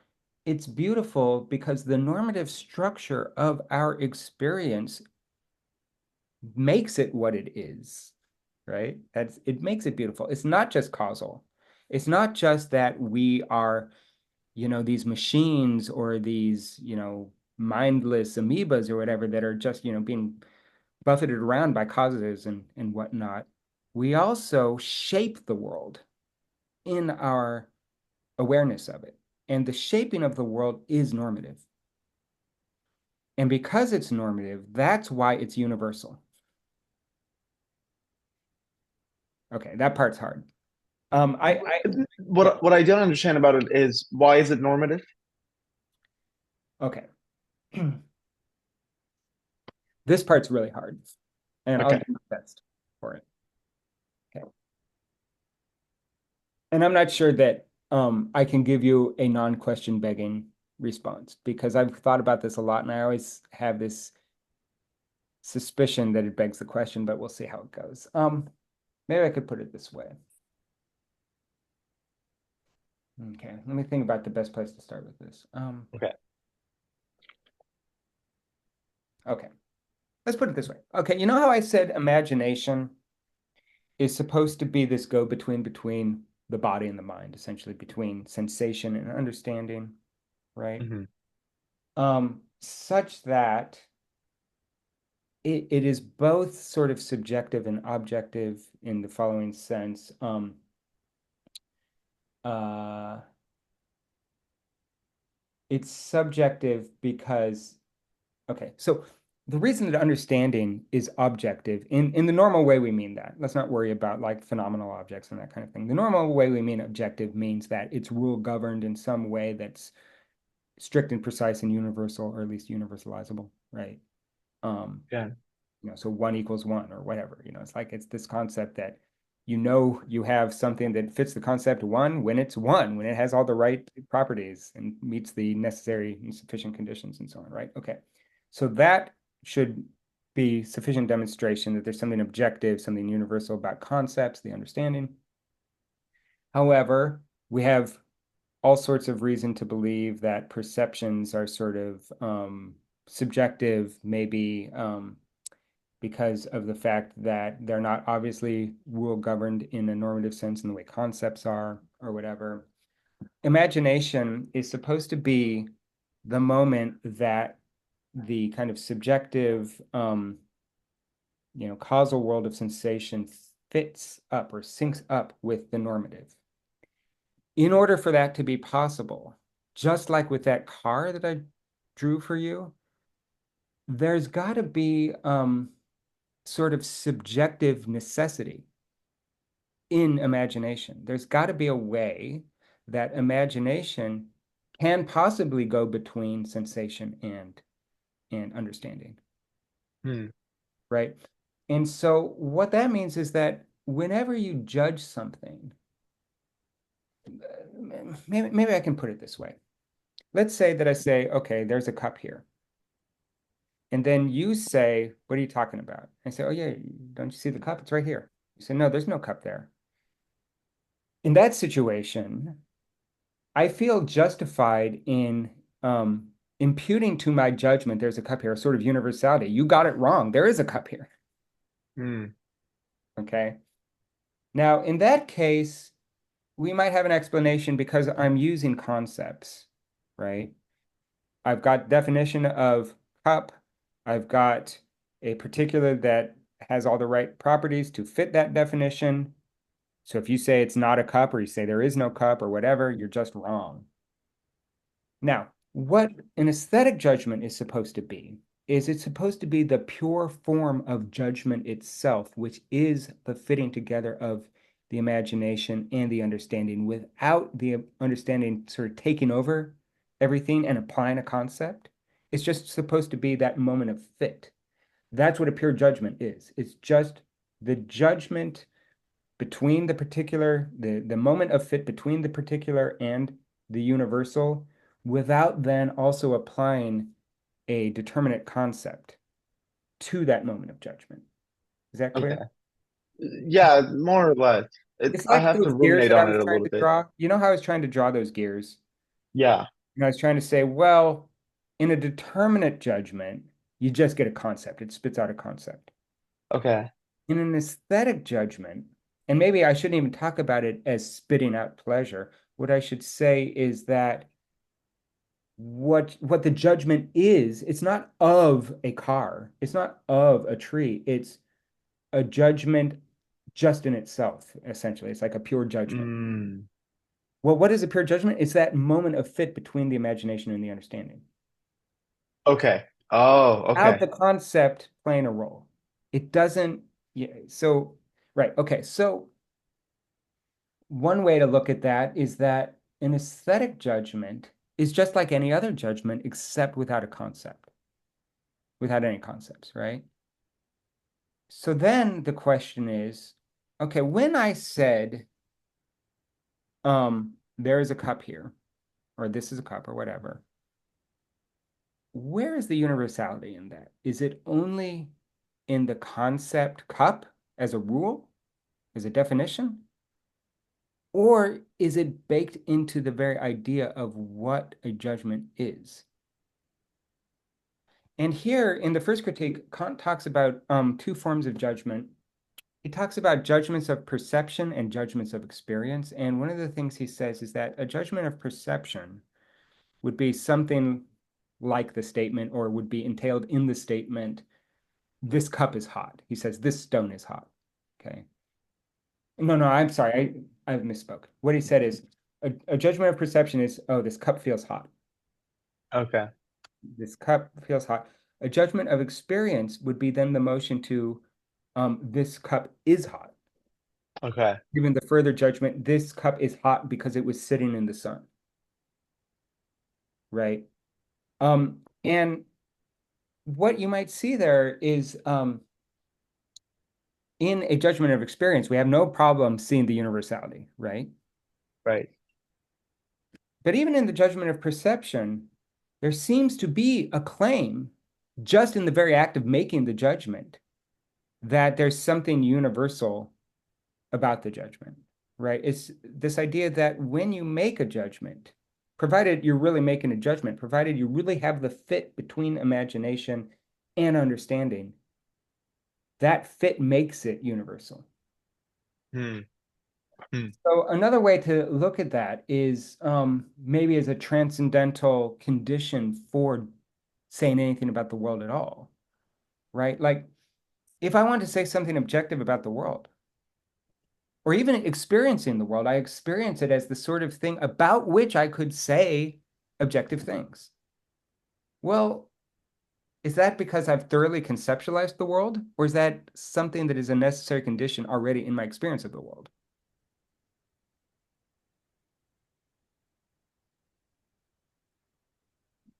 A: it's beautiful because the normative structure of our experience makes it what it is, right? It makes it beautiful. It's not just causal. It's not just that we are, these machines or these, mindless amoebas or whatever that are just, being buffeted around by causes and whatnot. We also shape the world in our awareness of it. And the shaping of the world is normative. And because it's normative, that's why it's universal. Okay, that part's hard. I yeah,
B: What I don't understand about it is why is it normative?
A: okay. This part's really hard, and I'll
B: Okay.
A: do my best for it. Okay. And I'm not sure that I can give you a non-question begging response because I've thought about this a lot, and I always have this suspicion that it begs the question, but we'll see how it goes. Maybe I could put it this way. Okay, let me think about the best place to start with this.
B: Okay.
A: Okay, let's put it this way. Okay, you know how I said imagination is supposed to be this go-between the body and the mind, essentially between sensation and understanding, right?
B: Hmm.
A: Such that it is both sort of subjective and objective in the following sense. Uh, it's subjective because, okay, so the reason that understanding is objective, in the normal way we mean that. Let's not worry about like phenomenal objects and that kind of thing. The normal way we mean objective means that it's rule governed in some way that's strict and precise and universal, or at least universalizable, right? Um,
B: Yeah.
A: so 1 = 1 or whatever, it's like it's this concept that you have something that fits the concept one when it's one, when it has all the right properties and meets the necessary and sufficient conditions and so on, right? Okay. So that should be sufficient demonstration that there's something objective, something universal about concepts, the understanding. However, we have all sorts of reason to believe that perceptions are sort of subjective, maybe because of the fact that they're not obviously rule governed in a normative sense in the way concepts are or whatever. Imagination is supposed to be the moment that the kind of subjective, causal world of sensation fits up or syncs up with the normative. In order for that to be possible, just like with that car that I drew for you, there's got to be sort of subjective necessity in imagination. There's got to be a way that imagination can possibly go between sensation and understanding,
B: Hmm.
A: right? And so what that means is that whenever you judge something, maybe I can put it this way. Let's say that I say, okay, there's a cup here. And then you say, what are you talking about? I say, oh yeah, don't you see the cup? It's right here. You say, no, there's no cup there. In that situation, I feel justified in imputing to my judgment there's a cup here, a sort of universality. You got it wrong. There is a cup here.
B: Hmm.
A: Okay. Now, in that case, we might have an explanation because I'm using concepts, right? I've got definition of cup. I've got a particular that has all the right properties to fit that definition. So if you say it's not a cup or you say there is no cup or whatever, you're just wrong. Now, what an aesthetic judgment is supposed to be is it's supposed to be the pure form of judgment itself, which is the fitting together of the imagination and the understanding without the understanding sort of taking over everything and applying a concept. It's just supposed to be that moment of fit. That's what a pure judgment is. It's just the judgment between the moment of fit between the particular and the universal without then also applying a determinate concept to that moment of judgment. Is that
B: Okay.
A: clear?
B: Yeah, more or less.
A: It's
B: I
A: like
B: have to
A: those gears
B: ruminate
A: that I
B: on
A: was
B: it a
A: trying
B: little
A: to
B: bit.
A: draw. You know how I was trying to draw those gears?
B: Yeah.
A: And I was trying to say, well, in a determinate judgment, you just get a concept. It spits out a concept.
B: Okay.
A: In an aesthetic judgment, and maybe I shouldn't even talk about it as spitting out pleasure. What I should say is that what the judgment is, it's not of a car, it's not of a tree, it's a judgment just in itself, essentially. It's like a pure judgment.
B: Mm.
A: Well, what is a pure judgment? It's that moment of fit between the imagination and the understanding,
B: Okay. Oh,
A: without
B: okay.
A: the concept playing a role. It doesn't, yeah, so right, okay. So one way to look at that is that an aesthetic judgment is just like any other judgment, except without a concept, without any concepts, right? So then the question is, okay, when I said, there is a cup here, or this is a cup, or whatever, where is the universality in that? Is it only in the concept cup as a rule, as a definition? Or is it baked into the very idea of what a judgment is? And here in the first critique, Kant talks about two forms of judgment. He talks about judgments of perception and judgments of experience. And one of the things he says is that a judgment of perception would be something like the statement, or would be entailed in the statement, this cup is hot. He says, this stone is hot. Okay. No, no, I'm sorry. I misspoke. What he said is a judgment of perception is, oh, this cup feels hot.
B: Okay.
A: This cup feels hot. A judgment of experience would be then the motion to, this cup is hot.
B: Okay.
A: Given the further judgment, this cup is hot because it was sitting in the sun, right? And what you might see there is, in a judgment of experience, we have no problem seeing the universality, right?
B: Right.
A: But even in the judgment of perception, there seems to be a claim, just in the very act of making the judgment, that there's something universal about the judgment, right? It's this idea that when you make a judgment, provided you're really making a judgment, provided you really have the fit between imagination and understanding, that fit makes it universal.
B: Hmm. Hmm.
A: So another way to look at that is, maybe as a transcendental condition for saying anything about the world at all, right? Like if I want to say something objective about the world, or even experiencing the world, I experience it as the sort of thing about which I could say objective things. Well, is that because I've thoroughly conceptualized the world, or is that something that is a necessary condition already in my experience of the world?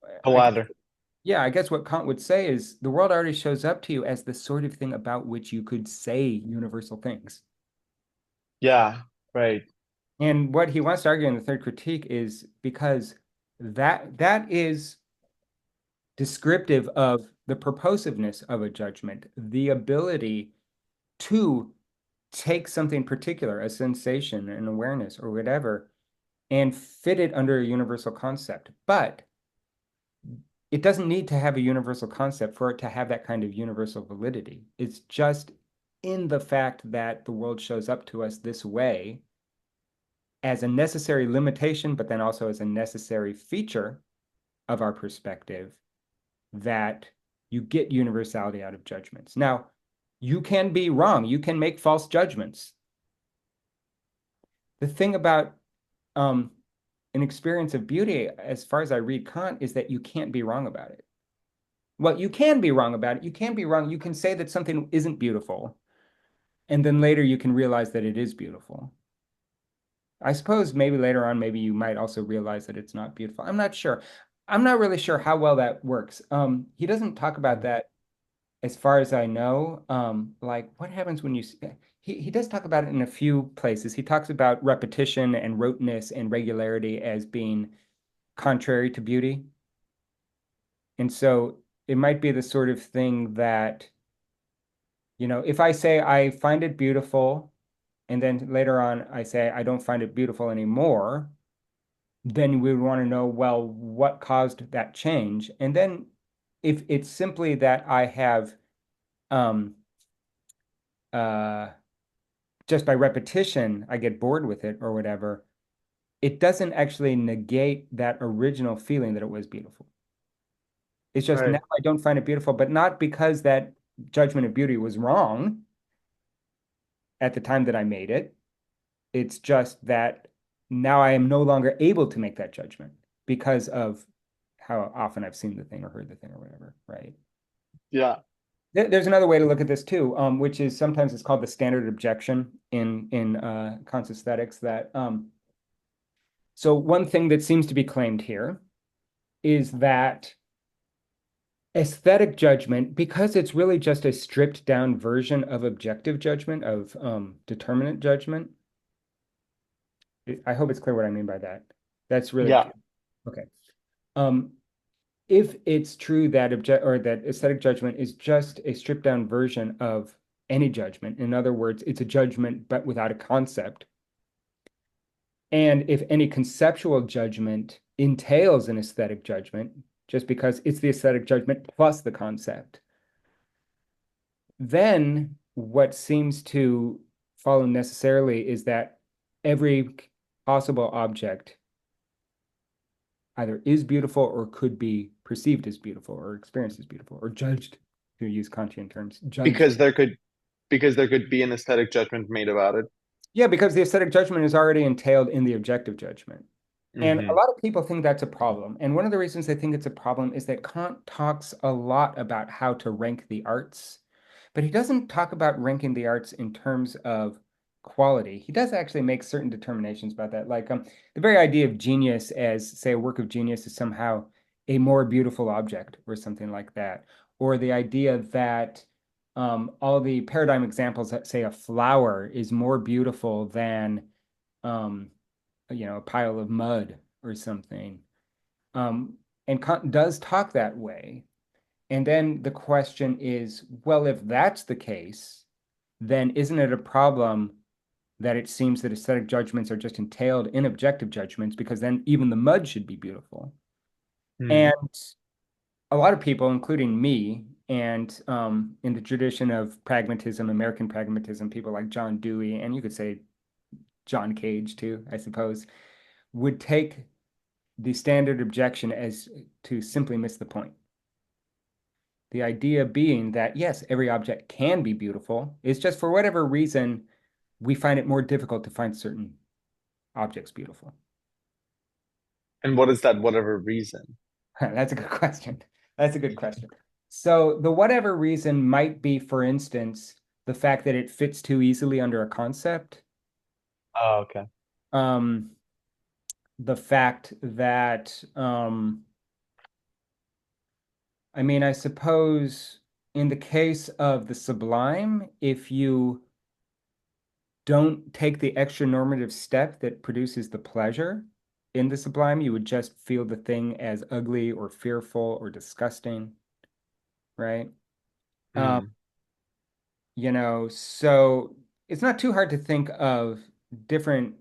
B: The
A: I guess,
B: latter.
A: yeah, I guess what Kant would say is the world already shows up to you as the sort of thing about which you could say universal things.
B: Yeah. Right.
A: And what he wants to argue in the third critique is because that is descriptive of the purposiveness of a judgment, the ability to take something particular, a sensation, an awareness, or whatever, and fit it under a universal concept. But it doesn't need to have a universal concept for it to have that kind of universal validity. It's just in the fact that the world shows up to us this way as a necessary limitation, but then also as a necessary feature of our perspective, that you get universality out of judgments. Now, you can be wrong. You can make false judgments. The thing about, um, an experience of beauty, as far as I read Kant, is that you can't be wrong about it. Well, you can be wrong about it. You can be wrong. You can say that something isn't beautiful, and then later you can realize that it is beautiful. I suppose maybe later on, maybe you might also realize that it's not beautiful. I'm not sure. I'm not really sure how well that works. He doesn't talk about that as far as I know. Like what happens when he does talk about it in a few places. He talks about repetition and roteness and regularity as being contrary to beauty. And so it might be the sort of thing that, if I say I find it beautiful, and then later on I say I don't find it beautiful anymore, then we would want to know, well, what caused that change? And then if it's simply that I have, um, uh, just by repetition, I get bored with it or whatever, it doesn't actually negate that original feeling that it was beautiful. It's just now
B: Right.
A: I don't find it beautiful, but not because that judgment of beauty was wrong at the time that I made it. It's just that now I am no longer able to make that judgment because of how often I've seen the thing or heard the thing or whatever, right?
B: Yeah.
A: There's another way to look at this too, which is sometimes it's called the standard objection in Kant's aesthetics. That so one thing that seems to be claimed here is that aesthetic judgment, because it's really just a stripped down version of objective judgment, of determinate judgment. I hope it's clear what I mean by that. That's really
B: Yeah,
A: okay. Um, if it's true that object or that aesthetic judgment is just a stripped down version of any judgment, in other words, it's a judgment but without a concept, and if any conceptual judgment entails an aesthetic judgment, just because it's the aesthetic judgment plus the concept, then what seems to follow necessarily is that every possible object either is beautiful or could be perceived as beautiful or experienced as beautiful or judged, to use Kantian terms, judged.
B: because there could be an aesthetic judgment made about it.
A: Yeah, because the aesthetic judgment is already entailed in the objective judgment. And a
B: Hmm.
A: lot of people think that's a problem. And one of the reasons they think it's a problem is that Kant talks a lot about how to rank the arts, but he doesn't talk about ranking the arts in terms of quality. He does actually make certain determinations about that. Like the very idea of genius as, say, a work of genius is somehow a more beautiful object or something like that. Or the idea that all the paradigm examples that say a flower is more beautiful than um, a pile of mud or something. Um, and Kant does talk that way. And then the question is, well, if that's the case, then isn't it a problem that it seems that aesthetic judgments are just entailed in objective judgments because then even the mud should be beautiful? And
B: Hmm.
A: a lot of people, including me, and in the tradition of pragmatism, American pragmatism, people like John Dewey, and you could say John Cage too, I suppose, would take the standard objection as to simply miss the point. The idea being that, yes, every object can be beautiful. It's just for whatever reason, we find it more difficult to find certain objects beautiful.
B: And what is that whatever reason?
A: That's a good question. That's a good question. So, the whatever reason might be, for instance, the fact that it fits too easily under a concept.
B: Oh, okay.
A: Um, the fact that, I mean, I suppose in the case of the sublime, if you don't take the extra normative step that produces the pleasure in the sublime, you would just feel the thing as ugly or fearful or disgusting, right? Um,
B: Hmm.
A: so it's not too hard to think of different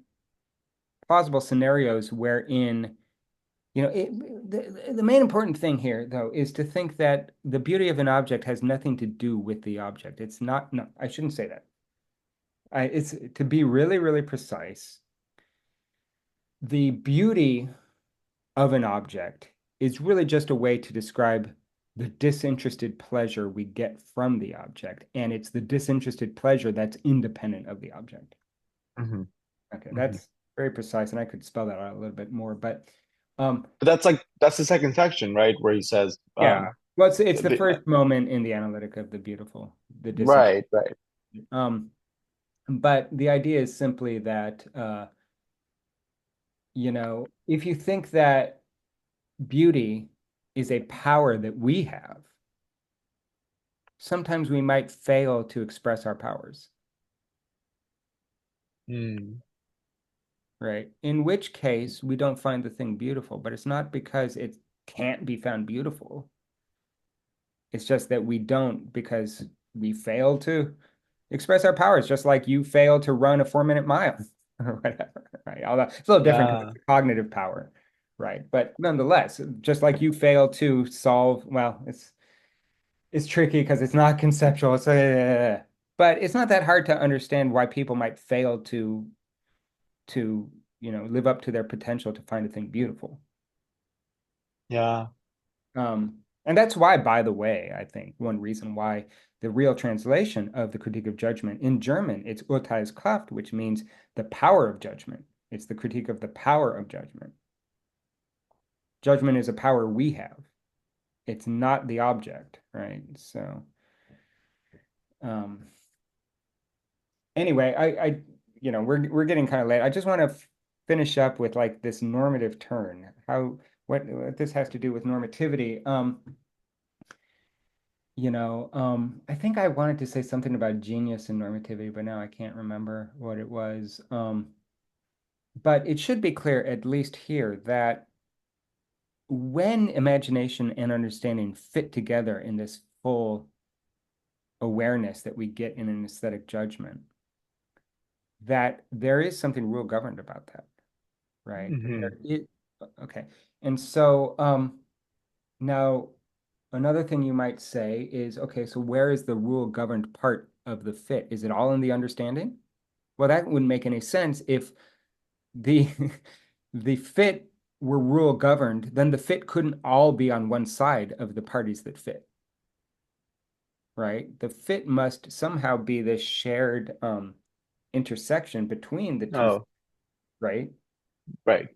A: plausible scenarios wherein, the main important thing here, though, is to think that the beauty of an object has nothing to do with the object. It's not, no, I shouldn't say that. It's to be really, really precise. The beauty of an object is really just a way to describe the disinterested pleasure we get from the object. And it's the disinterested pleasure that's independent of the object.
B: Hmm.
A: Okay,
B: Hmm.
A: that's very precise, and I could spell that out a little bit more, but um,
B: But that's the second section, right? Where he says,
A: yeah. Well, it's the
B: the,
A: first moment in the analytic of the beautiful, the disinterested.
B: right, right.
A: Um, but the idea is simply that if you think that beauty is a power that we have, sometimes we might fail to express our powers,
B: Hmm.
A: right? In which case, we don't find the thing beautiful, but it's not because it can't be found beautiful. It's just that we don't because we fail to express our powers, just like you fail to run a 4-minute mile or whatever, right? Although it's a little different because
B: Yeah,
A: it's a cognitive power, right? But nonetheless, just like you fail to solve, well, it's tricky because it's not conceptual. But it's not that hard to understand why people might fail to live up to their potential to find a thing beautiful.
B: yeah.
A: And that's why, by the way, I think one reason why the real translation of the Critique of Judgment in German, it's Urteilskraft, which means the power of judgment. It's the critique of the power of judgment. Judgment is a power we have. It's not the object, right? So, Um, anyway, we're getting kind of late. I just want to finish up with like this normative turn. What this has to do with normativity. I think I wanted to say something about genius and normativity, but now I can't remember what it was. But it should be clear, at least here, that when imagination and understanding fit together in this full awareness that we get in an aesthetic judgment, that there is something real governed about that, right?
B: Hmm.
A: Okay. And so now another thing you might say is, okay, so where is the rule governed part of the fit? Is it all in the understanding? Well, that wouldn't make any sense if the the fit were rule governed, then the fit couldn't all be on one side of the parties that fit, right? The fit must somehow be this shared intersection between the two,
B: Oh,
A: right?
B: right.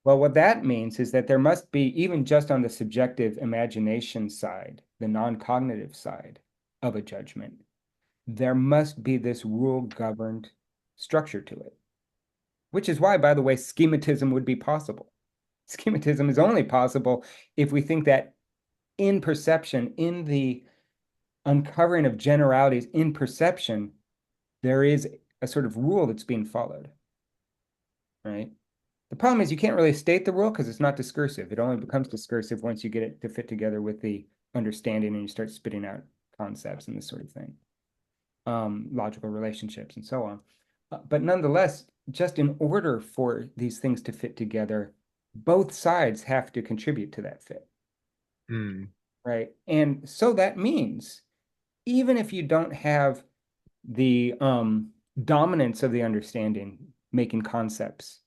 A: Well, what that means is that there must be, even just on the subjective imagination side, the non-cognitive side of a judgment, there must be this rule-governed structure to it, which is why, by the way, schematism would be possible. Schematism is only possible if we think that in perception, in the uncovering of generalities in perception, there is a sort of rule that's being followed, right? The problem is you can't really state the rule because it's not discursive. It only becomes discursive once you get it to fit together with the understanding and you start spitting out concepts and this sort of thing, logical relationships and so on. But nonetheless, just in order for these things to fit together, both sides have to contribute to that fit,
B: Mm.
A: right? And so that means even if you don't have the dominance of the understanding making concepts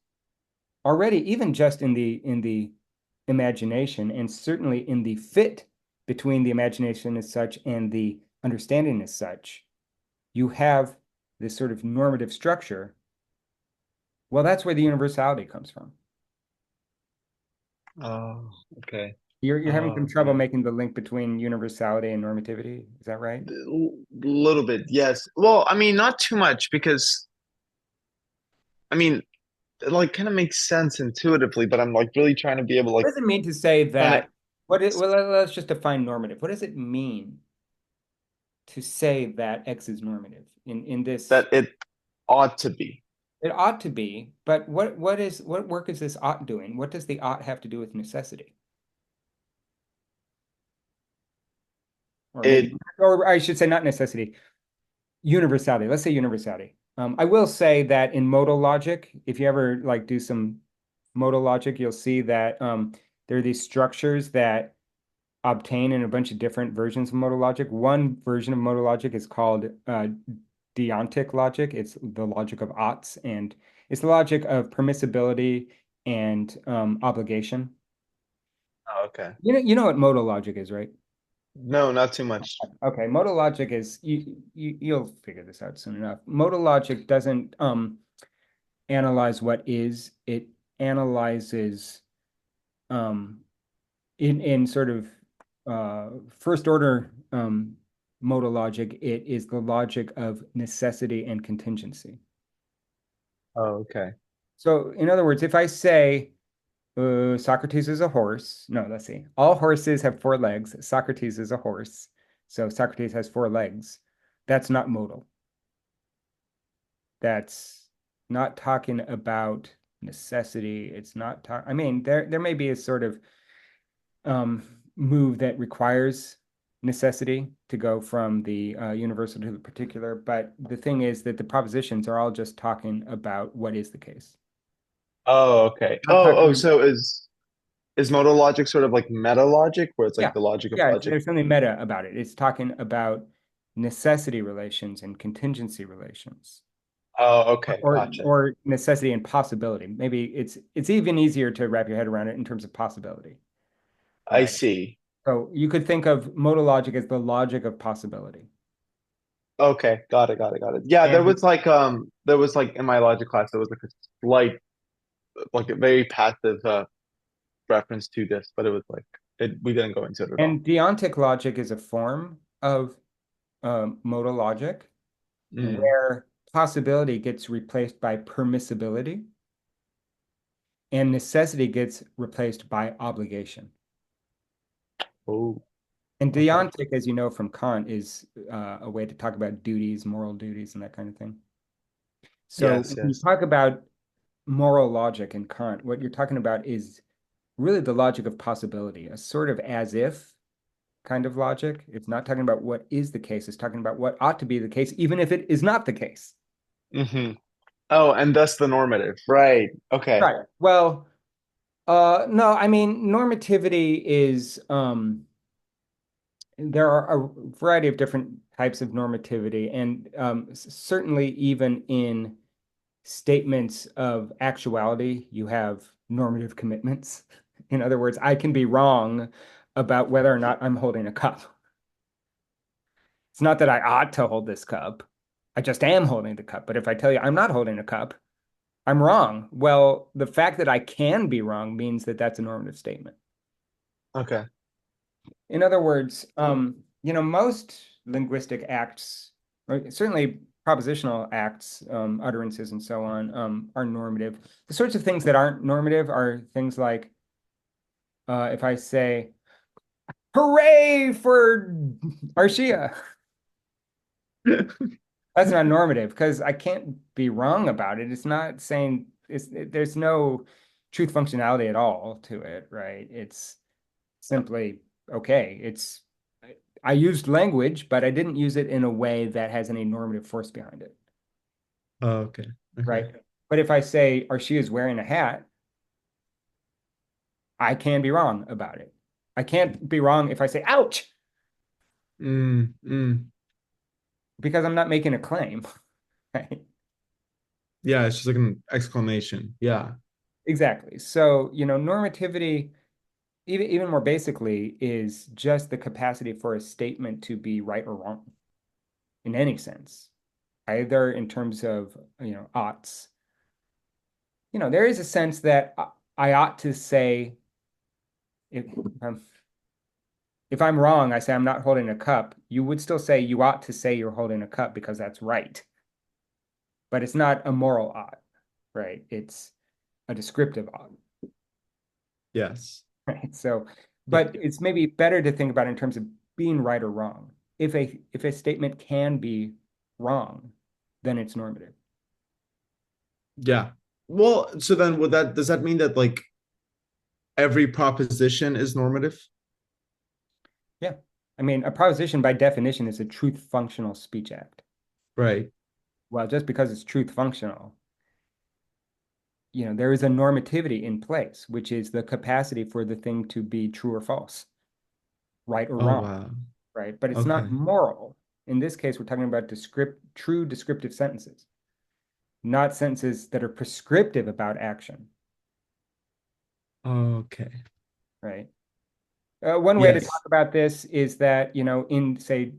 A: already, even just in the imagination, and certainly in the fit between the imagination as such and the understanding as such, you have this sort of normative structure. Well, that's where the universality comes from.
B: Oh, okay.
A: You're having some
B: Oh,
A: trouble
B: okay.
A: making the link between universality and normativity. Is that right?
B: Little bit, yes. Well, I mean, not too much because I mean, it like kind of makes sense intuitively, but I'm like really trying to be able like
A: What does it mean to say
B: trying to
A: that? Well, let's just define normative. What does it mean to say that X is normative in this?
B: that it ought to be.
A: It ought to be, but what work is this ought doing? What does the ought have to do with necessity? Or maybe,
B: It
A: or I should say not necessity, universality. Let's say universality. I will say that in modal logic, if you ever like do some modal logic, you'll see that there are these structures that obtain in a bunch of different versions of modal logic. One version of modal logic is called deontic logic. It's the logic of oughts, and it's the logic of permissibility and obligation.
B: oh, okay.
A: You know what modal logic is, right?
B: No, not too much.
A: Okay, modal logic is you'll figure this out soon enough. Modal logic doesn't analyze what is, it analyzes um in sort of first order modal logic, it is the logic of necessity and contingency.
B: Oh, okay.
A: So in other words, if I say Socrates is a horse, no, let's see. All horses have four legs. Socrates is a horse. So Socrates has four legs. That's not modal. That's not talking about necessity. It's not I mean, there may be a sort of um, move that requires necessity to go from the universal to the particular. But the thing is that the propositions are all just talking about what is the case.
B: Oh, okay.
A: Not
B: Oh,
A: talking,
B: so is modal logic sort of like meta logic where it's like
A: yeah,
B: the logic of
A: yeah.
B: logic?
A: There's something meta about it. It's talking about necessity relations and contingency relations,
B: Oh, okay.
A: or
B: Gotcha.
A: or necessity and possibility. Maybe it's even easier to wrap your head around it in terms of possibility,
B: I
A: right?
B: see.
A: So you could think of modal logic as the logic of possibility.
B: Okay, got it, got it, got it. Yeah,
A: And
B: there was like in my logic class there was like a slight like a very passive reference to this, but it was like it we didn't go into it at all.
A: And deontic logic is a form of modal logic,
B: Mm.
A: where possibility gets replaced by permissibility and necessity gets replaced by obligation.
B: Oh,
A: And
B: okay.
A: deontic, as you know from Kant, is a way to talk about duties, moral duties, and that kind of thing. So
B: Yes,
A: when you
B: yes.
A: talk about moral logic in Kant, what you're talking about is really the logic of possibility, a sort of as if kind of logic. It's not talking about what is the case, it's talking about what ought to be the case, even if it is not the case.
B: Hmm. Oh, and thus the normative. Right. Okay.
A: Right. Well, no, I mean, normativity is there are a variety of different types of normativity, and certainly even in statements of actuality, you have normative commitments. In other words, I can be wrong about whether or not I'm holding a cup. It's not that I ought to hold this cup. I just am holding the cup. But if I tell you I'm not holding a cup, I'm wrong. Well, the fact that I can be wrong means that that's a normative statement.
B: Okay.
A: In other words, most linguistic acts, or certainly propositional acts, utterances, and so on, are normative. The sorts of things that aren't normative are things like if I say, "Hooray for Arshia," that's not normative because I can't be wrong about it. It's not saying there's no truth functionality at all to it, right? It's simply okay. I used language, but I didn't use it in a way that has any normative force behind it,
B: Oh, okay. Okay.
A: right? But if I say Arshia is wearing a hat, I can be wrong about it. I can't be wrong if I say ouch,
B: Mm, mm.
A: because I'm not making a claim, right?
B: Yeah, it's just like an exclamation. Yeah.
A: Exactly. So, normativity, even more basically, is just the capacity for a statement to be right or wrong in any sense, either in terms of, oughts. There is a sense that I ought to say, if I'm, if I'm wrong, I say I'm not holding a cup, you would still say you ought to say you're holding a cup because that's right. But it's not a moral ought, right? It's a descriptive ought.
B: Yes.
A: Right? So,
B: Yeah.
A: but it's maybe better to think about it in terms of being right or wrong. If a statement can be wrong, then it's normative.
B: Yeah. Well, so then would that does that mean that like every proposition is normative?
A: Yeah. I mean, a proposition by definition is a truth functional speech act.
B: Right.
A: Well, just because it's truth functional, there is a normativity in place, which is the capacity for the thing to be true or false, right or
B: Oh,
A: wrong,
B: wow.
A: right? But it's not
B: Okay.
A: moral. In this case, we're talking about true descriptive sentences, not sentences that are prescriptive about action,
B: Okay.
A: right? One way to talk
B: Yes.
A: about this is that, in, say,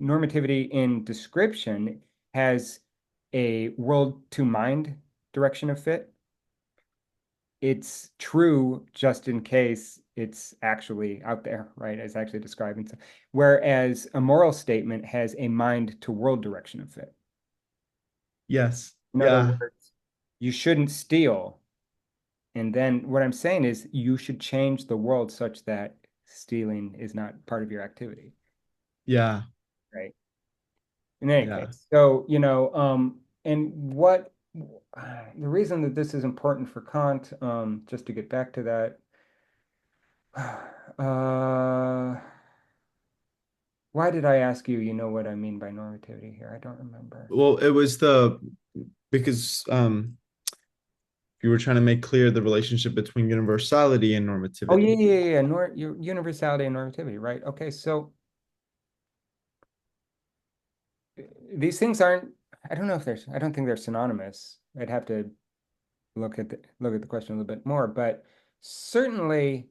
A: normativity in description has a world to mind direction of fit. It's true just in case it's actually out there, right? It's actually describing something. Whereas a moral statement has a mind to world direction of fit.
B: Yes.
A: In other
B: Yeah.
A: words, you shouldn't steal. And then what I'm saying is you should change the world such that stealing is not part of your activity,
B: Yeah.
A: right? In any
B: Yeah.
A: case, so, and what the reason that this is important for Kant, just to get back to that, uh, why did I ask you, what I mean by normativity here? I don't remember.
B: Well, it was the because you were trying to make clear the relationship between universality and
A: Oh, yeah,
B: normativity.
A: yeah, yeah, yeah. Universality and normativity, right? Okay, so these things aren't, I don't think they're synonymous. I'd have to look at the question a little bit more, but certainly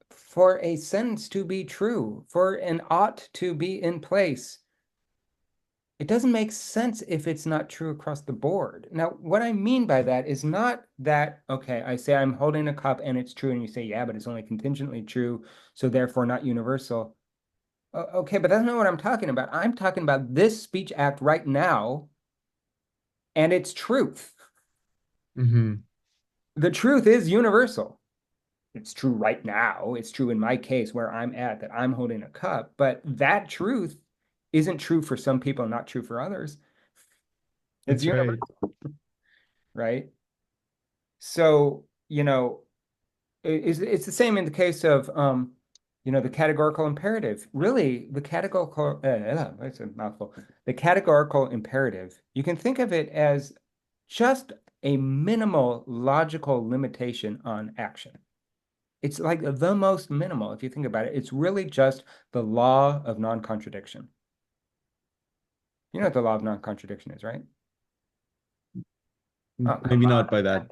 A: for a sentence to be true, for an ought to be in place, it doesn't make sense if it's not true across the board. Now, what I mean by that is not that, okay, I say I'm holding a cup and it's true, and you say, yeah, but it's only contingently true, so therefore not universal. Okay, but that's not what I'm talking about. I'm talking about this speech act right now and its truth.
B: Hmm.
A: The truth is universal. It's true right now. It's true in my case where I'm at that I'm holding a cup, but that truth isn't true for some people, not true for others. It's
B: That's right.
A: universal, right? So, it's the same in the case of the categorical imperative. Really, the categorical it's a mouthful. The categorical imperative, you can think of it as just a minimal logical limitation on action. It's like the most minimal, if you think about it. It's really just the law of non-contradiction. You know what the law of non-contradiction is, right? Oh, come
B: Maybe not by
A: on.
B: that.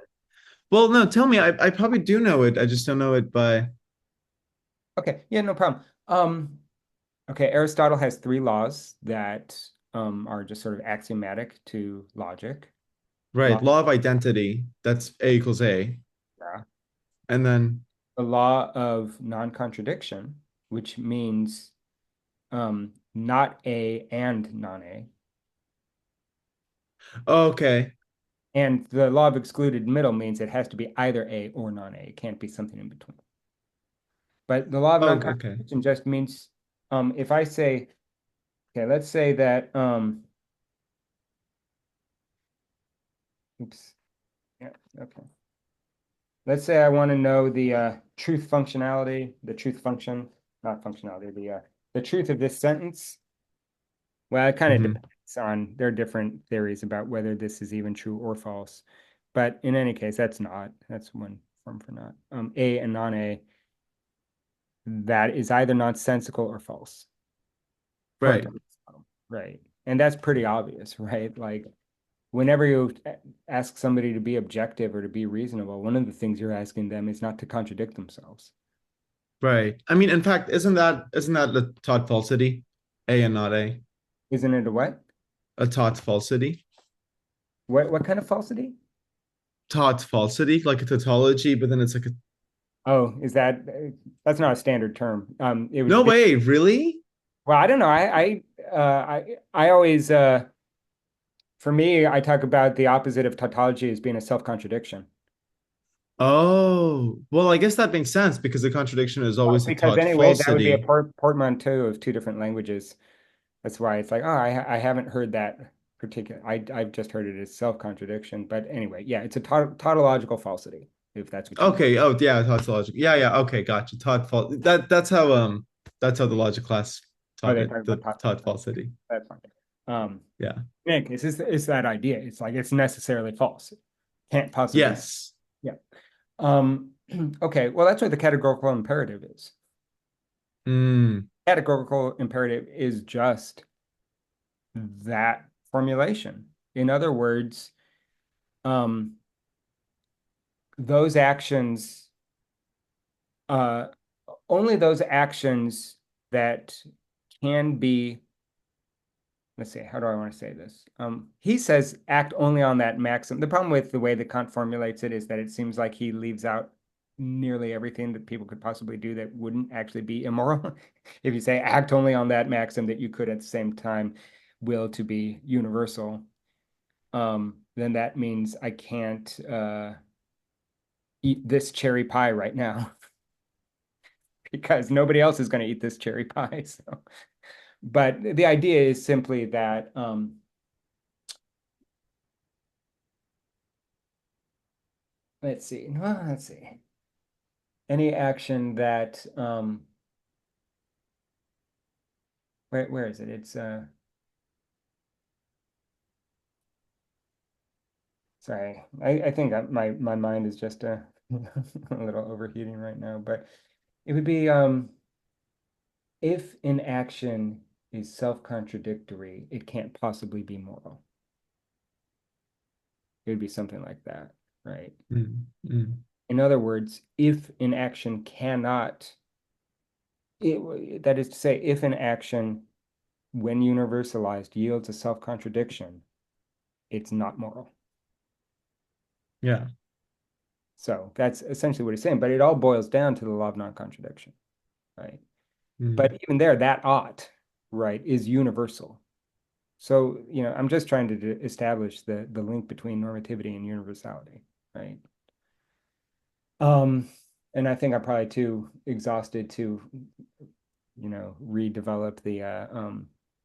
B: Well, no, tell me. I probably do know it. I just don't know it by.
A: Okay, yeah, no problem. Okay, Aristotle has three laws that are just sort of axiomatic to logic.
B: Right.
A: Law,
B: Law of identity. That's A equals A.
A: yeah.
B: And then,
A: The law of non-contradiction, which means not A and non-A.
B: okay.
A: And the law of excluded middle means it has to be either A or non-A. It can't be something in between. But the law of
B: Oh, okay.
A: non-contradiction just means if I say, okay, let's say that, oops, yeah, okay. Let's say I want to know the truth functionality, the truth function, not functionality, the truth of this sentence. Well, it kind of
B: Hmm.
A: depends on, there are different theories about whether this is even true or false. But in any case, that's one form for not. A and non-A, that is either nonsensical or false, according
B: Right.
A: to Aristotle. Right. And that's pretty obvious, right? Like whenever you ask somebody to be objective or to be reasonable, one of the things you're asking them is not to contradict themselves.
B: Right. I mean, in fact, isn't that a taught falsity? A and not A.
A: Isn't it a what?
B: A taught falsity.
A: What kind of falsity?
B: Taught falsity, like a tautology, but then it's like a
A: Oh, is that's not a standard term. It
B: no
A: would be,
B: way, really?
A: well, I don't know. I always for me, I talk about the opposite of tautology as being a self-contradiction.
B: Oh, well, I guess that makes sense because the contradiction is
A: Well,
B: always a
A: because
B: taught
A: anyway, that would be a
B: falsity.
A: portmanteau of two different languages. That's why it's like, oh, I haven't heard that particular. I've just heard it as self-contradiction. But anyway, yeah, it's a tautological falsity, if that's what you mean.
B: Okay. Oh, yeah, tautological. Yeah, yeah. Okay, gotcha. Taught false. That's how the logic class
A: Oh,
B: taught
A: they
B: it.
A: talk about
B: The
A: taut.
B: taught falsity.
A: That's fine. Um,
B: Yeah.
A: Nick, it's that idea. It's like it's necessarily false. Can't possibly.
B: Yes.
A: Yeah. Um, okay. Well, that's what the categorical imperative is.
B: Mm,
A: Categorical imperative is just that formulation. In other words, um, those actions, uh, only those actions that can be, let's see, how do I want to say this? He says act only on that maxim. The problem with the way that Kant formulates it is that it seems like he leaves out nearly everything that people could possibly do that wouldn't actually be immoral. If you say act only on that maxim that you could at the same time will to be universal, then that means I can't eat this cherry pie right now because nobody else is going to eat this cherry pie. So, but the idea is simply that let's see. Any action that where is it? It's sorry. I think my mind is just a little overheating right now, but it would be if an action is self-contradictory, it can't possibly be moral. It would be something like that, right?
B: mm, mm.
A: In other words, if an action cannot, that is to say, if an action, when universalized, yields a self-contradiction, it's not moral.
B: Yeah.
A: So that's essentially what he's saying, but it all boils down to the law of non-contradiction, right? But
B: Mm.
A: even there, that ought, right, is universal. So, I'm just trying to establish the link between normativity and universality, right? Um, and I think I'm probably too exhausted to, redevelop the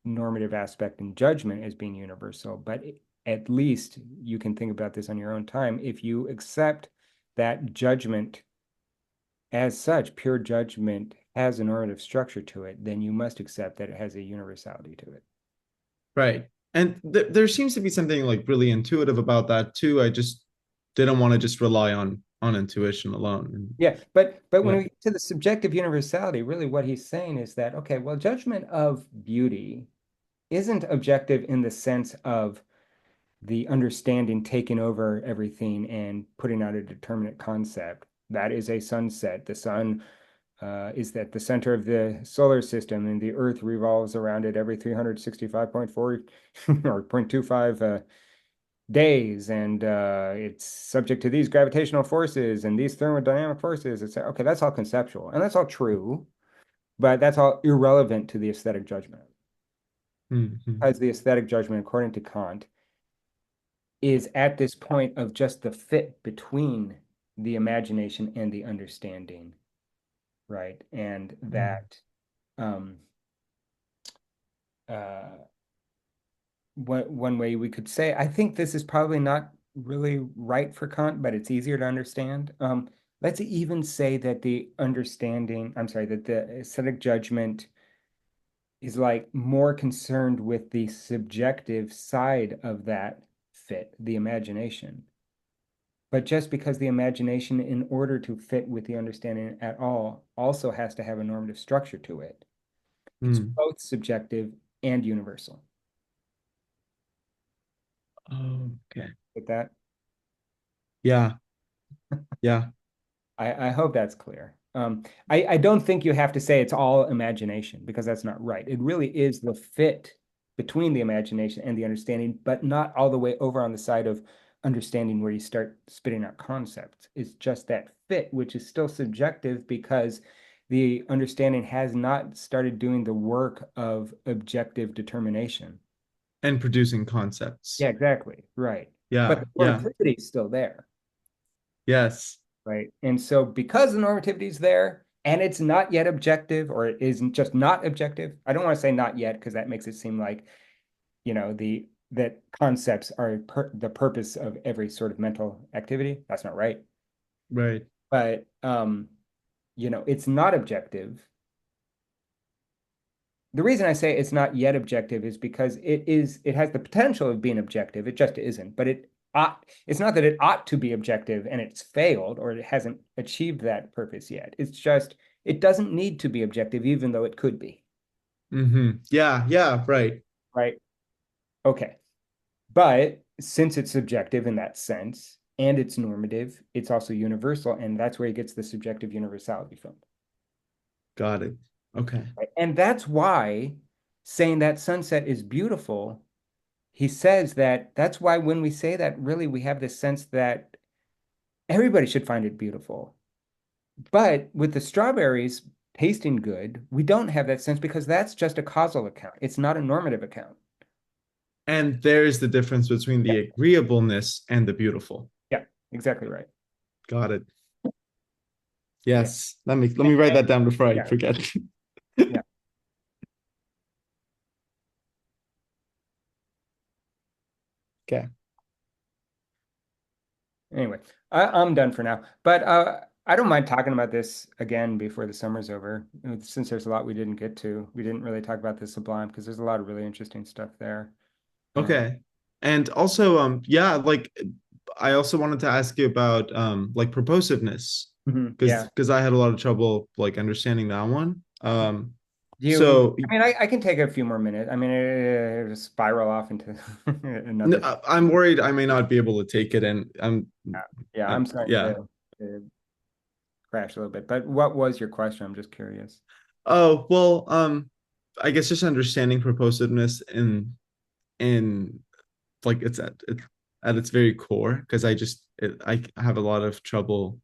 A: normative aspect in judgment as being universal. But at least you can think about this on your own time. If you accept that judgment as such, pure judgment has a normative structure to it, then you must accept that it has a universality to it.
C: Right. And there seems to be something like really intuitive about that too. I just didn't want to just rely on intuition alone. And
A: Yeah, but when
C: yeah.
A: we get to the subjective universality, really what he's saying is that, okay, well, judgment of beauty isn't objective in the sense of the understanding taking over everything and putting out a determinate concept. That is a sunset. The sun is at the center of the solar system, and the Earth revolves around it every 365.4 or 0.25 days, and it's subject to these gravitational forces and these thermodynamic forces. It's okay, that's all conceptual, and that's all true, but that's all irrelevant to the aesthetic judgment.
C: Mhm.
A: Because the aesthetic judgment, according to Kant, is at this point of just the fit between the imagination and the understanding, right? And
C: Mm.
A: that um, uh, one way we could say, I think this is probably not really right for Kant, but it's easier to understand. Let's even say that the understanding, I'm sorry, that the aesthetic judgment is like more concerned with the subjective side of that fit, the imagination. But just because the imagination, in order to fit with the understanding at all, also has to have a normative structure to it, it's
C: Mm.
A: both subjective and universal.
C: Okay.
A: With that,
C: Yeah. Yeah.
A: I hope that's clear. I don't think you have to say it's all imagination because that's not right. It really is the fit between the imagination and the understanding, but not all the way over on the side of understanding where you start spitting out concepts. It's just that fit, which is still subjective because the understanding has not started doing the work of objective determination.
C: And producing
A: Yeah,
C: concepts.
A: exactly. Right. But
C: Yeah.
A: the
C: Yeah.
A: normativity is still there.
C: Yes.
A: Right. And so because the normativity is there and it's not yet objective, or it isn't just not objective, I don't want to say not yet because that makes it seem like, the that concepts are the purpose of every sort of mental activity. That's not right.
C: Right.
A: But it's not objective. The reason I say it's not yet objective is because it has the potential of being objective. It just isn't. But it's not that it ought to be objective and it's failed or it hasn't achieved that purpose yet. It's just it doesn't need to be objective, even though it could be.
C: Yeah. Yeah. Right.
A: Right? Okay. But since it's subjective in that sense and it's normative, it's also universal, and that's where it gets the subjective universality from.
C: Got it. Okay.
A: Right? And that's why saying that sunset is beautiful, he says that that's why when we say that, really, we have this sense that everybody should find it beautiful. But with the strawberries tasting good, we don't have that sense because that's just a causal account. It's not a normative account.
C: And there's the difference between
A: Yeah,
C: the agreeableness and the beautiful.
A: yeah, exactly right.
C: Got it.
A: Yeah,
C: Yes. Let me write that down before I
A: yeah,
C: forget.
A: yeah.
C: Okay.
A: Anyway, I'm done for now. But I don't mind talking about this again before the summer's over, since there's a lot we didn't get to. We didn't really talk about the Sublime because there's a lot of really interesting stuff there. Um,
C: Okay. And also, yeah, like I also wanted to ask you about like purposiveness
A: yeah.
C: because I had a lot of trouble like understanding that one.
A: You,
C: So
A: I mean, I can take a few more minutes. I mean, it'll spiral off into another.
C: I'm worried I may not be able to take it, and
A: Yeah, I'm
C: I'm
A: starting
C: yeah.
A: to crash a little bit. But what was your question? I'm just curious.
C: Oh well, I guess just understanding purposiveness in like it's at its very core because I have a lot of trouble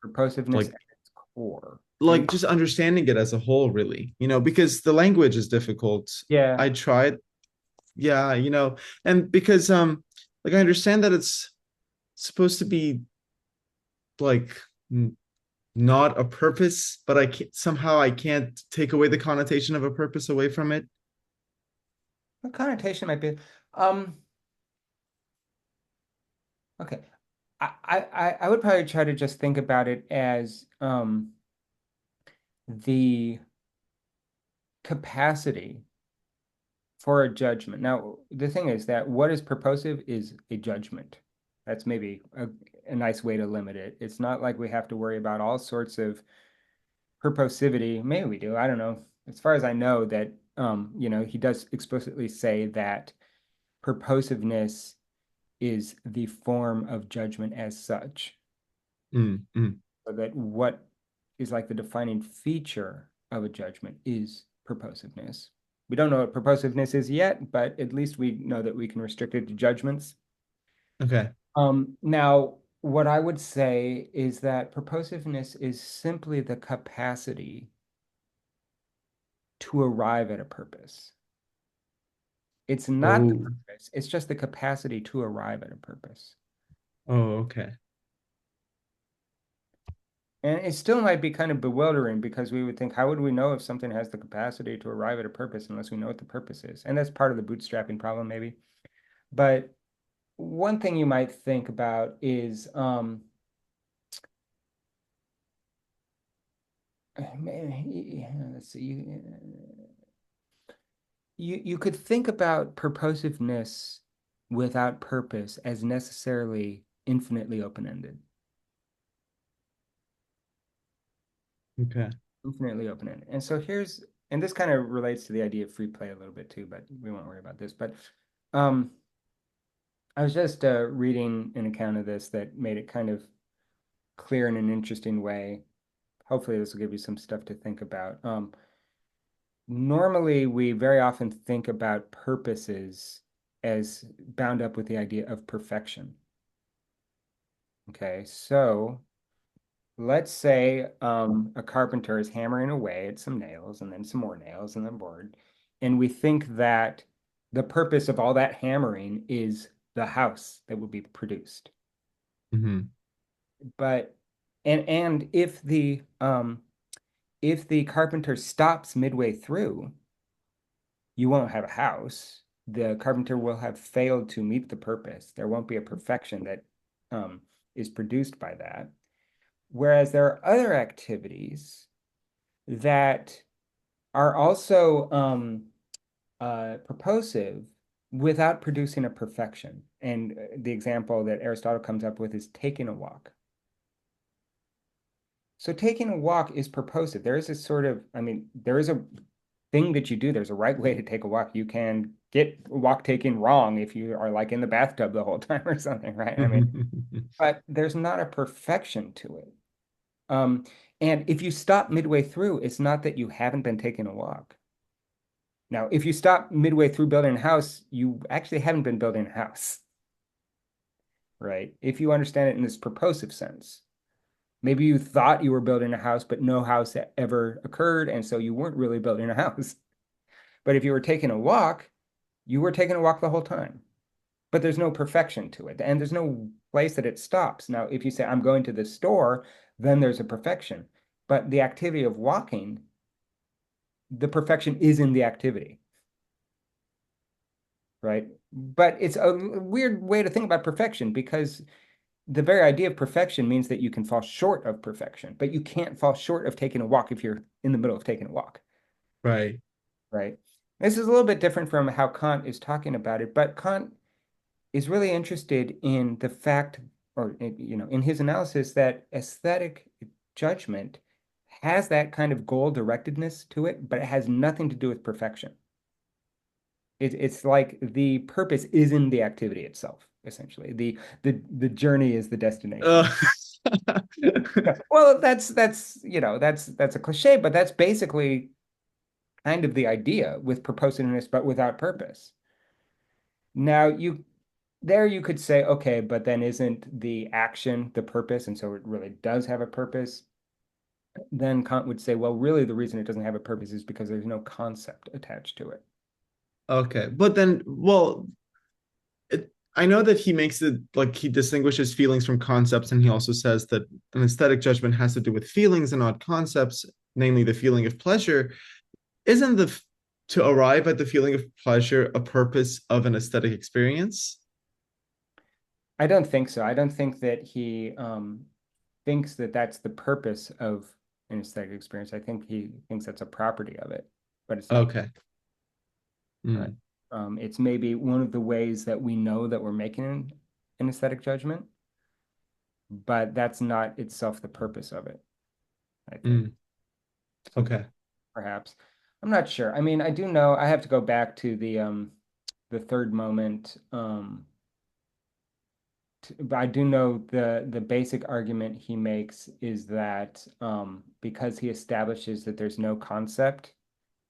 A: Purposiveness
C: like
A: at its core.
C: like just understanding it as a whole, really, because the language is difficult.
A: Yeah.
C: I tried, yeah, and because like I understand that it's supposed to be like not a purpose, but somehow I can't take away the connotation of a purpose away from it.
A: The connotation might be, um, okay. I would probably try to just think about it as the capacity for a judgment. Now, the thing is that what is purposive is a judgment. That's maybe a nice way to limit it. It's not like we have to worry about all sorts of purposivity. Maybe we do. I don't know. As far as I know, that he does explicitly say that purposiveness is the form of judgment as such.
C: Mm, mm.
A: So that what is like the defining feature of a judgment is purposiveness. We don't know what purposiveness is yet, but at least we know that we can restrict it to judgments.
C: Okay.
A: Now, what I would say is that purposiveness is simply the capacity to arrive at a purpose. It's not the
C: Oh,
A: purpose, it's just the capacity to arrive at a purpose.
C: oh, okay.
A: And it still might be kind of bewildering because we would think, how would we know if something has the capacity to arrive at a purpose unless we know what the purpose is? And that's part of the bootstrapping problem, maybe. But one thing you might think about is let's see, you could think about purposiveness without purpose as necessarily infinitely open-ended.
C: Okay.
A: Infinitely open-ended. And so and this kind of relates to the idea of free play a little bit too, but we won't worry about this. But um, I was just reading an account of this that made it kind of clear in an interesting way. Hopefully, this will give you some stuff to think about. Normally, we very often think about purposes as bound up with the idea of perfection. Okay, so let's say a carpenter is hammering away at some nails and then some more nails and then board. And we think that the purpose of all that hammering is the house that will be produced.
C: Hmm.
A: But and if the carpenter stops midway through, you won't have a house. The carpenter will have failed to meet the purpose. There won't be a perfection that is produced by that. Whereas there are other activities that are also purposive without producing a perfection. And the example that Aristotle comes up with is taking a walk. So taking a walk is purposive. There is a sort of, I mean, there is a thing that you do. There's a right way to take a walk. You can get walk taking wrong if you are like in the bathtub the whole time or something, right? I mean, but there's not a perfection to it. Um, and if you stop midway through, it's not that you haven't been taking a walk. Now, if you stop midway through building a house, you actually haven't been building a house, right? If you understand it in this purposive sense. Maybe you thought you were building a house, but no house ever occurred, and so you weren't really building a house. But if you were taking a walk, you were taking a walk the whole time. But there's no perfection to it, and there's no place that it stops. Now, if you say, I'm going to the store, then there's a perfection. But the activity of walking, the perfection is in the activity, right? But it's a weird way to think about perfection because the very idea of perfection means that you can fall short of perfection, but you can't fall short of taking a walk if you're in the middle of taking a walk,
C: Right.
A: right? This is a little bit different from how Kant is talking about it, but Kant is really interested in the fact, or in his analysis, that aesthetic judgment has that kind of goal directedness to it, but it has nothing to do with perfection. It's like the purpose is in the activity itself, essentially. The journey is the destination.
C: Uh,
A: Well, that's a cliche, but that's basically kind of the idea with purposiveness, but without purpose. Now you could say, okay, but then isn't the action the purpose? And so it really does have a purpose. then Kant would say, well, really the reason it doesn't have a purpose is because there's no concept attached to it.
C: Okay, but then, well, I know that he makes it like he distinguishes feelings from concepts, and he also says that an aesthetic judgment has to do with feelings and not concepts, namely the feeling of pleasure. Isn't to arrive at the feeling of pleasure a purpose of an aesthetic experience?
A: I don't think so. I don't think that he thinks that that's the purpose of an aesthetic experience. I think he thinks that's a property of it, but it's not,
C: Okay.
A: right?
C: Mm,
A: It's maybe one of the ways that we know that we're making an aesthetic judgment, but that's not itself the purpose of it, I think.
C: mm,
A: Something
C: okay.
A: perhaps. I'm not sure. I mean, I do know I have to go back to the third moment. But I do know the basic argument he makes is that because he establishes that there's no concept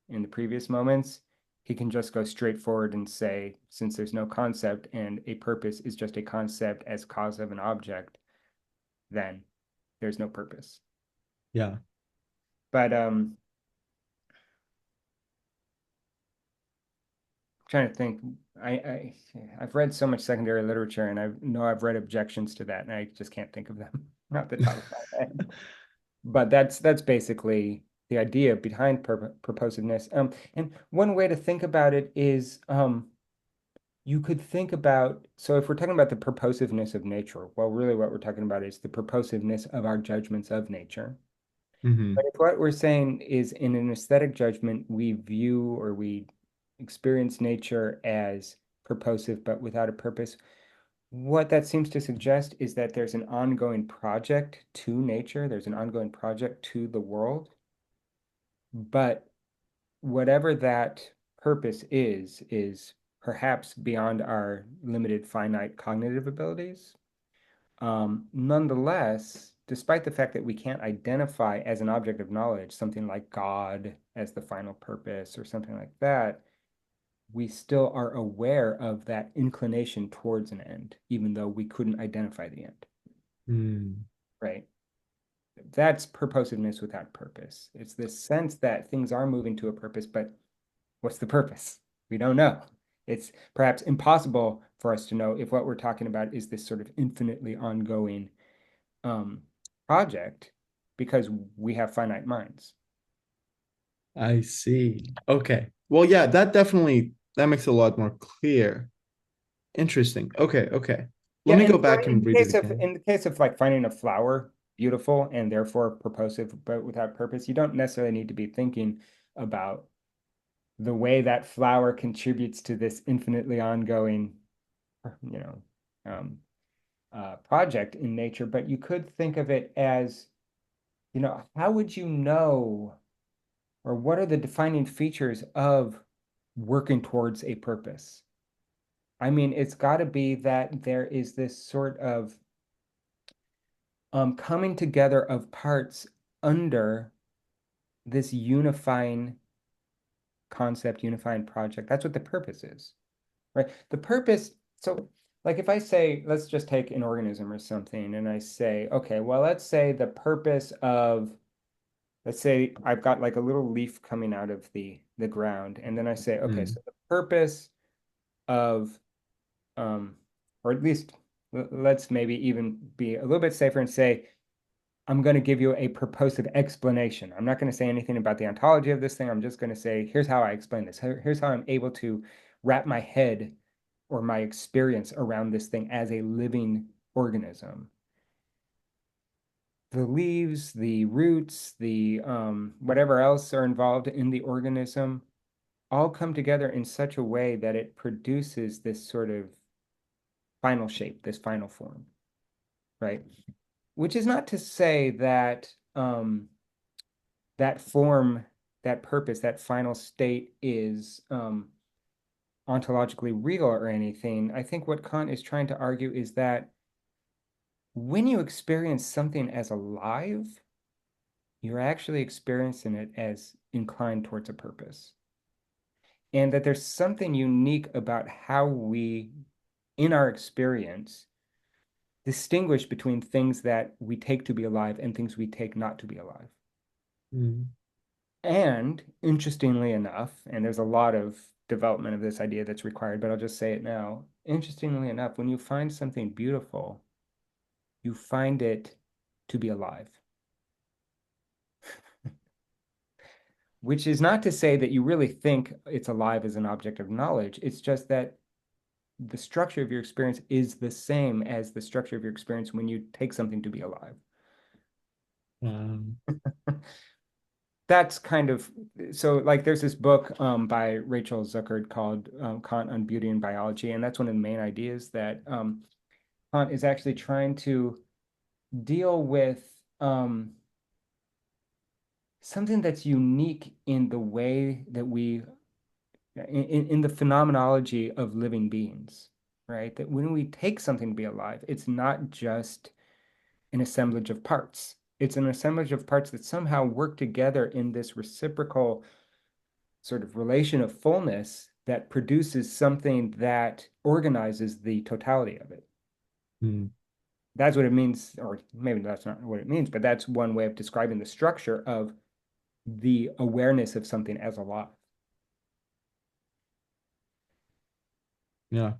A: in the previous moments, he can just go straight forward and say, since there's no concept and a purpose is just a concept as cause of an object, then there's no purpose.
C: Yeah.
A: But trying to think, I've read so much secondary literature, and I know I've read objections to that, and I just can't think of them off the top of my head. But that's basically the idea behind purposiveness. And one way to think about it is you could think about, so if we're talking about the purposiveness of nature, well, really what we're talking about is the purposiveness of our judgments of nature. But
C: Hmm.
A: if what we're saying is in an aesthetic judgment, we view or we experience nature as purposive but without a purpose, what that seems to suggest is that there's an ongoing project to nature, there's an ongoing project to the world, but whatever that purpose is perhaps beyond our limited finite cognitive abilities. Nonetheless, despite the fact that we can't identify as an object of knowledge something like God as the final purpose or something like that, we still are aware of that inclination towards an end, even though we couldn't identify the end,
C: Mm,
A: right? That's purposiveness without purpose. It's this sense that things are moving to a purpose, but what's the purpose? We don't know. It's perhaps impossible for us to know if what we're talking about is this sort of infinitely ongoing um, project because we have finite minds.
C: I see. Okay. Well, yeah, that makes it a lot more clear. Interesting. Okay, okay. Let
A: Yeah,
C: me
A: and
C: go
A: so
C: back and read it again.
A: in the case of like finding a flower beautiful and therefore purposive but without purpose, you don't necessarily need to be thinking about the way that flower contributes to this infinitely ongoing, you know, um, project in nature. But you could think of it as, how would you know, or what are the defining features of working towards a purpose? I mean, it's got to be that there is this sort of coming together of parts under this unifying concept, unifying project. That's what the purpose is, right? The purpose, so like if I say, let's just take an organism or something, and I say, okay, well, let's say the purpose of, let's say I've got like a little leaf coming out of the ground, and then I say, okay,
C: Mm,
A: so the purpose of, or at least let's maybe even be a little bit safer and say, I'm going to give you a purposive explanation. I'm not going to say anything about the ontology of this thing. I'm just going to say, here's how I explain this. Here's how I'm able to wrap my head or my experience around this thing as a living organism. The leaves, the roots, the whatever else are involved in the organism all come together in such a way that it produces this sort of final shape, this final form, right? Which is not to say that that form, that purpose, that final state is ontologically real or anything. I think what Kant is trying to argue is that when you experience something as alive, you're actually experiencing it as inclined towards a purpose. And that there's something unique about how we, in our experience, distinguish between things that we take to be alive and things we take not to be alive.
C: Mm.
A: And interestingly enough, and there's a lot of development of this idea that's required, but I'll just say it now. Interestingly enough, when you find something beautiful, you find it to be alive, which is not to say that you really think it's alive as an object of knowledge. It's just that the structure of your experience is the same as the structure of your experience when you take something to be alive.
C: Um,
A: That's kind of so like there's this book by Rachel Zuckert called Kant on Beauty and Biology, and that's one of the main ideas that Kant is actually trying to deal with something that's unique in the way that we in the phenomenology of living beings, right? That when we take something to be alive, it's not just an assemblage of parts. It's an assemblage of parts that somehow work together in this reciprocal sort of relation of fullness that produces something that organizes the totality of it.
C: mm,
A: That's what it means, or maybe that's not what it means, but that's one way of describing the structure of the awareness of something as alive.
C: yeah,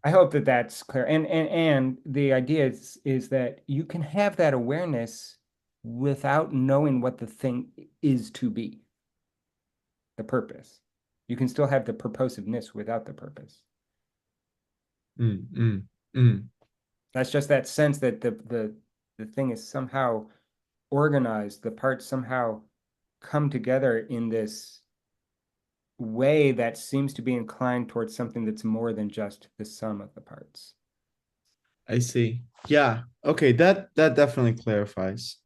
A: I hope that that's clear. And the idea is that you can have that awareness without knowing what the thing is to be, the purpose. You can still have the purposiveness without the purpose.
C: mm, mm, mm.
A: That's just that sense that the thing is somehow organized, the parts somehow come together in this way that seems to be inclined towards something that's more than just the sum of the parts.
C: I see. Yeah. Okay, that definitely clarifies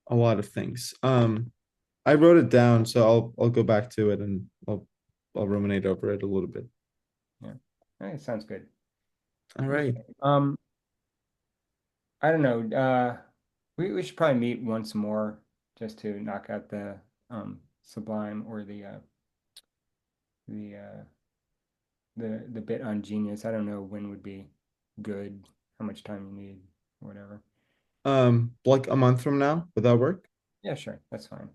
C: a lot of things. I wrote it down, so I'll go back to it and I'll ruminate over it a little bit.
A: Yeah. All right, sounds good.
C: All right.
A: Okay. I don't know. We should probably meet once more just to knock out the Sublime or the the bit on Genius. I don't know when would be good, how much time you need, whatever.
C: Like a month from now, would that work?
A: Yeah, sure, that's fine.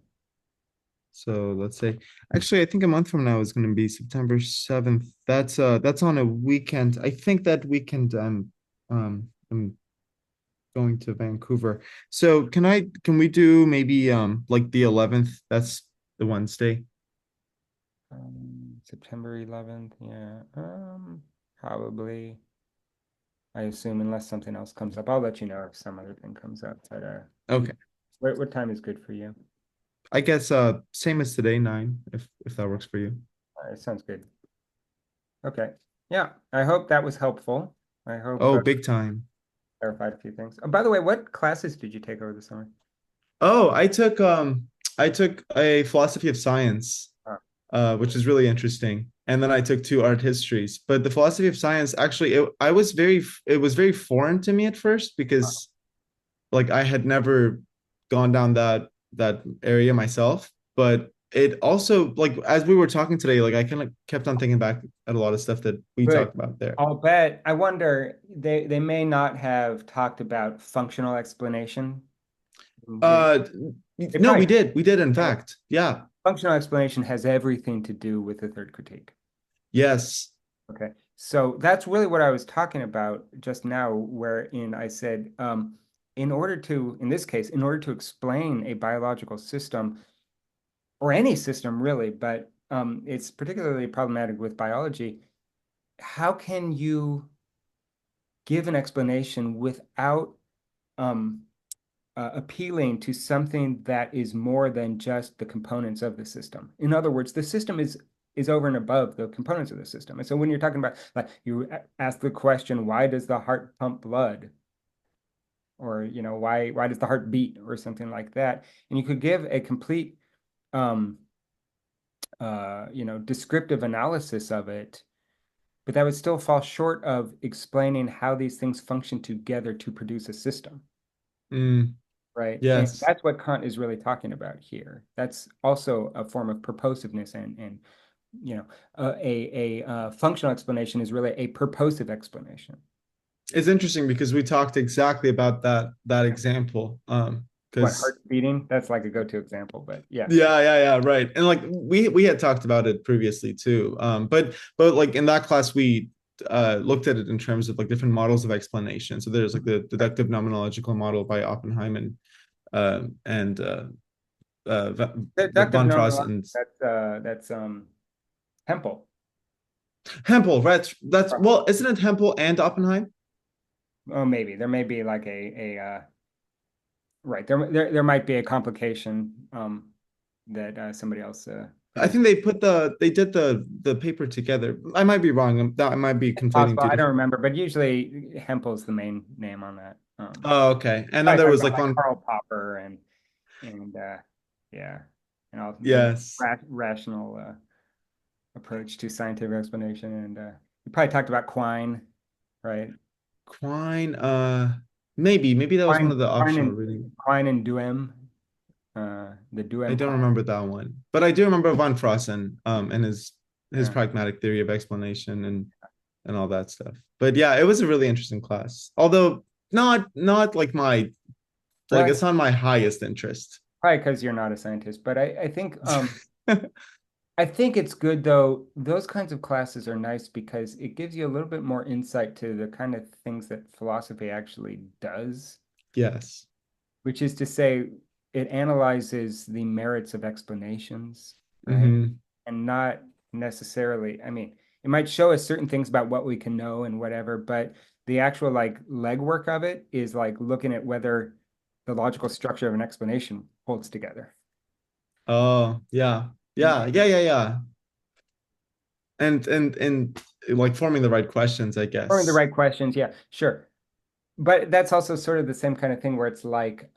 C: So let's say, actually, I think a month from now is going to be September 7th. That's on a weekend. I think that weekend I'm going to Vancouver. So can we do maybe like the 11th? That's the Wednesday.
A: September 11th, yeah. Probably. I assume unless something else comes up. I'll let you know if some other thing comes up. But
C: Okay.
A: what time is good for you?
C: I guess same as today, 9, if that works for you.
A: All right, sounds good. Okay. Yeah, I hope that was helpful. I hope
C: Oh, big time.
A: clarified a few things. Oh, by the way, what classes did you take over the summer?
C: Oh, I took a philosophy of science,
A: Ah,
C: which is really interesting. And then I took 2 art histories. But the philosophy of science, actually, it was very foreign to me at first
A: ah.
C: because like I had never gone down that area myself. But it also like as we were talking today, like I kind of kept on thinking back at a lot of stuff that we
A: Good.
C: talked about there.
A: I'll bet. I wonder they may not have talked about functional explanation. Did
C: Uh,
A: they
C: no,
A: probably
C: we did, in fact. Yeah.
A: functional explanation has everything to do with the third critique.
C: Yes.
A: Okay. So that's really what I was talking about just now, wherein I said, in order to, in this case, in order to explain a biological system or any system really, but it's particularly problematic with biology, how can you give an explanation without um, appealing to something that is more than just the components of the system? In other words, the system is over and above the components of the system. And so when you're talking about like you ask the question, why does the heart pump blood? Or why does the heart beat or something like that? And you could give a complete um descriptive analysis of it, but that would still fall short of explaining how these things function together to produce a system.
C: Mm,
A: Right. And
C: yes.
A: that's what Kant is really talking about here. That's also a form of purposiveness and a functional explanation is really a purposive explanation.
C: It's interesting because we talked exactly about that example.
A: What,
C: because
A: heart beating? That's like a go-to example, but yes.
C: yeah, right. And like we had talked about it previously too. But like in that class we looked at it in terms of like different models of explanation. So there's like the deductive nomenological model by Oppenheim and
A: Deductive
C: von Frost
A: neural,
C: and
A: that's Hempel.
C: Hempel, right? That's well, isn't it Hempel and Oppenheim?
A: Oh, maybe there may be like a right there might be a complication that somebody else
C: I
A: produced.
C: think they did the paper together. I might be wrong. I might be
A: It's
C: conflating
A: possible.
C: two
A: I don't
C: different.
A: remember, but usually Hempel's the main name on that.
C: Oh, okay. And then
A: Probably
C: there
A: talking
C: was
A: about
C: like
A: like
C: von.
A: Karl Popper and yeah, and all the
C: Yes.
A: rational approach to scientific explanation. And we probably talked about Quine, right?
C: Quine, maybe that was one of the optional reading.
A: Quine and Duhem, the
C: I
A: Duhem
C: don't
A: Quine.
C: remember that one, but I do remember von Frossen, and his
A: Yeah.
C: pragmatic theory of explanation and all that stuff. But yeah, it was a really interesting class. Although not like my like
A: Well,
C: it's not my highest interest.
A: probably because you're not a scientist, but I think it's good though. Those kinds of classes are nice because it gives you a little bit more insight to the kind of things that philosophy actually does,
C: Yes.
A: which is to say, it analyzes the merits of explanations, right?
C: Hmm.
A: And not necessarily, I mean, it might show us certain things about what we can know and whatever, but the actual like legwork of it is like looking at whether the logical structure of an explanation holds together.
C: Oh, yeah.
A: And,
C: Yeah. And like forming the right questions, I
A: or the
C: guess.
A: right questions, yeah, sure. But that's also sort of the same kind of thing where it's like,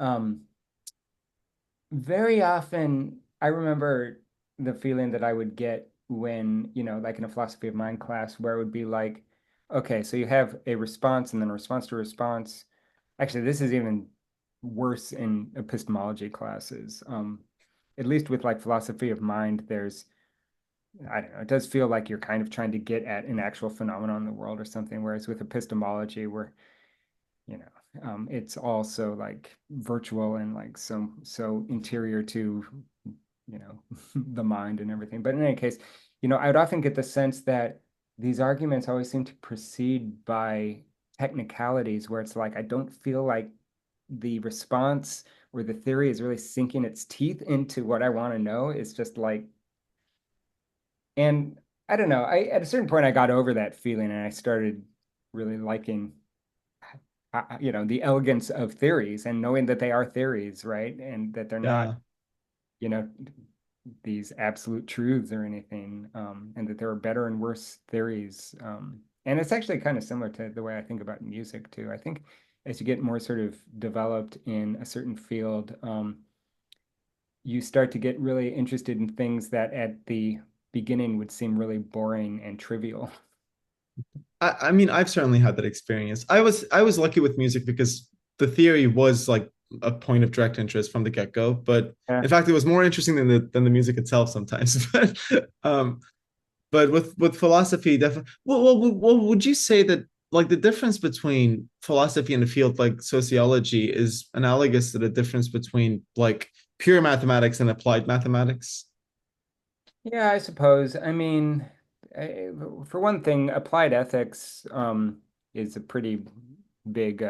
A: very often I remember the feeling that I would get when, like in a philosophy of mind class, where it would be like, okay, so you have a response and then a response to response. Actually, this is even worse in epistemology classes. At least with like philosophy of mind, I don't know, it does feel like you're kind of trying to get at an actual phenomenon in the world or something. Whereas with epistemology, it's also like virtual and like so interior to, the mind and everything. But in any case, I would often get the sense that these arguments always seem to proceed by technicalities where it's like I don't feel like the response or the theory is really sinking its teeth into what I want to know. It's just like, and I don't know. I At a certain point I got over that feeling and I started really liking the elegance of theories and knowing that they are theories, right? And that they're not,
C: Yeah.
A: you know, these absolute truths or anything, and that there are better and worse theories. And it's actually kind of similar to the way I think about music too. I think as you get more sort of developed in a certain field, you start to get really interested in things that at the beginning would seem really boring and trivial.
C: I mean, I've certainly had that experience. I was lucky with music because the theory was like a point of direct interest from the get-go. But
A: Yeah.
C: in fact, it was more interesting than the music itself sometimes. Um, but with philosophy, definitely. Well, would you say that like the difference between philosophy and a field like sociology is analogous to the difference between like pure mathematics and applied mathematics?
A: Yeah, I suppose. I mean, for one thing, applied ethics is a pretty big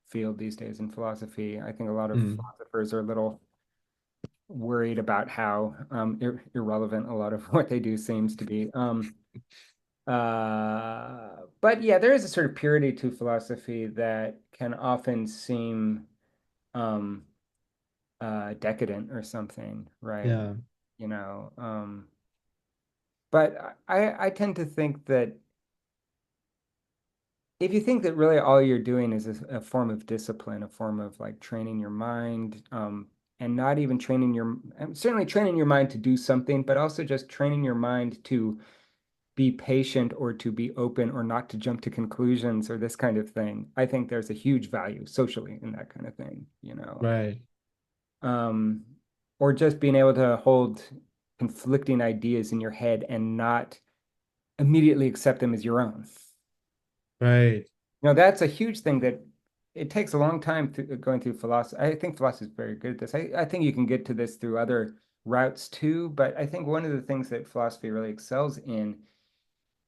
A: field these days in philosophy. I think a lot of
C: Mm,
A: philosophers are a little worried about how irrelevant a lot of what they do seems to be. But yeah, there is a sort of purity to philosophy that can often seem um, decadent or something, right?
C: yeah,
A: You know, but I tend to think that if you think that really all you're doing is a form of discipline, a form of like training your mind, and not even certainly training your mind to do something, but also just training your mind to be patient or to be open or not to jump to conclusions or this kind of thing. I think there's a huge value socially in that kind of thing.
C: right,
A: Um, or just being able to hold conflicting ideas in your head and not immediately accept them as your own.
C: right.
A: That's a huge thing that it takes a long time going through philosophy. I think philosophy is very good at this. I think you can get to this through other routes too, but I think one of the things that philosophy really excels in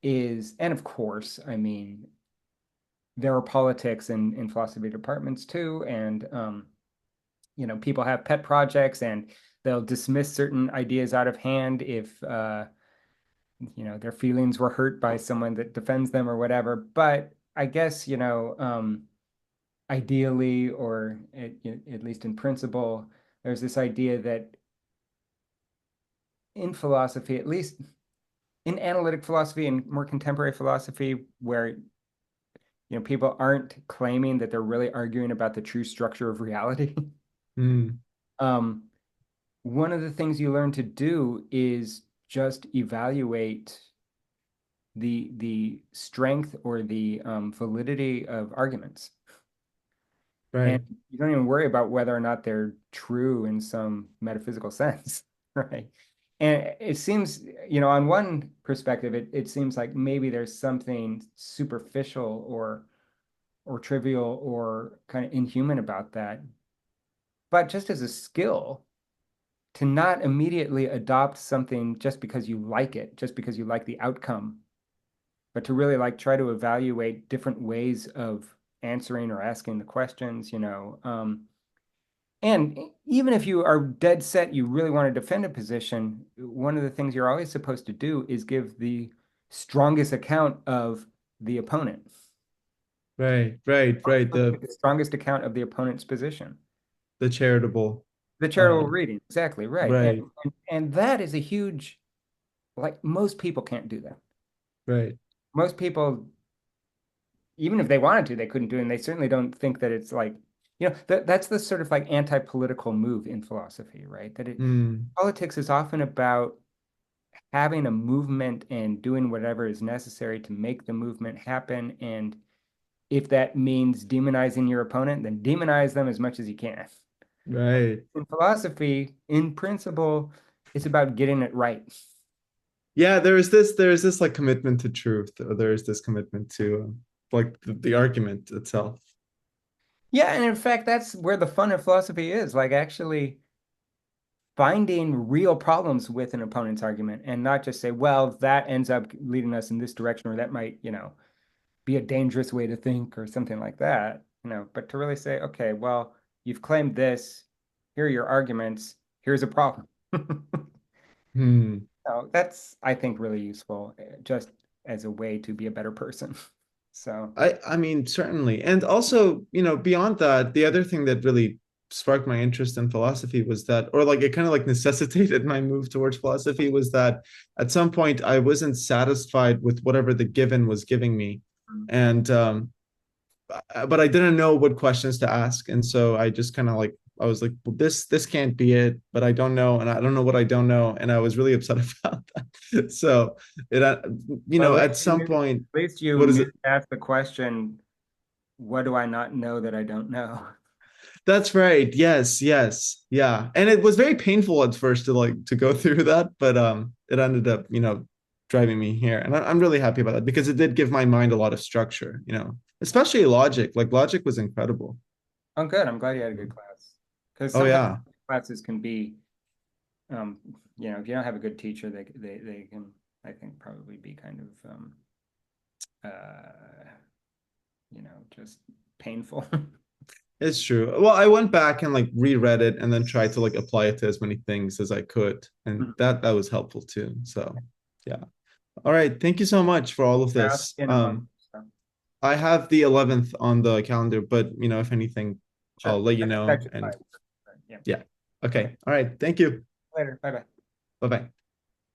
A: is, and of course, I mean, there are politics in philosophy departments too, and people have pet projects and they'll dismiss certain ideas out of hand if their feelings were hurt by someone that defends them or whatever. But I guess, ideally, or at least in principle, there's this idea that in philosophy, at least in analytic philosophy and more contemporary philosophy, where people aren't claiming that they're really arguing about the true structure of reality.
C: Mm,
A: um, One of the things you learn to do is just evaluate the strength or the validity of arguments. And
C: right.
A: you don't even worry about whether or not they're true in some metaphysical sense, right? And it seems, on one perspective, it seems like maybe there's something superficial or trivial or kind of inhuman about that. But just as a skill, to not immediately adopt something just because you like it, just because you like the outcome, but to really like try to evaluate different ways of answering or asking the questions, and even if you are dead set, you really want to defend a position, one of the things you're always supposed to do is give the strongest account of the opponent,
C: Right, right, right.
A: the strongest account of the opponent's position.
C: The charitable.
A: The
C: Uh,
A: charitable reading, exactly right. And,
C: right,
A: and and that is a huge, like most people can't do that.
C: right.
A: Most people, even if they wanted to, they couldn't do it. And they certainly don't think that it's like, that's the sort of like anti-political move in philosophy, right?
C: Mm,
A: Politics is often about having a movement and doing whatever is necessary to make the movement happen. And if that means demonizing your opponent, then demonize them as much as you can.
C: right.
A: In philosophy, in principle, it's about getting it right.
C: Yeah, there is this like commitment to truth, or there is this commitment to like the argument itself.
A: Yeah, and in fact, that's where the fun of philosophy is, like actually finding real problems with an opponent's argument and not just say, well, that ends up leading us in this direction, or that might, be a dangerous way to think or something like that, but to really say, okay, well, you've claimed this, here are your arguments, here's a problem.
C: Hmm.
A: So that's, I think, really useful, just as a way to be a better person. So,
C: I mean, certainly. And also, beyond that, the other thing that really sparked my interest in philosophy was that, or like it kind of like necessitated my move towards philosophy, was that at some point I wasn't satisfied with whatever the given was giving me. And but I didn't know what questions to ask. And so I just kind of like I was like, well, this can't be it, but I don't know, and I don't know what I don't know. And I was really upset about that. So it
A: well,
C: at some point,
A: at least you
C: what is
A: knew
C: it?
A: to ask the question, what do I not know that I don't know?
C: That's right. Yes, yes. Yeah. And it was very painful at first to go through that, but it ended up, driving me here. And I'm really happy about that because it did give my mind a lot of structure, especially logic. Like logic was incredible.
A: Oh, good. I'm glad you had a good class. Because
C: Oh
A: sometimes
C: yeah.
A: classes can be, um, if you don't have a good teacher, they can, I think, probably be kind of, just painful.
C: It's true. Well, I went back and like reread it and then tried to like apply it to as many things as I could. And that was helpful too. So yeah. All right. Thank you so much for all of
A: Yeah, I'll see
C: this.
A: you in a month. So,
C: I have the 11th on the calendar, but if anything,
A: sure.
C: I'll let you
A: That
C: know.
A: should be
C: And
A: fine. Yeah.
C: yeah.
A: Okay.
C: Okay. All right. Thank you.
A: Later. Bye bye.
C: Bye bye.